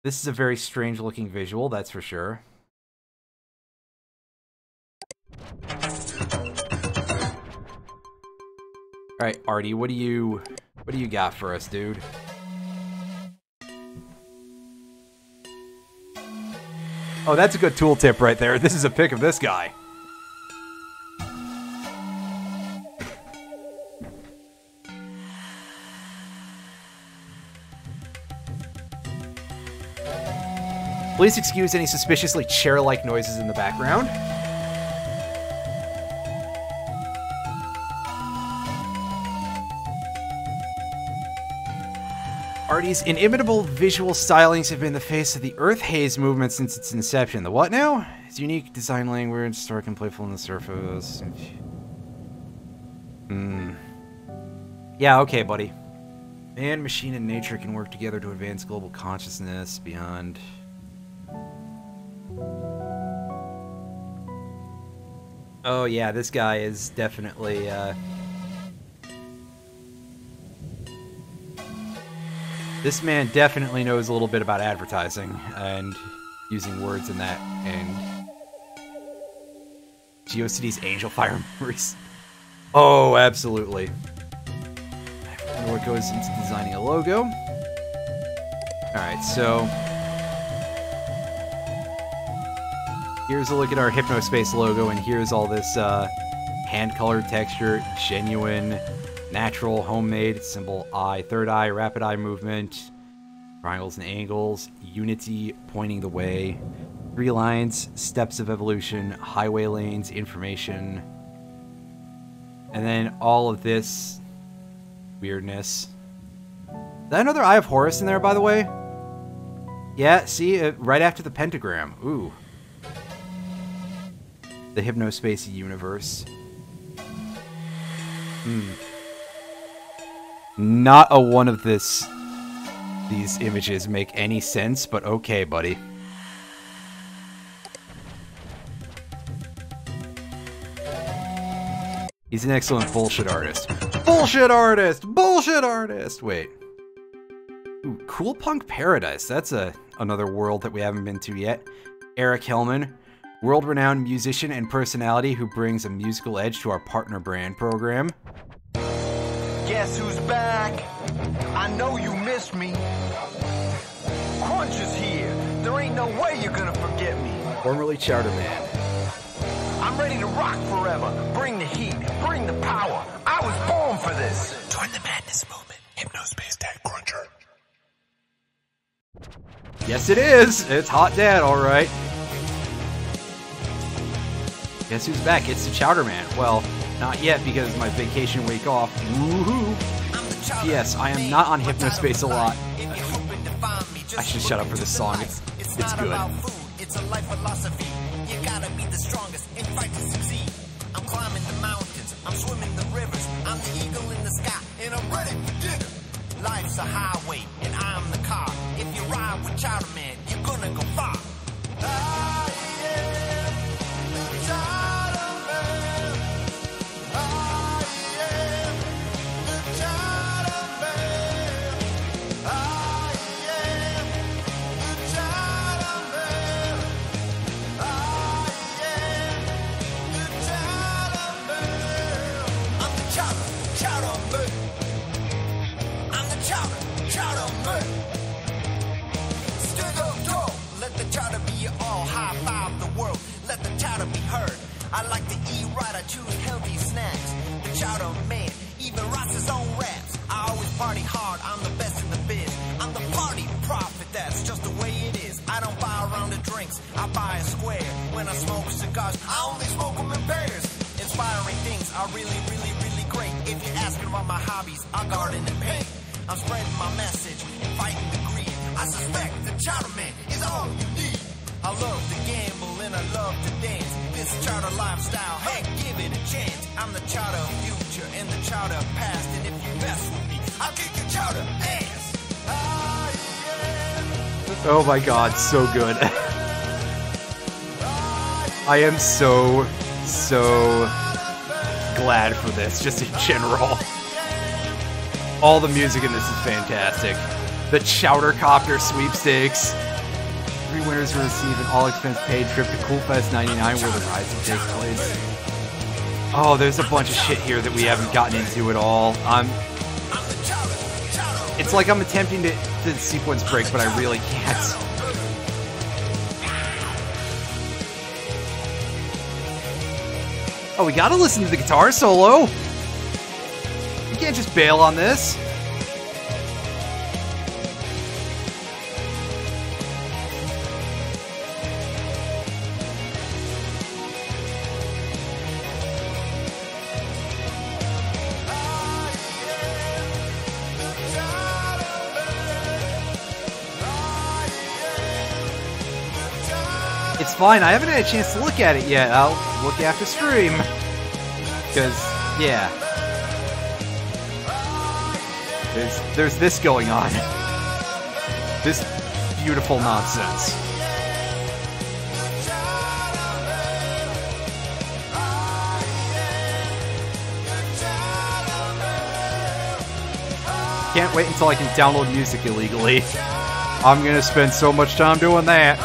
This is a very strange looking visual, that's for sure. Alright, Artie, what do you got for us, dude? Oh, that's a good tooltip right there. This is a pic of this guy. Please excuse any suspiciously chair-like noises in the background. Artie's inimitable visual stylings have been the face of the Earth Haze movement since its inception. The what now? Its unique design language, stark and playful on the surface. Yeah, okay, buddy. Man, machine, and nature can work together to advance global consciousness beyond... Oh yeah, this guy is definitely, this man definitely knows a little bit about advertising and using words in that, and GeoCities Angel Fire Memories. Oh, absolutely. What goes into designing a logo. Alright, so here's a look at our Hypnospace logo, and here's all this hand-colored texture, genuine, natural, homemade, symbol eye, third eye, rapid eye movement, triangles and angles, unity pointing the way, 3 lines, steps of evolution, highway lanes, information, and then all of this weirdness. Is that another Eye of Horus in there, by the way? Yeah, see, right after the pentagram. Ooh. The Hypnospace universe. Not a one of these images make any sense, but okay, buddy. He's an excellent bullshit artist. Bullshit artist! Bullshit artist! Wait. Ooh, Cool Punk Paradise. That's another world that we haven't been to yet. Eric Hellman, world-renowned musician and personality who brings a musical edge to our partner brand program. Guess who's back? I know you missed me. Crunch is here. There ain't no way you're gonna forget me. Formerly Chowderman. I'm ready to rock forever. Bring the heat. Bring the power. I was born for this. Join the madness movement. Hypnospace Dad Cruncher. Yes, it is. It's Hot Dad, all right. Guess who's back? It's the Chowderman. Well, not yet because my vacation week off. Woohoo! Yes, I am not on Hypnospace a lot. I should shut up for this song. It's good. It's a life philosophy. You gotta be the strongest and fight to succeed. I'm climbing the mountains. I'm swimming the rivers. I'm the eagle in the sky, and I'm ready for dinner. Life's a highway, and I'm the car. If you ride chowder man, you're gonna go far. I am the chowder man. I am the chowder man. I am the chowder man. I am the chowder man. I'm the chowder man. I'm the chowder man. Stood up tall, let the chowder be your all. High five the world, let the chowder be heard. I like to eat right, I choose healthy snacks. The chowder man, even writes his own raps. I always party hard, I'm the best in the biz. I'm the party prophet, that's just the way it is. I don't buy a round of drinks, I buy a square. When I smoke cigars, I only smoke them in pairs. Inspiring things are really, really, really great. If you're asking about my hobbies, I garden and paint. I'm spreading my message and fighting the greed. I suspect the chowder man is all you need. I love to gamble and I love to dance. This chowder lifestyle, hey, give it a chance. I'm the chowder future and the chowder past. And if you mess with me, I'll kick your chowder ass. I am. Oh my god, so good. I am so glad for this, just in general. All the music in this is fantastic. The Chowder Copter sweepstakes. 3 winners will receive an all-expense paid trip to Coolfest 99 where the Rising takes place. Oh, there's a bunch of shit here that we haven't gotten into at all. It's like I'm attempting to sequence break, but I really can't. Oh, we gotta listen to the guitar solo! You can't just bail on this. It's fine, I haven't had a chance to look at it yet. I'll look after stream. Because, yeah. There's this going on. This beautiful nonsense. Can't wait until I can download music illegally. I'm gonna spend so much time doing that.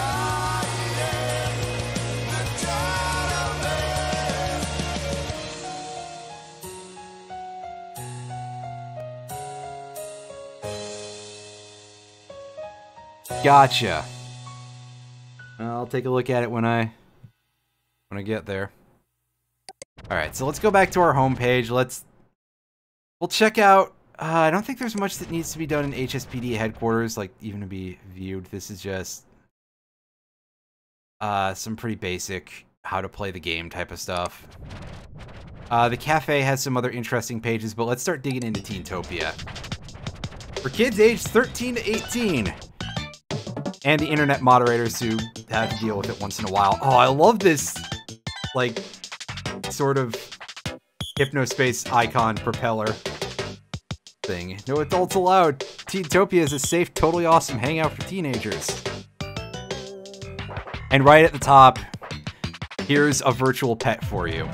Gotcha. I'll take a look at it when I get there. Alright, so let's go back to our homepage. We'll check out... I don't think there's much that needs to be done in HSPD headquarters, like, even to be viewed. This is just... some pretty basic how to play the game type of stuff. The cafe has some other interesting pages, but let's start digging into Teentopia. For kids aged 13 to 18... and the internet moderators who have to deal with it once in a while. Oh, I love this, like, sort of Hypnospace icon propeller thing. No adults allowed. Teentopia is a safe, totally awesome hangout for teenagers. And right at the top, here's a virtual pet for you.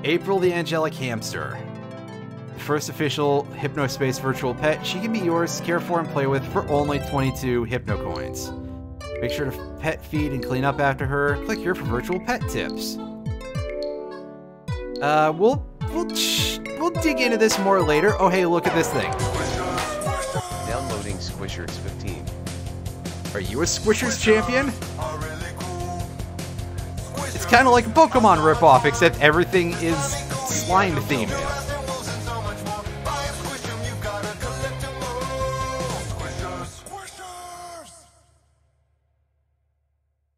April the Angelic Hamster. First official Hypnospace virtual pet. She can be yours to care for and play with for only 22 Hypno coins. Make sure to pet feed and clean up after her. Click here for virtual pet tips. We'll dig into this more later. Oh, hey, look at this thing. Downloading Squishers 15. Are you a Squishers champion? It's kind of like a Pokemon ripoff, except everything is slime themed.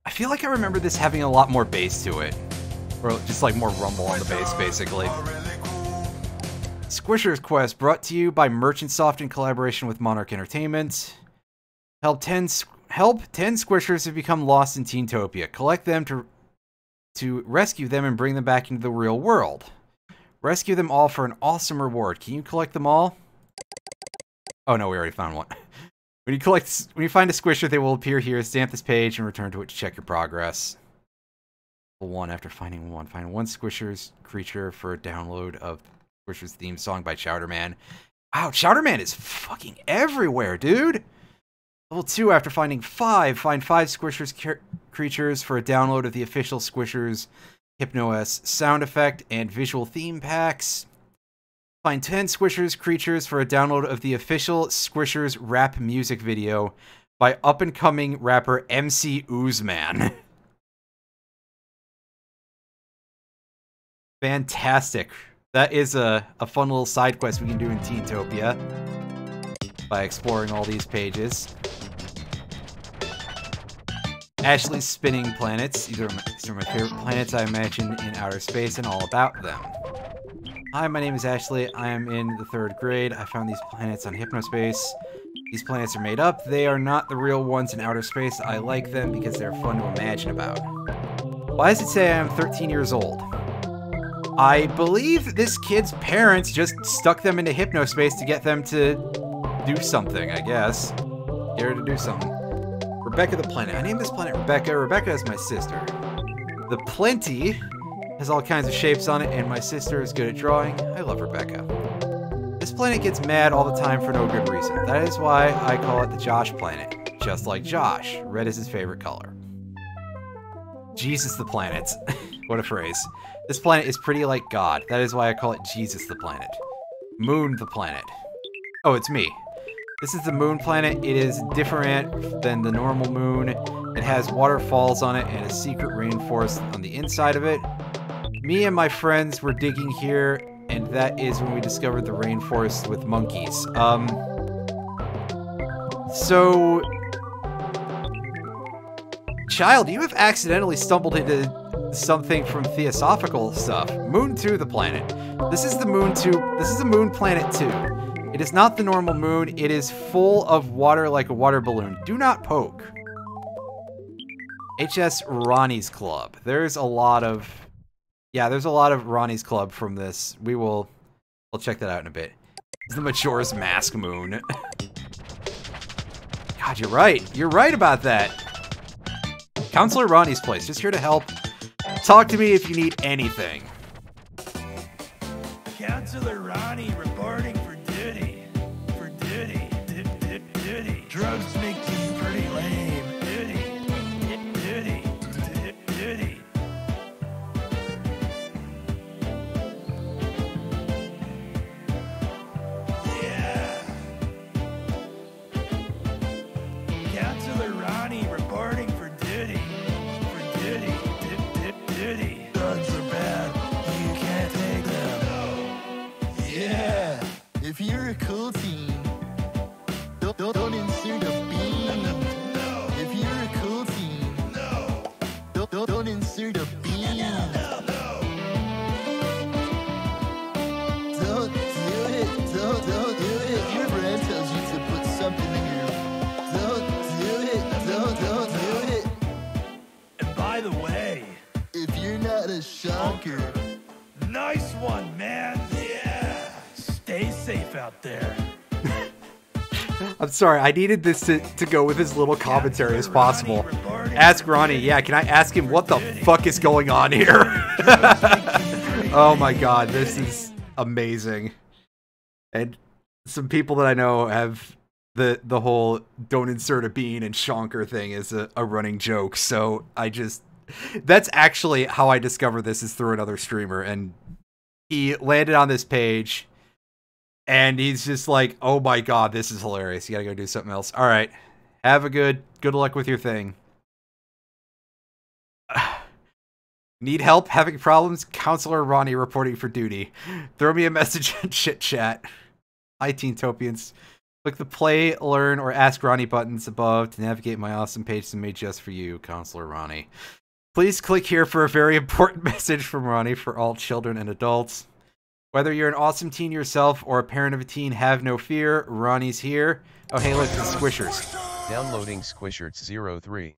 I feel like I remember this having a lot more bass to it. Or just like more rumble on the bass, basically. Squishers Quest, brought to you by Merchant Soft in collaboration with Monarch Entertainment. Help 10 Squishers have become lost in Teentopia. Collect them to rescue them and bring them back into the real world. Rescue them all for an awesome reward. Can you collect them all? Oh no, we already found one. When you find a squisher, they will appear here. Stamp this page and return to it to check your progress. 1 after finding 1. Find 1 squisher's creature for a download of Squisher's theme song by Chowderman. Wow, Chowderman is fucking everywhere, dude! Level 2 after finding 5. Find 5 Squisher's creatures for a download of the official Squisher's HypnoS sound effect and visual theme packs. Find 10 Squisher's creatures for a download of the official Squisher's rap music video by up-and-coming rapper MC Oozman. Fantastic. That is a fun little side quest we can do in Teentopia by exploring all these pages. Ashley's spinning planets. These are my favorite planets I imagine in outer space and all about them. Hi, my name is Ashley. I am in the 3rd grade. I found these planets on Hypnospace. These planets are made up. They are not the real ones in outer space. I like them because they're fun to imagine about. Why does it say I am 13 years old? I believe this kid's parents just stuck them into Hypnospace to get them to do something, I guess. Get her to do something. Rebecca the planet. I named this planet Rebecca. Rebecca is my sister. The Plenty has all kinds of shapes on it, and my sister is good at drawing. I love Rebecca. This planet gets mad all the time for no good reason. That is why I call it the Josh planet. Just like Josh. Red is his favorite color. Jesus the planet. What a phrase. This planet is pretty like God. That is why I call it Jesus the planet. Moon the planet. Oh, it's me. This is the moon planet. It is different than the normal moon. It has waterfalls on it and a secret rainforest on the inside of it. Me and my friends were digging here, and that is when we discovered the rainforest with monkeys. So... Child, you have accidentally stumbled into something from Theosophical stuff. Moon 2, the planet. This is the Moon 2. This is the Moon Planet 2. It is not the normal moon. It is full of water like a water balloon. Do not poke. HS Ronnie's Club. There's a lot of... Yeah, there's a lot of Ronnie's Club from this. We'll check that out in a bit. It's the Majora's Mask moon. God, you're right. You're right about that. Counselor Ronnie's place. Just here to help. Talk to me if you need anything. Counselor Ronnie reporting for duty. For duty. Duty. Drugs make you pretty lame. Duty. Duty. Yeah. Counselor Ronnie reporting for duty. For duty. Duty. Drugs are bad. You can't take them. Yeah. If you're a cool teen, don't insert a bean. No. If you're a cool teen, No. don't insert a bean. No. Don't do it. Don't do it. Your friend tells you to put something in your. Don't do it. Don't do it. And by the way, If you're not a shonker, nice one, man. Yeah. Stay safe out there. I'm sorry, I needed this to go with as little commentary as possible. Ask Ronnie. Yeah, can I ask him what the fuck is going on here? Oh my god, this is amazing. And some people that I know have the whole don't insert a bean and shonker thing is a running joke. So that's actually how I discovered this, is through another streamer, and he landed on this page and he's just like, oh my god, this is hilarious. You gotta go do something else. All right, have a good luck with your thing. Need help? Having problems? Counselor Ronnie reporting for duty. Throw me a message in chit chat. Hi, Teentopians. Click the play, learn, or ask Ronnie buttons above to navigate my awesome page made just for you, Counselor Ronnie. Please click here for a very important message from Ronnie for all children and adults. Whether you're an awesome teen yourself or a parent of a teen, have no fear. Ronnie's here. Oh, hey, look, the Squishers. Downloading Squishers 03.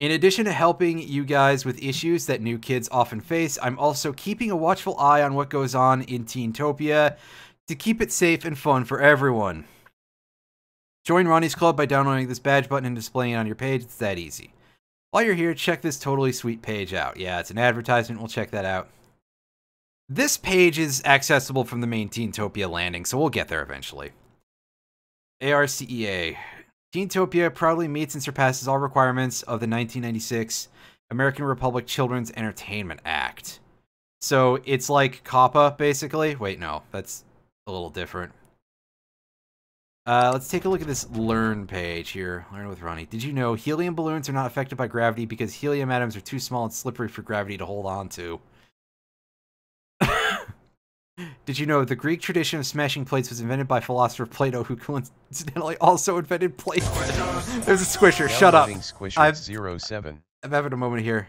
In addition to helping you guys with issues that new kids often face, I'm also keeping a watchful eye on what goes on in Teentopia to keep it safe and fun for everyone. Join Ronnie's Club by downloading this badge button and displaying it on your page. It's that easy. While you're here, check this totally sweet page out. Yeah, it's an advertisement. We'll check that out. This page is accessible from the main Teentopia landing, so we'll get there eventually. ARCEA. Teentopia proudly meets and surpasses all requirements of the 1996 American Republic Children's Entertainment Act. So it's like COPPA, basically. Wait, no, that's a little different. Let's take a look at this Learn page here. Learn with Ronnie. Did you know helium balloons are not affected by gravity because helium atoms are too small and slippery for gravity to hold on to? Did you know the Greek tradition of smashing plates was invented by philosopher Plato, who coincidentally also invented plate? There's a squisher. Shut up. I'm having a moment here.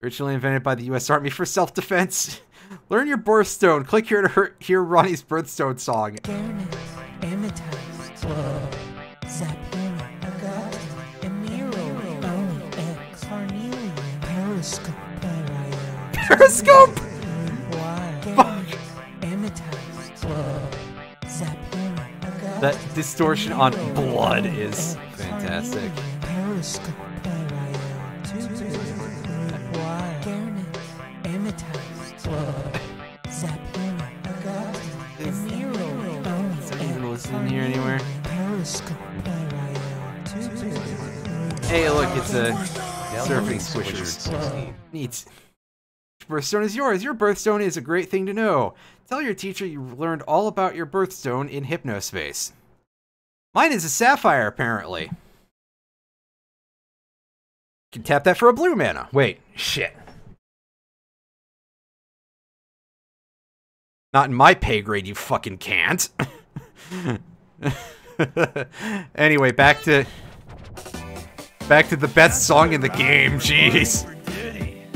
Originally invented by the U.S. Army for self-defense. Learn your birthstone. Click here to hear Ronnie's birthstone song. Periscope! That distortion on blood is fantastic. Is anyone listening here anywhere? Hey, look, it's a surfing squisher. Neat. Which birthstone is yours? Your birthstone is a great thing to know. Tell your teacher you learned all about your birthstone in Hypnospace. Mine is a sapphire, apparently. You can tap that for a blue mana. Wait, shit. Not in my pay grade, you fucking can't. Anyway, back to the best song in the game, jeez.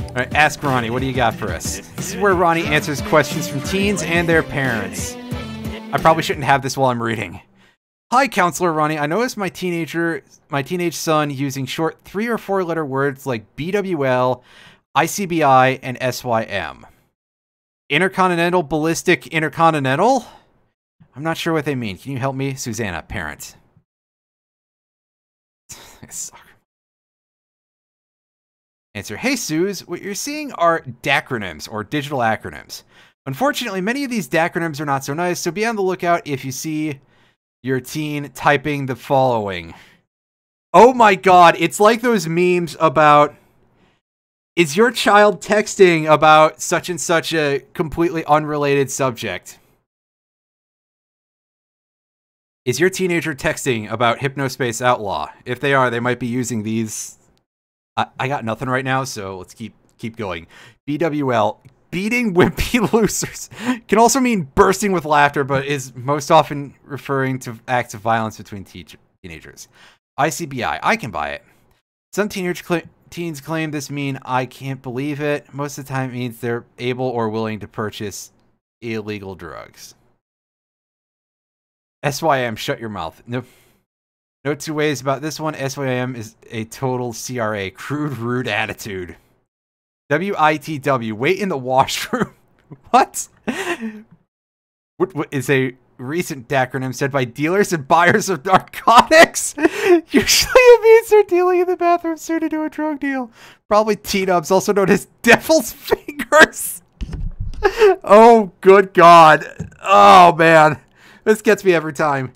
Alright, ask Ronnie, what do you got for us? This is where Ronnie answers questions from teens and their parents. I probably shouldn't have this while I'm reading. Hi, Counselor Ronnie. I noticed my teenage son using short 3 or 4 letter words like BWL, ICBI, and SYM. Intercontinental Ballistic Intercontinental? I'm not sure what they mean. Can you help me? Susanna, parent. Answer, hey Suze, what you're seeing are dacronyms, or digital acronyms. Unfortunately, many of these dacronyms are not so nice, so be on the lookout if you see your teen typing the following. Oh my god, it's like those memes about, is your child texting about such and such a completely unrelated subject? Is your teenager texting about Hypnospace Outlaw? If they are, they might be using these. I got nothing right now, so let's keep going. BWL, beating wimpy losers. Can also mean bursting with laughter, but is most often referring to acts of violence between teenagers. ICBI, I can buy it. Some teens claim this mean I can't believe it. Most of the time it means they're able or willing to purchase illegal drugs. SYM, shut your mouth. Nope. No two ways about this one. SYM is a total CRA, crude, rude attitude. WITW, wait in the washroom. What? What is a recent acronym said by dealers and buyers of narcotics? Usually it means they're dealing in the bathroom soon to do a drug deal. Probably T-dubs, also known as devil's fingers. Oh, good God. Oh, man. This gets me every time.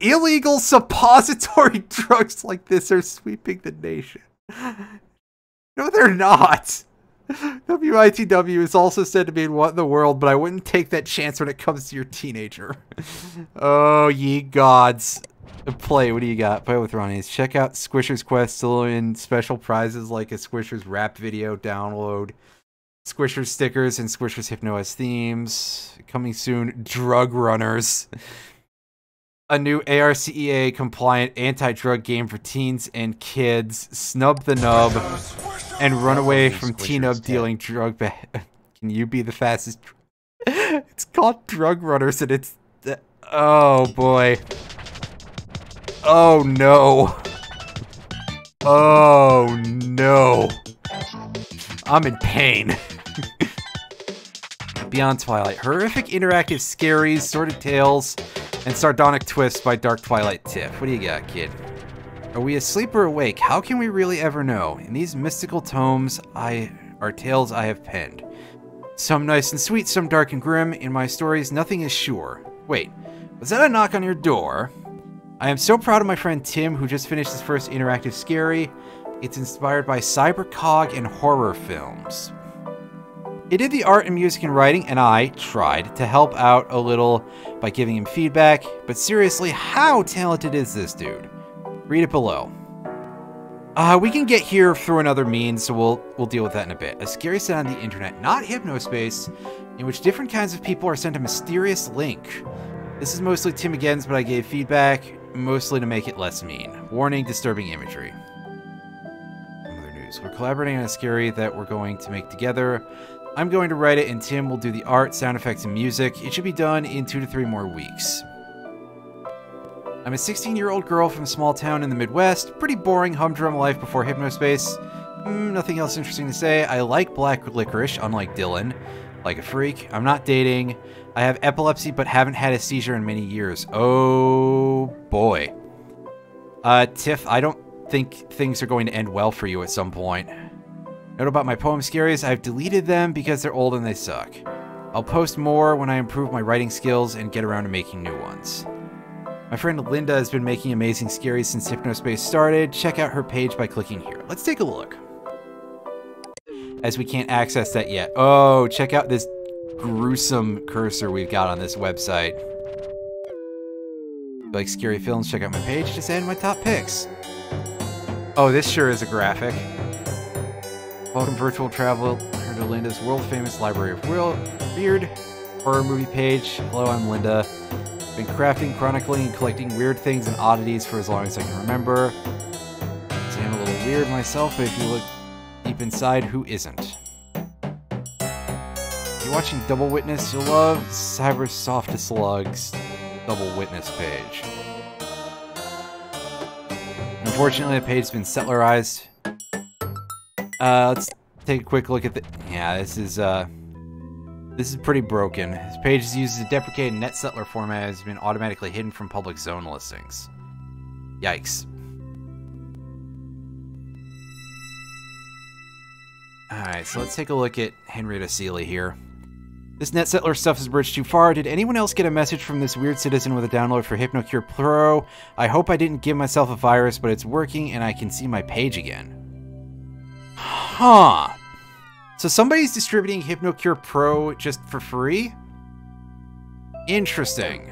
Illegal suppository drugs like this are sweeping the nation. No, they're not. WITW is also said to mean what in the world, but I wouldn't take that chance when it comes to your teenager. Oh, ye gods. Play, what do you got? Play with Ronnie's. Check out Squisher's Quest, still in special prizes like a Squisher's rap video download, Squisher's stickers, and Squisher's HypnoS themes. Coming soon, Drug Runners. A new ARCEA compliant anti-drug game for teens and kids. Snub the nub and run away from T-nub dealing drug. Can you be the fastest? It's called Drug Runners and it's. Oh boy. Oh no. Oh no. I'm in pain. Beyond Twilight. Horrific, interactive, scary, sordid tales And Sardonic Twist by Dark Twilight Tiff. What do you got, kid? Are we asleep or awake? How can we really ever know? In these mystical tomes are tales I have penned. Some nice and sweet, some dark and grim. In my stories, nothing is sure. Wait, was that a knock on your door? I am so proud of my friend Tim, who just finished his first interactive scary. It's inspired by cybercog and horror films. He did the art and music and writing, and I tried to help out a little by giving him feedback, but seriously, how talented is this dude? Read it below. We can get here through another means, so we'll deal with that in a bit. A scary set on the internet, not Hypnospace, in which different kinds of people are sent a mysterious link. This is mostly Tim again's, but I gave feedback, mostly to make it less mean. Warning, disturbing imagery. Other news. We're collaborating on a scary that we're going to make together. I'm going to write it, and Tim will do the art, sound effects, and music. It should be done in 2 to 3 more weeks. I'm a 16-year-old girl from a small town in the Midwest. Pretty boring humdrum life before Hypnospace. Nothing else interesting to say. I like black licorice, unlike Dylan. Like a freak. I'm not dating. I have epilepsy, but haven't had a seizure in many years. Oh, boy. Tiff, I don't think things are going to end well for you at some point. Note about my poem scaries, I've deleted them because they're old and they suck. I'll post more when I improve my writing skills and get around to making new ones. My friend Linda has been making amazing scaries since Hypnospace started. Check out her page by clicking here. Let's take a look. As we can't access that yet. Oh, check out this gruesome cursor we've got on this website. If you like scary films, check out my page. Just add my top picks. Oh, this sure is a graphic. Welcome virtual travel to Linda's world-famous library of weird horror movie page. Hello, I'm Linda. Been crafting, chronicling, and collecting weird things and oddities for as long as I can remember. See, I'm a little weird myself, but if you look deep inside, who isn't? If you're watching Double Witness, you'll love Cybersoft Slug's Double Witness page. Unfortunately, the page's been settlerized. Let's take a quick look at the... Yeah, this is pretty broken. This page is used as a deprecated net settler format and has been automatically hidden from public zone listings. Yikes. Alright, so let's take a look at Henrietta Seeley here. This net settler stuff is bridged too far. Did anyone else get a message from this weird citizen with a download for HypnoCure Pro? I hope I didn't give myself a virus, but it's working and I can see my page again. Huh. So somebody's distributing HypnoCure Pro just for free? Interesting.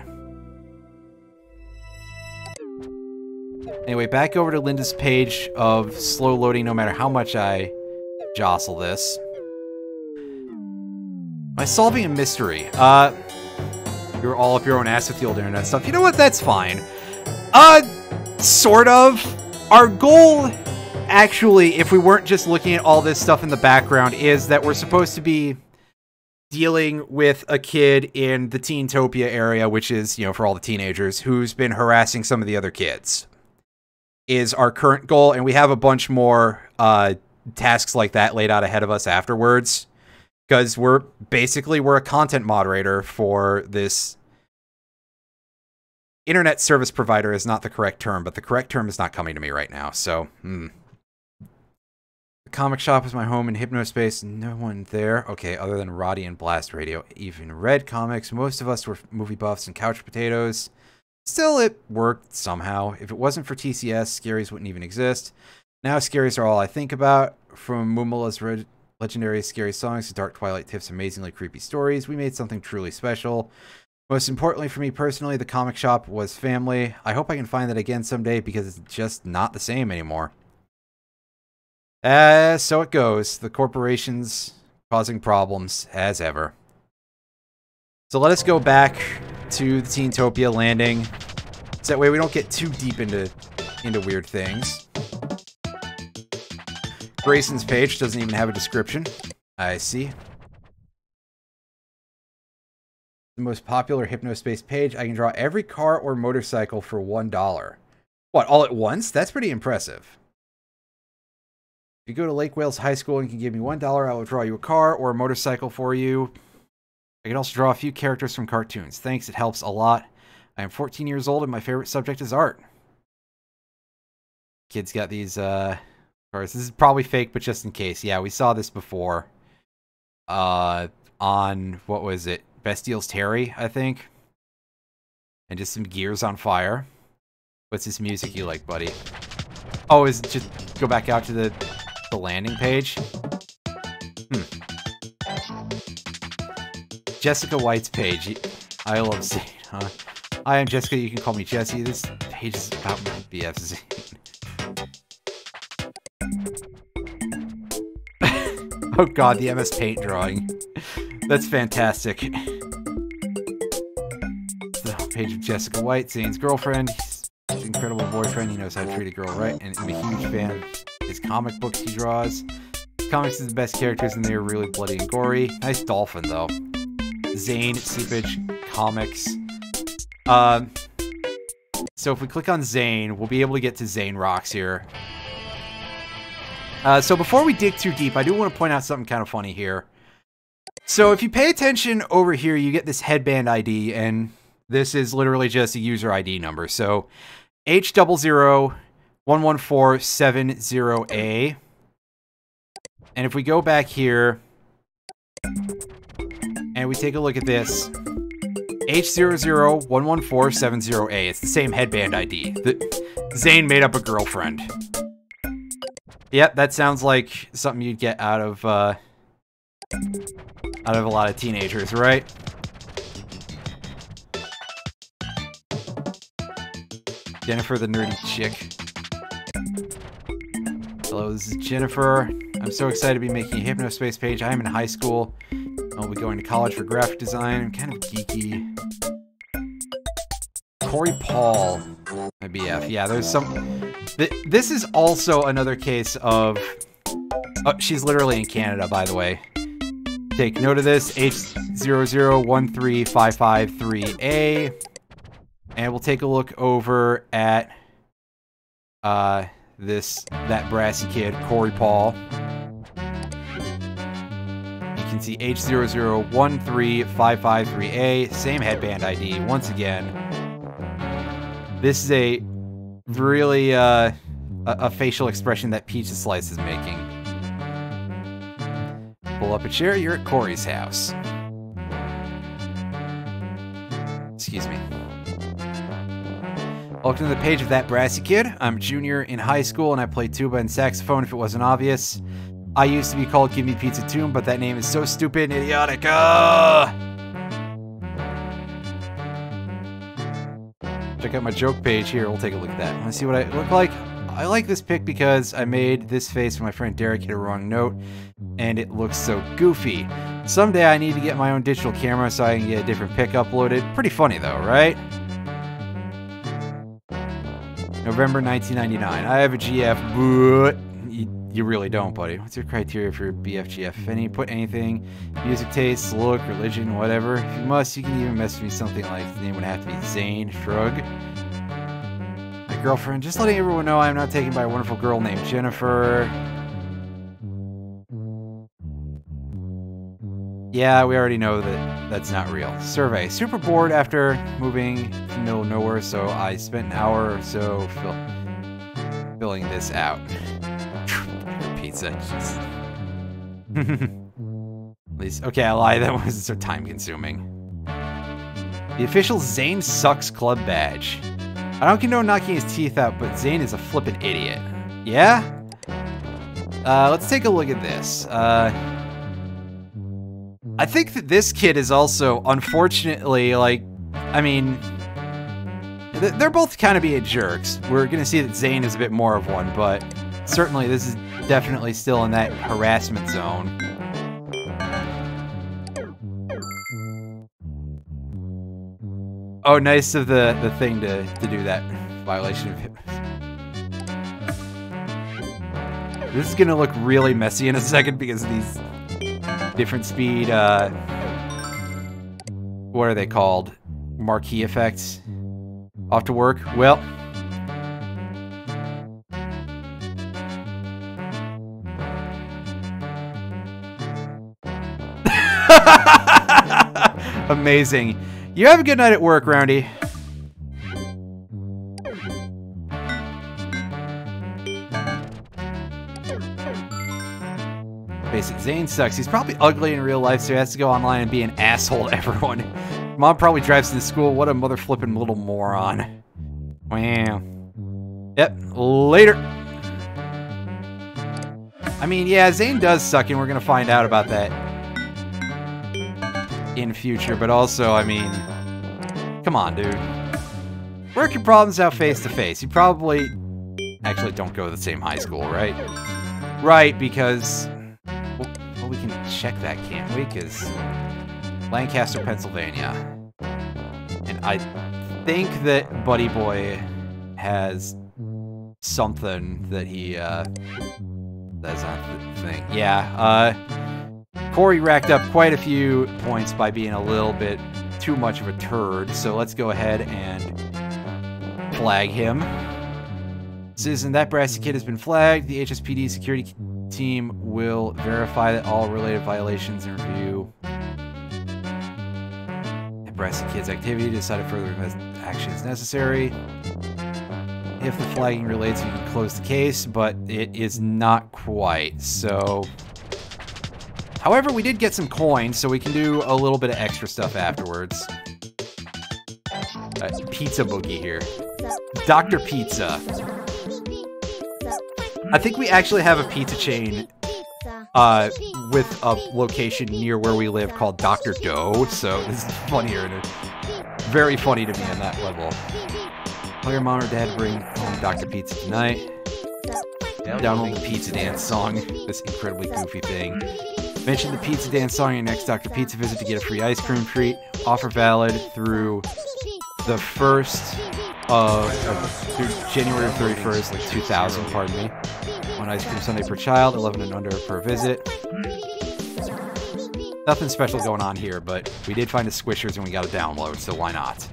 Anyway, back over to Linda's page of slow loading no matter how much I jostle this. By solving a mystery. You're all up your own ass with the old internet stuff. You know what? That's fine. Sort of. Our goal... Actually, if we weren't just looking at all this stuff in the background, is that we're supposed to be dealing with a kid in the Teentopia area, which is, you know, for all the teenagers, who's been harassing some of the other kids, is our current goal. And we have a bunch more tasks like that laid out ahead of us afterwards, because we're a content moderator for this. Internet service provider is not the correct term, but the correct term is not coming to me right now, so, The comic shop is my home in Hypnospace. No one there. Okay, other than Roddy and Blast Radio. Even read comics. Most of us were movie buffs and couch potatoes. Still, it worked somehow. If it wasn't for TCS, scaries wouldn't even exist. Now, scaries are all I think about. From Mumala's legendary scary songs to Dark Twilight Tiff's amazingly creepy stories, we made something truly special. Most importantly for me personally, the comic shop was family. I hope I can find that again someday because it's just not the same anymore. So it goes. The corporations causing problems, as ever. So let us go back to the Teentopia landing. So that way we don't get too deep into weird things. Grayson's page doesn't even have a description. I see. The most popular Hypnospace page. I can draw every car or motorcycle for $1. What, all at once? That's pretty impressive. If you go to Lake Wales High School and can give me $1, I will draw you a car or a motorcycle for you. I can also draw a few characters from cartoons. Thanks, it helps a lot. I am 14 years old and my favorite subject is art. Kid's got these, cards. This is probably fake, but just in case. Yeah, we saw this before. On, what was it? Bestial's Terry, I think. And just some gears on fire. What's this music you like, buddy? Oh, is it just go back out to the landing page? Jessica White's page. I love Zane, huh? Hi, I'm Jessica. You can call me Jessie. This page is about my BF Zane. Oh god, the MS Paint drawing. That's fantastic. The page of Jessica White, Zane's girlfriend. He's an incredible boyfriend. He knows how to treat a girl right, and I'm a huge fan of his comic books he draws. Comics is the best characters, and they are really bloody and gory. Nice dolphin, though. Zane, Seepage, Comics. So if we click on Zane, we'll be able to get to Zane Rocks here. So before we dig too deep, I do want to point out something kind of funny here. So if you pay attention over here, you get this headband ID, and this is literally just a user ID number. So H00114770A. And if we go back here, and we take a look at this, H00114770A. It's the same headband ID. Zane made up a girlfriend. Yep, that sounds like something you'd get out of a lot of teenagers, right? Jennifer, the nerdy chick. Hello, this is Jennifer. I'm so excited to be making a Hypnospace page. I am in high school. I'll be going to college for graphic design. I'm kind of geeky. Corey Paul, my BF. Yeah, there's some... This is also another case of... Oh, she's literally in Canada, by the way. Take note of this. H00135553A. And we'll take a look over at that brassy kid, Corey Paul. You can see H00135553A, same headband ID. Once again, this is a really a facial expression that Pizza Slice is making. Pull up a chair. You're at Corey's house. Excuse me. Welcome to the page of That Brassy Kid. I'm a junior in high school and I play tuba and saxophone if it wasn't obvious. I used to be called Give Me Pizza Tomb, but that name is so stupid and idiotic. Check out my joke page here. We'll take a look at that. Want to see what I look like? I like this pic because I made this face when my friend Derek hit a wrong note, and it looks so goofy. Someday I need to get my own digital camera so I can get a different pic uploaded. Pretty funny though, right? November 1999. I have a GF, but you really don't, buddy. What's your criteria for BFGF? If any, put anything. Music tastes, look, religion, whatever. If you must, you can even message me something like the name would have to be Zane. Shrug. My girlfriend. Just letting everyone know I am not taken by a wonderful girl named Jennifer. Yeah, we already know that that's not real. Survey. Super bored after moving from the middle of nowhere, so I spent an hour or so filling this out. Pizza. At least, okay, I lied. That wasn't so time-consuming. The official Zane Sucks Club badge. I don't condone knocking his teeth out, but Zane is a flippin' idiot. Yeah? Let's take a look at this. I think that this kid is also, unfortunately, like, I mean, they're both kind of being jerks. We're going to see that Zane is a bit more of one, but certainly this is definitely still in that harassment zone. Oh, nice of the thing to do that. Violation of hypnosis. This is going to look really messy in a second because of these different speed, what are they called? Marquee effects. Off to work? Well. Amazing. You have a good night at work, Roundy. face it, Zane sucks. He's probably ugly in real life, so he has to go online and be an asshole to everyone. Mom probably drives to school. What a mother flipping little moron. Wow. Yep, later. I mean, yeah, Zane does suck, and we're gonna find out about that in future, but also, I mean, come on, dude. Work your problems out face to face. You probably actually don't go to the same high school, right? Right, because well, we can check that, can't we? Because Lancaster, Pennsylvania. And I think that Buddy Boy has something that he, that's not the thing. Yeah, Corey racked up quite a few points by being a little bit too much of a turd, so let's go ahead and flag him. Citizen, that brassy kid has been flagged. The HSPD security team will verify that all related violations and review the brassy kid's activity to decide if further action is necessary. If the flagging relates, you can close the case, but it is not quite, so... However, we did get some coins, so we can do a little bit of extra stuff afterwards. Pizza Boogie here. Dr. Pizza. I think we actually have a pizza chain with a location near where we live called Dr. Doe, so this is funnier. Very funny to me on that level. Tell your mom or dad to bring home Dr. Pizza tonight. Download the Pizza Dance song, this incredibly goofy thing. Mention the Pizza Dance song in your next Dr. Pizza visit to get a free ice cream treat. Offer valid through the 1st through January 31st, 2000, pardon me. One ice cream sundae per child, 11 and under per visit. Nothing special going on here, but we did find a Squishers and we got a download, so why not?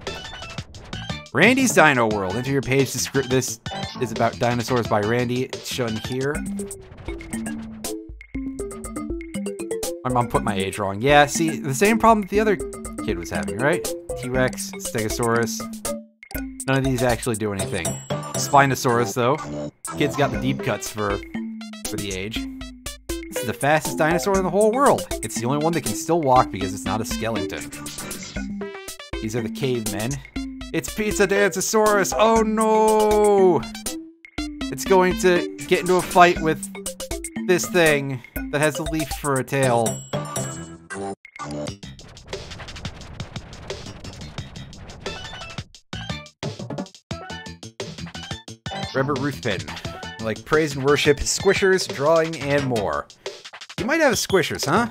Randy's Dino World. Enter your page to script. This is about dinosaurs by Randy. It's shown here. My mom put my age wrong. Yeah, see, the same problem that the other kid was having, right? T-Rex, Stegosaurus. None of these actually do anything. Spinosaurus, though. Kid's got the deep cuts for the age. This is the fastest dinosaur in the whole world. It's the only one that can still walk because it's not a skeleton. These are the cavemen. It's Pizza Danceosaurus! Oh no! It's going to get into a fight with this thing that has a leaf for a tail. Rubber Ruth Pin. Like praise and worship, Squishers, drawing, and more. You might have a Squishers, huh?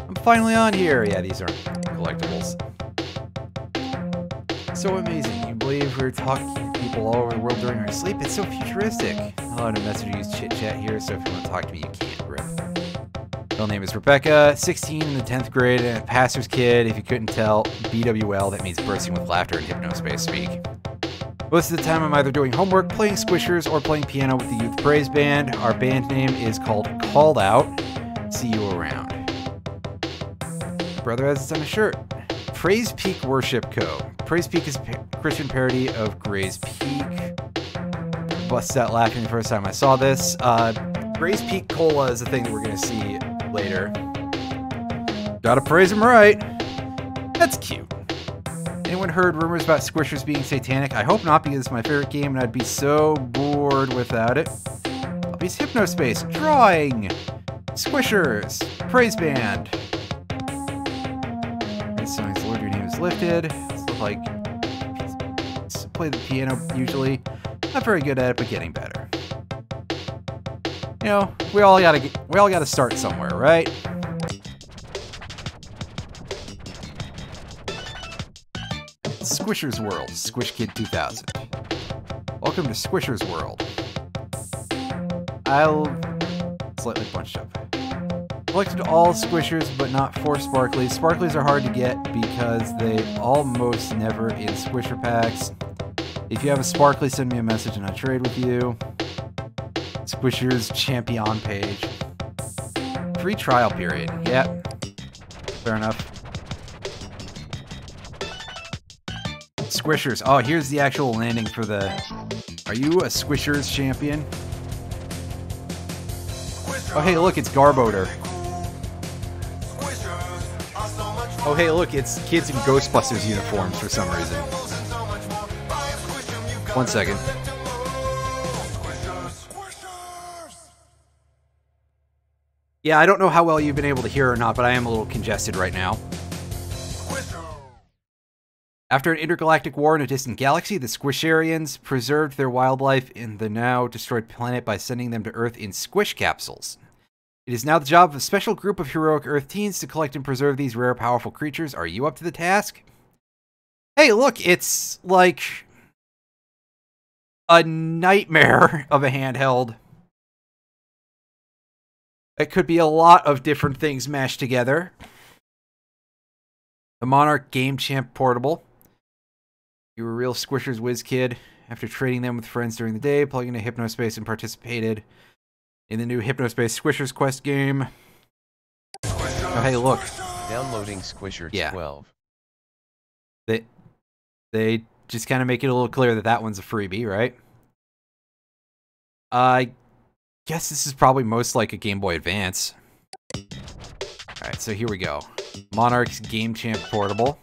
I'm finally on here. Yeah, these aren't collectibles. So amazing. You believe we're talking to people all over the world during our sleep? It's so futuristic. I'll have a message to use chit chat here, so if you want to talk to me, you can, Rip. Real name is Rebecca, 16 in the 10th grade, and a pastor's kid. If you couldn't tell, BWL, that means bursting with laughter in Hypnospace speak. Most of the time I'm either doing homework, playing Squishers, or playing piano with the Youth Praise Band. Our band name is called Called Out. See you around. My brother has this on a shirt. Praise Peak Worship Co. Praise Peak is a Christian parody of Gray's Peak. Busted out laughing the first time I saw this. Gray's Peak Cola is a thing that we're going to see later. Gotta praise him right. That's cute. Anyone heard rumors about Squishers being satanic? I hope not, because it's my favorite game and I'd be so bored without it. Puppy's Hypnospace, drawing, Squishers, praise band. Songs, Lord, your name is lifted. Stuff like play the piano usually. Not very good at it, but getting better. You know, we all gotta start somewhere, right? Squishers World, Squish Kid 2000. Welcome to Squishers World. I'll slightly bunched up. Collected all Squishers, but not 4 Sparklies. Sparklies are hard to get because they almost never in Squisher packs. If you have a Sparkly, send me a message and I'll trade with you. Squishers Champion page. Free trial period. Yep. Fair enough. Squishers. Oh, here's the actual landing for the... Are you a Squishers champion? Oh, hey, look, it's Garbodor. Oh, hey, look, it's kids in Ghostbusters uniforms for some reason. 1 second. Yeah, I don't know how well you've been able to hear or not, but I am a little congested right now. After an intergalactic war in a distant galaxy, the Squisharians preserved their wildlife in the now destroyed planet by sending them to Earth in squish capsules. It is now the job of a special group of heroic Earth teens to collect and preserve these rare, powerful creatures. Are you up to the task? Hey, look, it's like a nightmare of a handheld. It could be a lot of different things mashed together. The Monarch Game Champ Portable. You were a real Squishers whiz kid. After trading them with friends during the day, plugged into Hypnospace and participated in the new Hypnospace Squishers Quest game. Oh, hey, look. Downloading Squishers 12. They just kind of make it a little clear that that one's a freebie, right? I guess this is probably most like a Game Boy Advance. Alright, so here we go. Monarch's Game Champ Portable.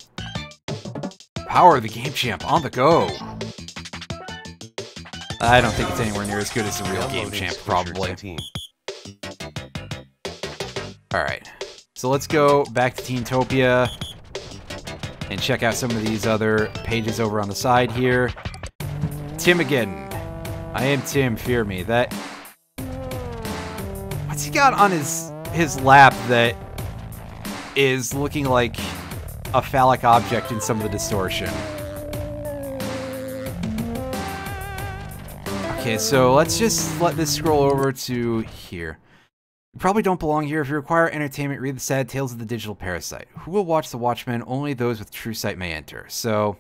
Power of the Game Champ on the go. I don't think it's anywhere near as good as the real Game Champ, probably. Alright, so let's go back to Teentopia and check out some of these other pages over on the side here. Tim again. I am Tim, fear me. That... What's he got on his lap that is looking like a phallic object in some of the distortion? Okay, so let's just let this scroll over to here. You probably don't belong here. If you require entertainment, read the sad tales of the digital parasite. Who will watch the Watchmen? Only those with true sight may enter. So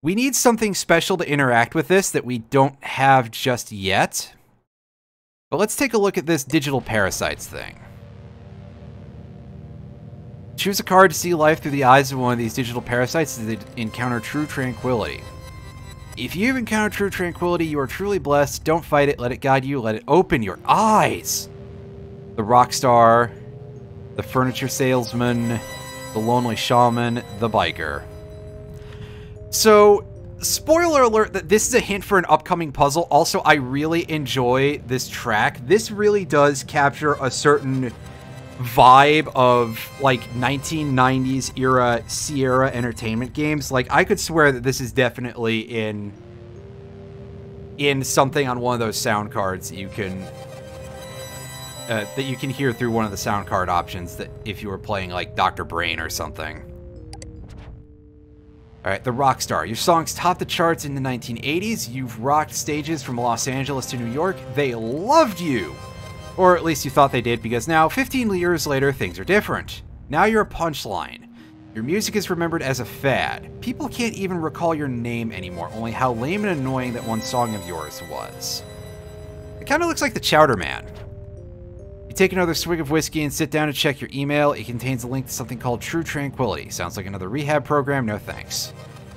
we need something special to interact with this that we don't have just yet. But let's take a look at this digital parasites thing. Choose a card to see life through the eyes of one of these digital parasites to encounter true tranquility. If you've encountered true tranquility, you are truly blessed. Don't fight it. Let it guide you. Let it open your eyes. The rock star, the furniture salesman, the lonely shaman, the biker. So, spoiler alert that this is a hint for an upcoming puzzle. Also, I really enjoy this track. This really does capture a certain vibe of like 1990s era Sierra Entertainment games. Like, I could swear that this is definitely in something on one of those sound cards that you can hear through one of the sound card options, that if you were playing like Dr. Brain or something. Alright, the Rockstar. Your songs topped the charts in the 1980s. You've rocked stages from Los Angeles to New York. They loved you! Or at least you thought they did, because now, 15 years later, things are different. Now you're a punchline. Your music is remembered as a fad. People can't even recall your name anymore, only how lame and annoying that one song of yours was. It kind of looks like the Chowder Man. You take another swig of whiskey and sit down to check your email. It contains a link to something called True Tranquility. Sounds like another rehab program, no thanks.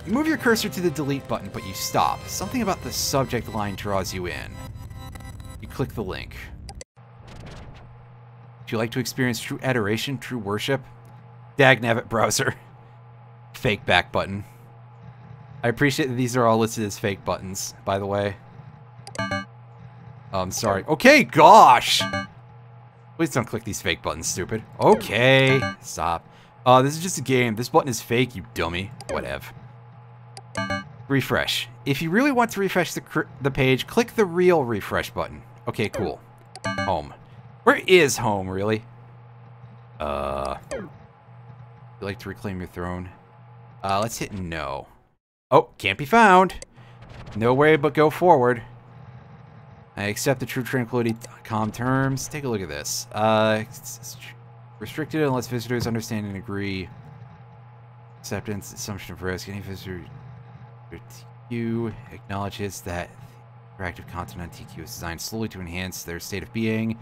You move your cursor to the delete button, but you stop. Something about the subject line draws you in. You click the link. Would you like to experience true adoration, true worship? Dagnabbit browser. Fake back button. I appreciate that these are all listed as fake buttons, by the way. I'm sorry. Okay, gosh! Please don't click these fake buttons, stupid. Okay, stop. This is just a game. This button is fake, you dummy. Whatever. Refresh. If you really want to refresh the page, click the real refresh button. Okay, cool. Home. Where is home, really? Would you like to reclaim your throne? Let's hit no. Oh, can't be found. No way but go forward. I accept the True Tranquility.com terms. Take a look at this. It's restricted unless visitors understand and agree. Acceptance, assumption of risk. Any visitor TQ acknowledges that interactive content on TQ is designed slowly to enhance their state of being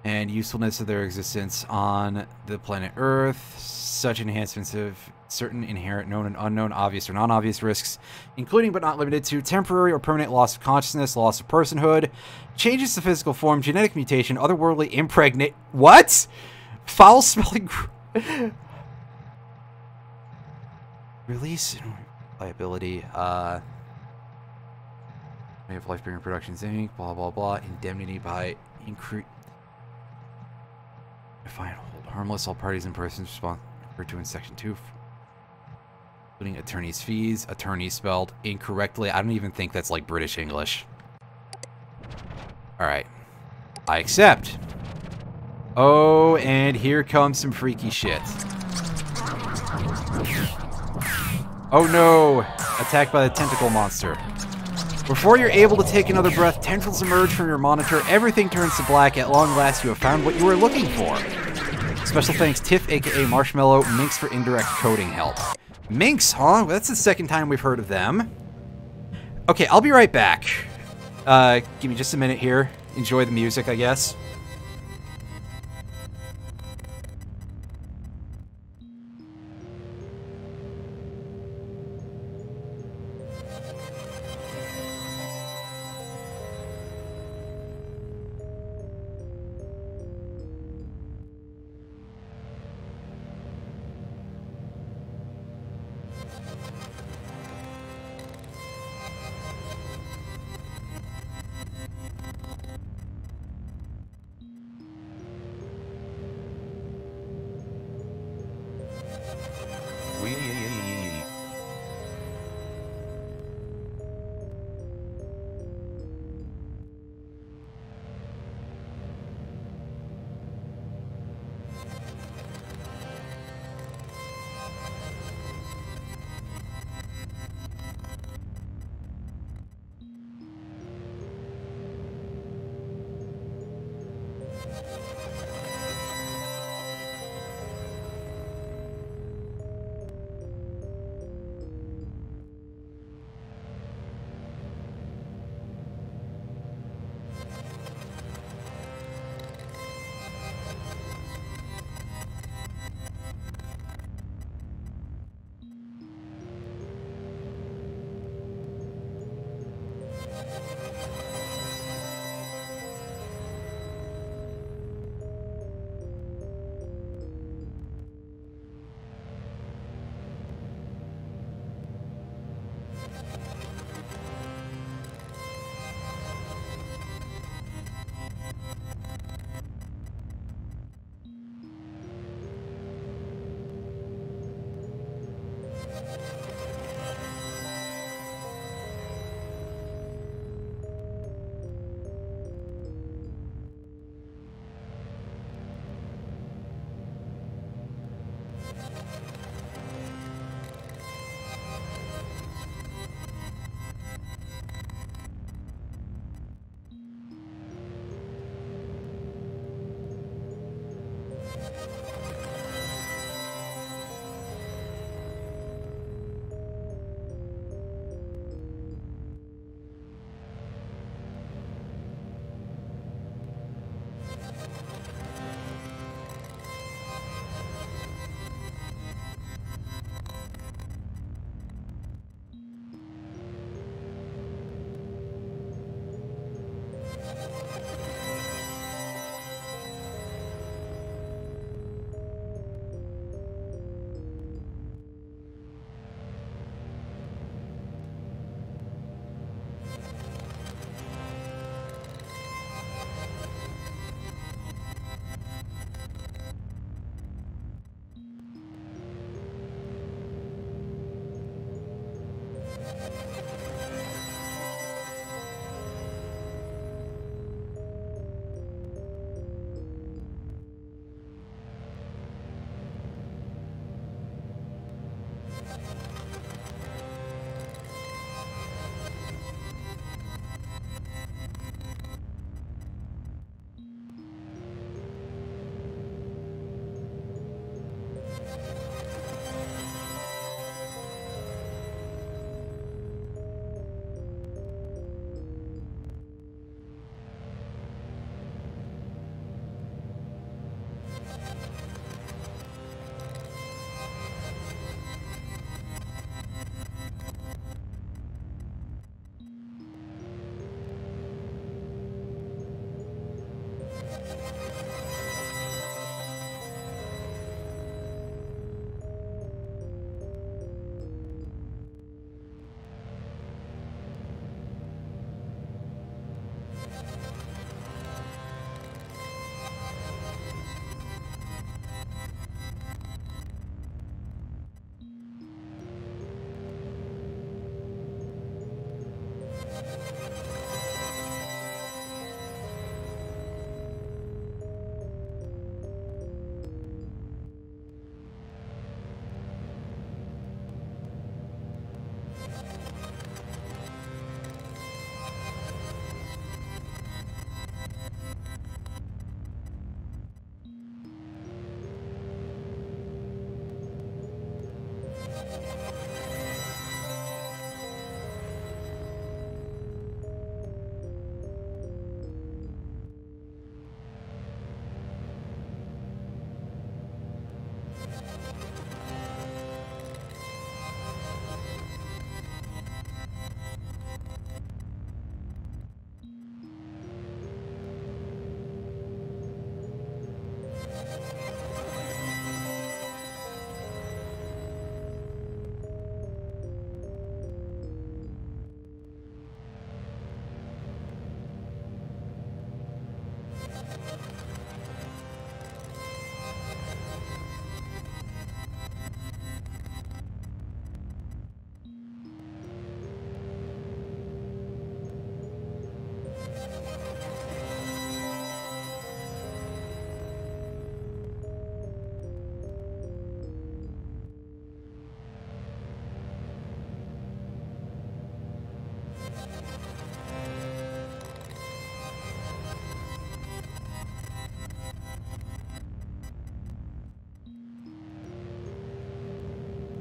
and usefulness of their existence on the planet Earth. Such enhancements of certain inherent known and unknown, obvious or non-obvious risks, including but not limited to temporary or permanent loss of consciousness, loss of personhood, changes to physical form, genetic mutation, otherworldly impregnate... What? Foul-smelling... Release liability, may have Life-Bearing Productions Inc., blah, blah, blah, indemnity by define hold harmless all parties and persons responsible referred to in Section 2, including attorney's fees, attorney spelled incorrectly. I don't even think that's like British English. Alright. I accept. Oh, and here comes some freaky shit. Oh no! Attacked by the tentacle monster. Before you're able to take another breath, tendrils emerge from your monitor, everything turns to black. At long last, you have found what you were looking for. Special thanks Tiff, aka Marshmallow, Minx for indirect coding help. Minx, huh? That's the second time we've heard of them. Okay, I'll be right back. Give me just a minute here. Enjoy the music, I guess.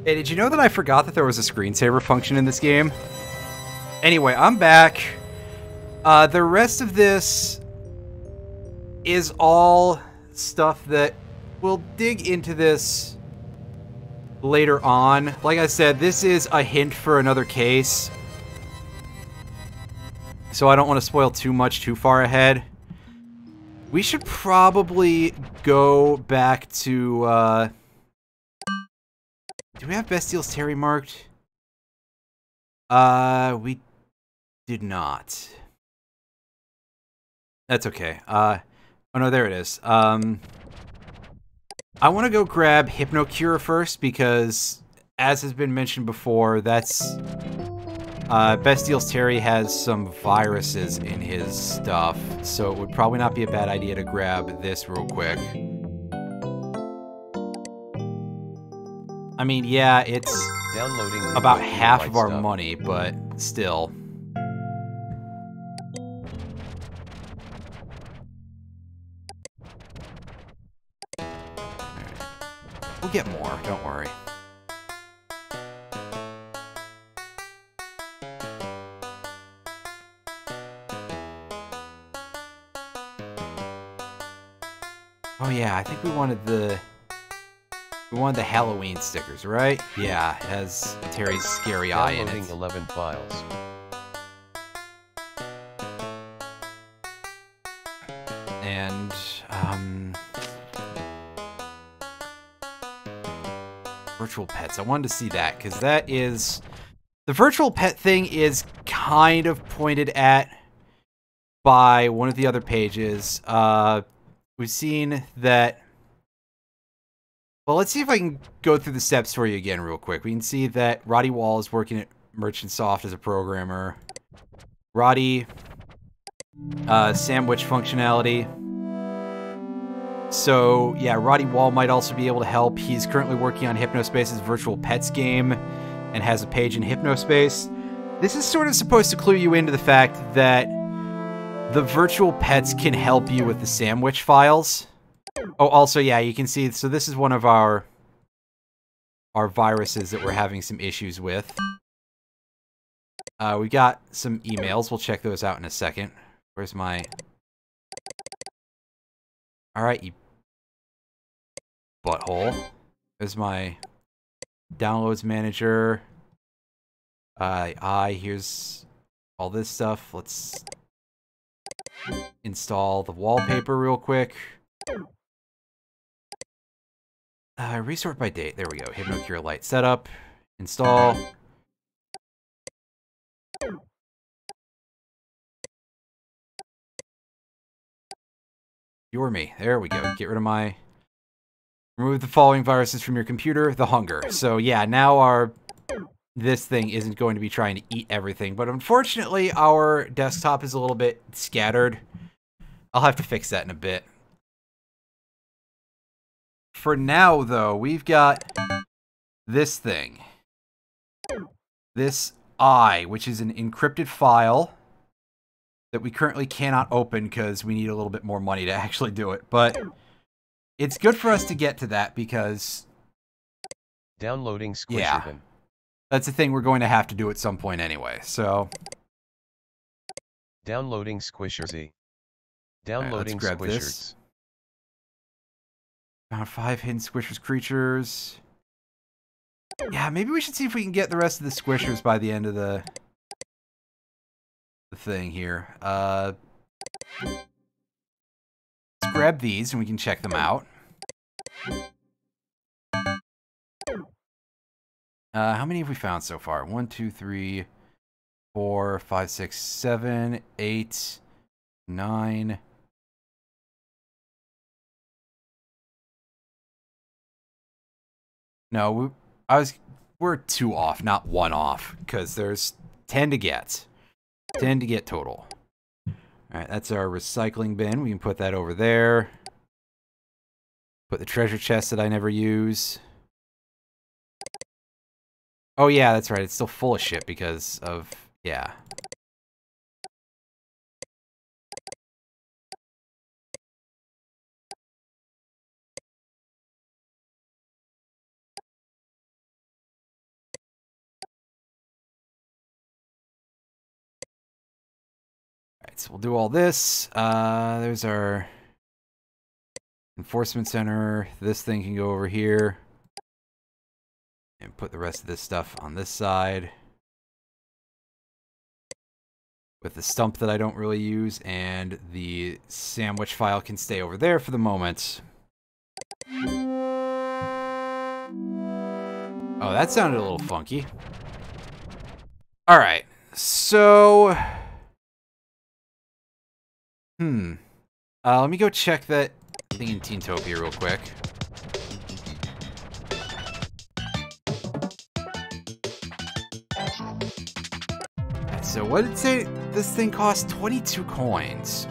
Hey, did you know that I forgot that there was a screensaver function in this game? Anyway, I'm back. The rest of this is all stuff that we'll dig into this later on. Like I said, this is a hint for another case, so I don't want to spoil too much too far ahead. We should probably go back to, do we have Bestial's Terry marked? We did not. That's okay. Oh no, there it is. I want to go grab Hypnocure first because, as has been mentioned before, that's... Bestial's Terry has some viruses in his stuff, so it would probably not be a bad idea to grab this real quick. I mean, yeah, it's Downloading about half of our stuff. money, but still. We'll get more, don't worry. Oh yeah, I think we wanted the Halloween stickers, right? Yeah, it has Terry's scary eye in Downloading it. 11 files. And, virtual pets. I wanted to see that, because that is... The virtual pet thing is kind of pointed at by one of the other pages. We've seen that... Well, let's see if I can go through the steps for you again real quick. We can see that Roddy Wall is working at Merchant Soft as a programmer. Roddy, sandwich functionality. So, yeah, Roddy Wall might also be able to help. He's currently working on Hypnospace's Virtual Pets game and has a page in Hypnospace. This is sort of supposed to clue you into the fact that the Virtual Pets can help you with the sandwich files. Oh, also, yeah, you can see, so this is one of our viruses that we're having some issues with. We got some emails. We'll check those out in a second. Where's my... Alright, you butthole. There's my downloads manager. Here's all this stuff. Let's install the wallpaper real quick. Resort by date. There we go. Hypnocure Lite setup. Install. You or me. There we go. Get rid of my... Remove the following viruses from your computer. The hunger. So yeah, now this thing isn't going to be trying to eat everything. But unfortunately, our desktop is a little bit scattered. I'll have to fix that in a bit. For now, though, we've got this thing. This I, which is an encrypted file that we currently cannot open because we need a little bit more money to actually do it. But it's good for us to get to that because Downloading Squisher Yeah. bin. That's a thing we're going to have to do at some point anyway, so... Downloading Squishers. let's Downloading grab Squishers. this. Found 5 hidden Squishers creatures. Yeah, maybe we should see if we can get the rest of the Squishers by the end of the thing here. Let's grab these and we can check them out. How many have we found so far? 1, 2, 3, 4, 5, 6, 7, 8, 9. No, we're 2 off, not 1 off, because there's 10 to get. 10 to get total. Alright, that's our recycling bin. We can put that over there. Put the treasure chest that I never use. Oh yeah, that's right. It's still full of shit because of... yeah. Alright, so we'll do all this. There's our enforcement center. This thing can go over here. And put the rest of this stuff on this side. With the stump that I don't really use. And the sandwich file can stay over there for the moment. Oh, that sounded a little funky. Alright, so... let me go check that thing in Teentopia real quick. So what did it say? This thing costs 22 coins.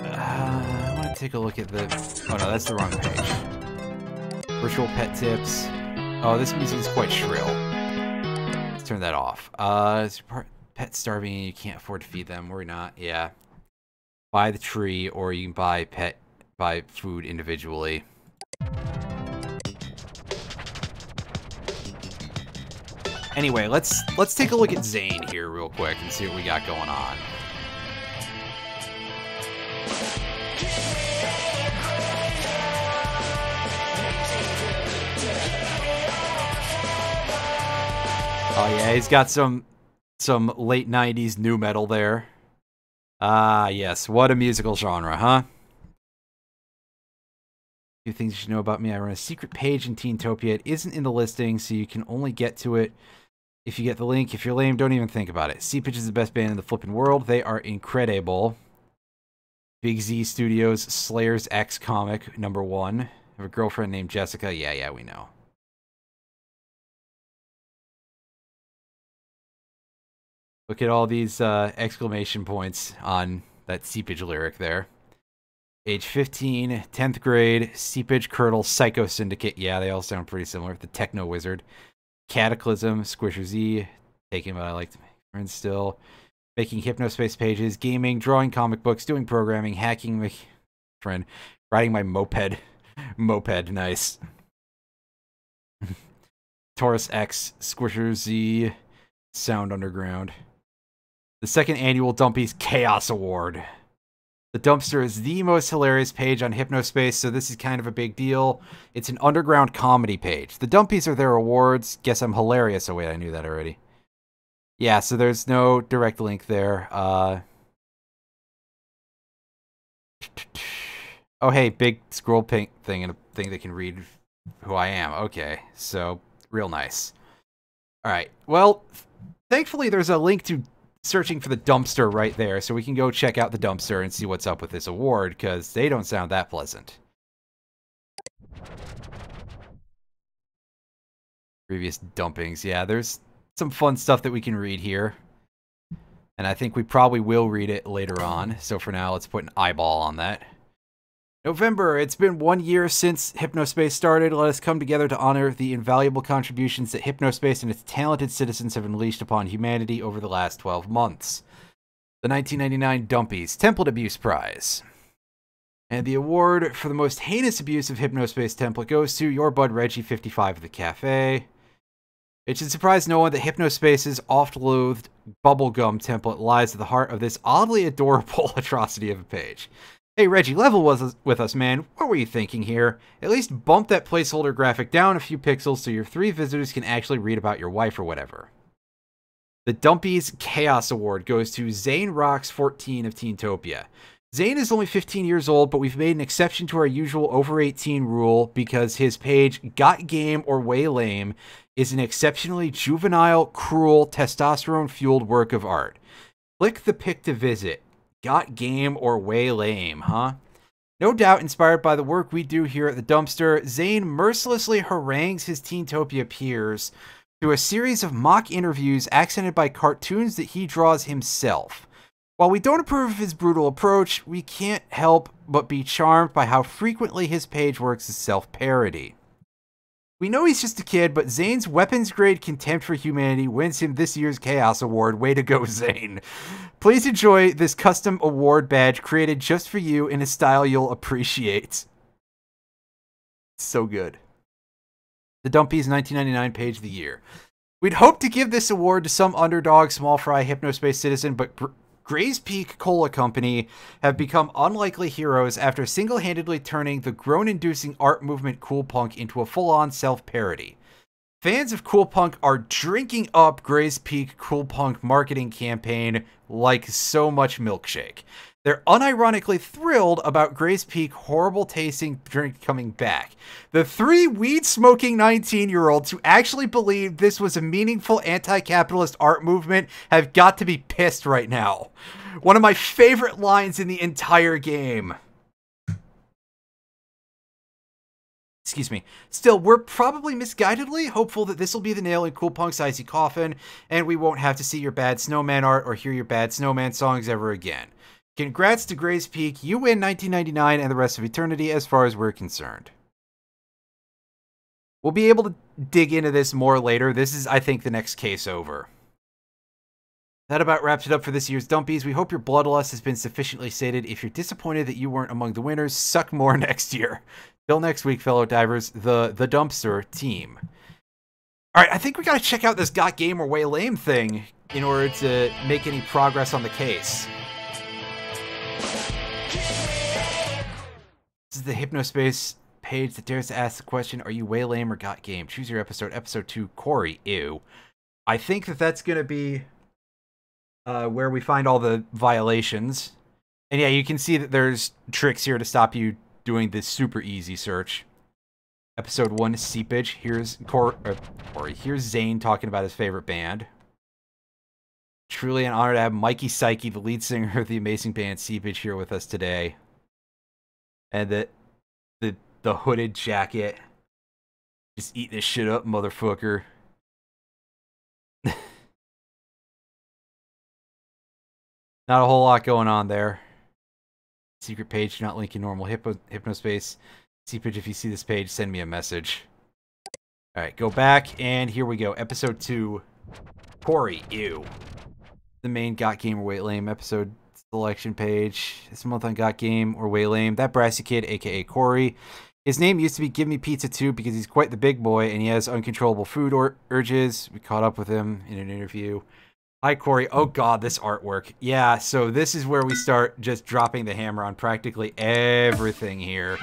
I want to take a look at the... oh no, that's the wrong page. Virtual pet tips. Oh, this music is quite shrill. Let's turn that off. Is your pet starving and you can't afford to feed them? Worry not. Yeah. Buy the tree, or you can buy food individually. Anyway, let's take a look at Zane here real quick and see what we got going on. Oh yeah, he's got some late 90s nu metal there. Ah, yes, what a musical genre, huh? Few things you should know about me. I run a secret page in Teentopia. It isn't in the listing, so you can only get to it if you get the link. If you're lame, don't even think about it. Seepage is the best band in the flippin' world. They are incredible. Big Z Studios, Slayer's X comic, #1. I have a girlfriend named Jessica. Yeah, we know. Look at all these exclamation points on that Seepage lyric there. Age 15, 10th grade, Seepage, Curdle, Psycho Syndicate. Yeah, they all sound pretty similar. The Techno Wizard. Cataclysm, Squisher Z. Taking what I like to make friends still. Making Hypnospace pages. Gaming, drawing comic books, doing programming, hacking my friend. Riding my moped. Moped, nice. Taurus X, Squisher Z, Sound Underground. The second annual Dumpy's Chaos Award. The Dumpster is the most hilarious page on Hypnospace, so this is kind of a big deal. It's an underground comedy page. The Dumpies are their awards. Guess I'm hilarious. Oh wait, I knew that already. Yeah, so there's no direct link there. Oh hey, big scroll pink thing and a thing that can read who I am. Okay, so real nice. Alright, well, thankfully there's a link to searching for the dumpster right there, so we can go check out the dumpster and see what's up with this award, because they don't sound that pleasant. Previous dumpings. Yeah, there's some fun stuff that we can read here. And I think we probably will read it later on. So for now, let's put an eyeball on that. November, it's been 1 year since Hypnospace started. Let us come together to honor the invaluable contributions that Hypnospace and its talented citizens have unleashed upon humanity over the last 12 months. The 1999 Dumpies Template Abuse Prize. And the award for the most heinous abuse of Hypnospace template goes to your bud Reggie 55 of the cafe. It should surprise no one that Hypnospace's oft-loathed bubblegum template lies at the heart of this oddly adorable atrocity of a page. Hey Reggie, level with us, man. What were you thinking here? At least bump that placeholder graphic down a few pixels so your 3 visitors can actually read about your wife or whatever. The Dumpy's Chaos Award goes to Zane Rocks 14 of Teentopia. Zane is only 15 years old, but we've made an exception to our usual over 18 rule because his page, Got Game or Way Lame, is an exceptionally juvenile, cruel, testosterone-fueled work of art. Click the pic to visit. Got Game or Way Lame, huh? No doubt inspired by the work we do here at the Dumpster, Zane mercilessly harangues his Teentopia peers through a series of mock interviews accented by cartoons that he draws himself. While we don't approve of his brutal approach, we can't help but be charmed by how frequently his page works as self-parody. We know he's just a kid, but Zane's weapons-grade contempt for humanity wins him this year's Chaos Award. Way to go, Zane. Please enjoy this custom award badge created just for you in a style you'll appreciate. So good. The Dumpy's 1999 Page of the Year. We'd hoped to give this award to some underdog, small fry, Hypnospace citizen, but Gray's Peak Cola Company have become unlikely heroes after single-handedly turning the groan-inducing art movement cool punk into a full-on self-parody. Fans of cool punk are drinking up Gray's Peak cool punk marketing campaign like so much milkshake. They're unironically thrilled about Gray's Peak horrible-tasting drink coming back. The 3 weed-smoking 19-year-olds who actually believe this was a meaningful anti-capitalist art movement have got to be pissed right now. One of my favorite lines in the entire game. Excuse me. Still, we're probably misguidedly hopeful that this will be the nail in Cool Punk's icy coffin, and we won't have to see your bad snowman art or hear your bad snowman songs ever again. Congrats to Gray's Peak, you win 1999 and the rest of eternity as far as we're concerned. We'll be able to dig into this more later. This is, I think, the next case over. That about wraps it up for this year's Dumpies. We hope your bloodlust has been sufficiently sated. If you're disappointed that you weren't among the winners, suck more next year. Till next week, fellow divers, the Dumpster team. Alright, I think we gotta check out this Got Game or Way Lame thing in order to make any progress on the case. This is the Hypnospace page that dares to ask the question, are you way lame or got game? Choose your episode. Episode 2, Corey. Ew. I think that that's going to be where we find all the violations. And yeah, you can see that there's tricks here to stop you doing this super easy search. Episode 1, Seepage. Here's Corey. Here's Zane talking about his favorite band. Truly an honor to have Mikey Psyche, the lead singer of the amazing band Seepage, here with us today. And the hooded jacket. Just eat this shit up, motherfucker. Not a whole lot going on there. Secret page, not linking normal Hypnospace. Seepage, if you see this page, send me a message. Alright, go back, and here we go. Episode 2, Corey. Ew. The main Got Game or Way Lame episode selection page. This month on Got Game or Way Lame, that brassy kid, aka Corey. His name used to be Give Me Pizza Too because he's quite the big boy and he has uncontrollable food urges. We caught up with him in an interview. Hi, Corey. Oh, God, this artwork. Yeah, so this is where we start just dropping the hammer on practically everything here.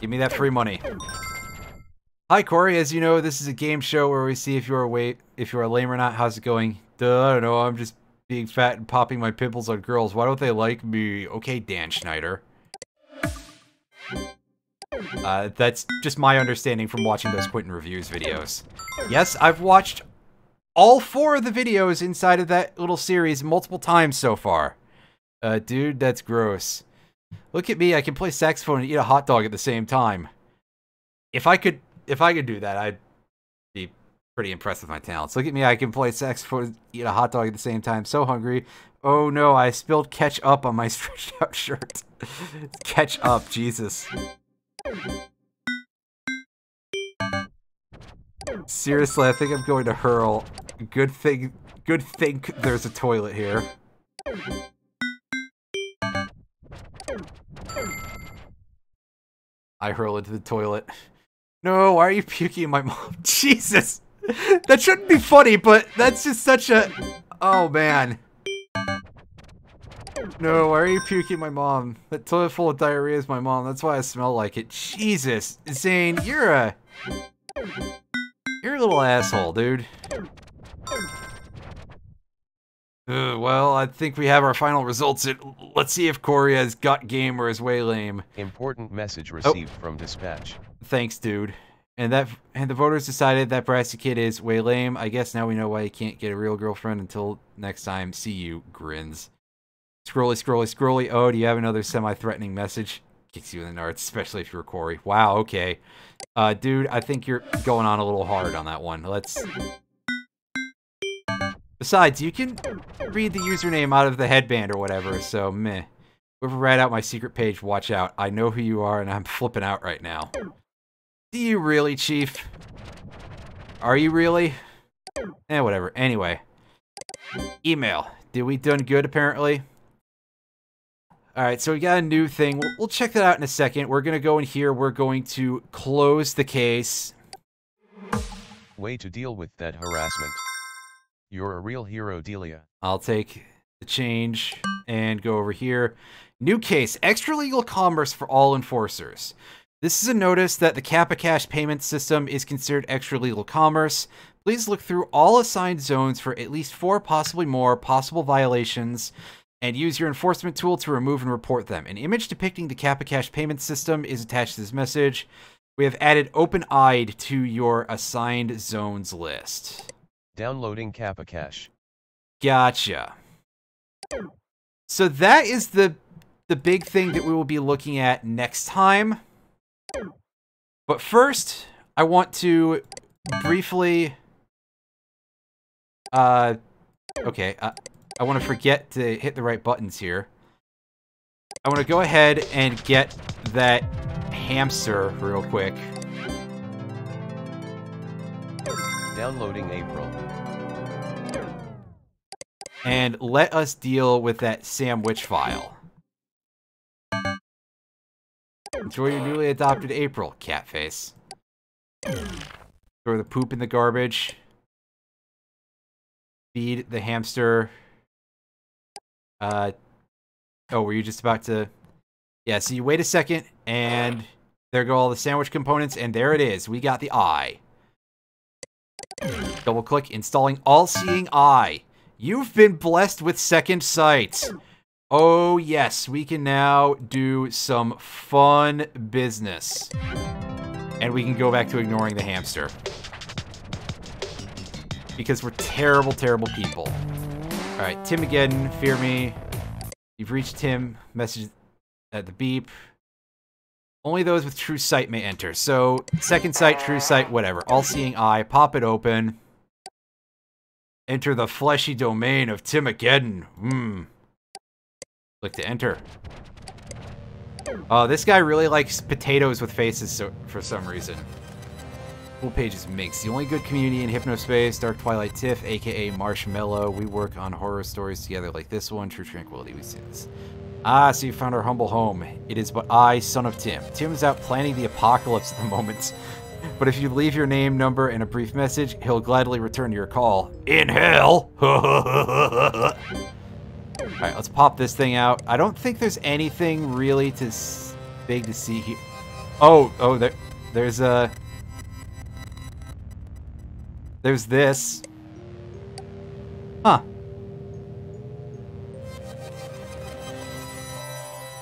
Give me that free money. Hi, Corey. As you know, this is a game show where we see if you're lame or not. How's it going? Duh, I don't know. I'm just being fat and popping my pimples on girls. Why don't they like me? Okay, Dan Schneider. That's just my understanding from watching those Quentin Reviews videos. Yes, I've watched all 4 of the videos inside of that little series multiple times so far. Dude, that's gross. Look at me, I can play saxophone and eat a hot dog at the same time. If I could do that, I'd be pretty impressed with my talents. Look at me, I can play saxophone and eat a hot dog at the same time. So hungry. Oh no, I spilled ketchup on my stretched out shirt. Ketchup, Jesus. Seriously, I think I'm going to hurl. Good thing there's a toilet here. I hurl into the toilet. No, why are you puking my mom? Jesus! That shouldn't be funny, but that's just such a... Oh, man. No, why are you puking my mom? That toilet full of diarrhea is my mom. That's why I smell like it. Jesus. Zane, you're a little asshole, dude. Well, I think we have our final results. Let's see if Corey has got game or is way lame. Important message received from dispatch. Thanks, dude. And the voters decided that Brassy Kid is way lame. I guess now we know why he can't get a real girlfriend. Until next time, see you, grins. Scrolly, scrolly, scrolly. Oh, do you have another semi-threatening message? Kicks you in the nards, especially if you're Corey. Wow, okay. Dude, I think you're going on a little hard on that one. Let's... Besides, you can read the username out of the headband or whatever, so meh. Whoever read out my secret page, watch out. I know who you are, and I'm flipping out right now. Do you really, Chief? Are you really? Whatever. Anyway. Email. Did we done good, apparently? Alright, so we got a new thing. We'll check that out in a second. We're going to go in here. We're going to close the case. Way to deal with that harassment. You're a real hero, Delia. I'll take the change and go over here. New case. Extra legal commerce for all enforcers. This is a notice that the Kappa Cash payment system is considered extra legal commerce. Please look through all assigned zones for at least 4, possibly more, possible violations, and use your enforcement tool to remove and report them. An image depicting the Kappa Cash payment system is attached to this message. We have added open-eyed to your assigned zones list. Downloading Kappa Cash. Gotcha. So that is the big thing that we will be looking at next time. But first, I want to briefly... okay, I want to forget to hit the right buttons here. I want to go ahead and get that hamster real quick. Downloading April. And let us deal with that sandwich file. Enjoy your newly adopted April, catface. Throw the poop in the garbage. Feed the hamster. Oh, were you just about to... Yeah, so you wait a second, and there go all the sandwich components, and there it is. We got the eye. Double-click, installing All-Seeing Eye. You've been blessed with second sight. Oh, yes, we can now do some fun business. And we can go back to ignoring the hamster. Because we're terrible, terrible people. Alright, Timigeddon, fear me. You've reached Tim. Message at the beep. Only those with true sight may enter. So, second sight, true sight, whatever. All-Seeing Eye, pop it open. Enter the fleshy domain of Timigeddon. Click to enter. This guy really likes potatoes with faces for some reason. Full pages Minx. The only good community in Hypnospace. Dark Twilight Tiff, aka Marshmallow. We work on horror stories together like this one. True Tranquility. We see this. Ah, so you found our humble home. It is but I, son of Tim. Tim is out planning the apocalypse at the moment. But if you leave your name, number, and a brief message, he'll gladly return your call. In hell! Alright, let's pop this thing out. I don't think there's anything really big to see here. Oh, there's this. Huh.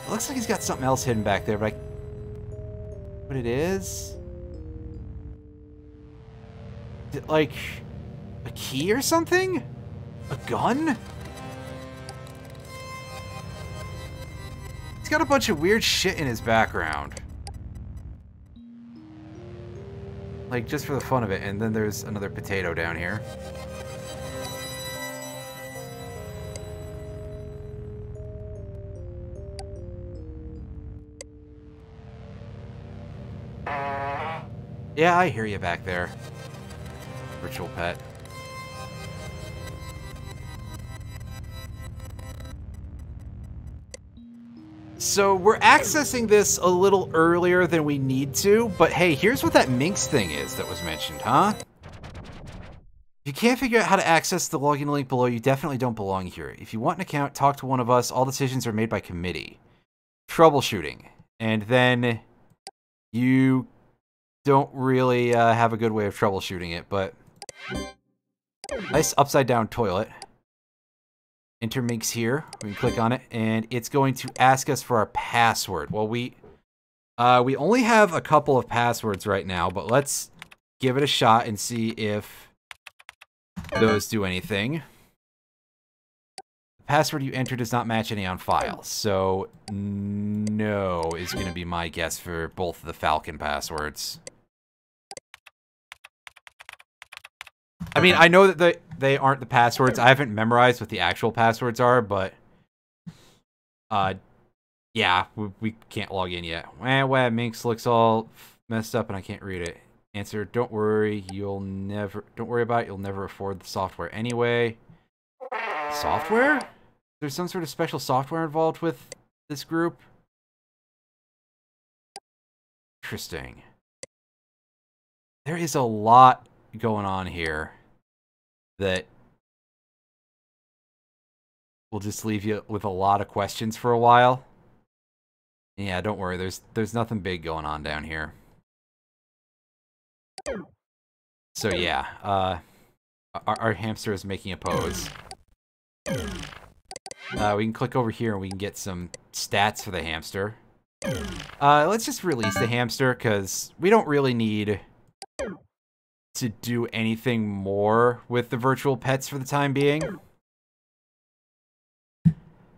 It looks like he's got something else hidden back there, but what it is? Is it like a key or something? A gun? He's got a bunch of weird shit in his background. Like, just for the fun of it. And then there's another potato down here. Yeah, I hear you back there. Virtual pet. So we're accessing this a little earlier than we need to, but hey, here's what that Minx thing is that was mentioned, huh? If you can't figure out how to access the login link below, you definitely don't belong here. If you want an account, talk to one of us. All decisions are made by committee. Troubleshooting. And then you don't really have a good way of troubleshooting it, but nice upside down toilet. Enter Minx here. We can click on it, and it's going to ask us for our password. Well, we only have a couple of passwords right now, but let's give it a shot and see if those do anything. The password you entered does not match any on file, so no is going to be my guess for both of the Falcon passwords. I mean, I know that they aren't the passwords. I haven't memorized what the actual passwords are, but yeah, we can't log in yet. Wow, Minx looks all messed up and I can't read it. Answer, don't worry about it. You'll never afford the software anyway. Software? There's some sort of special software involved with this group? Interesting. There is a lot going on here that will just leave you with a lot of questions for a while. Yeah, don't worry. There's nothing big going on down here. So yeah, our hamster is making a pose. We can click over here and we can get some stats for the hamster. Let's just release the hamster because we don't really need to do anything more with the virtual pets for the time being.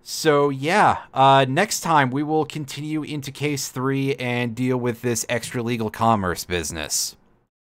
So yeah, next time we will continue into case 3 and deal with this extra legal commerce business.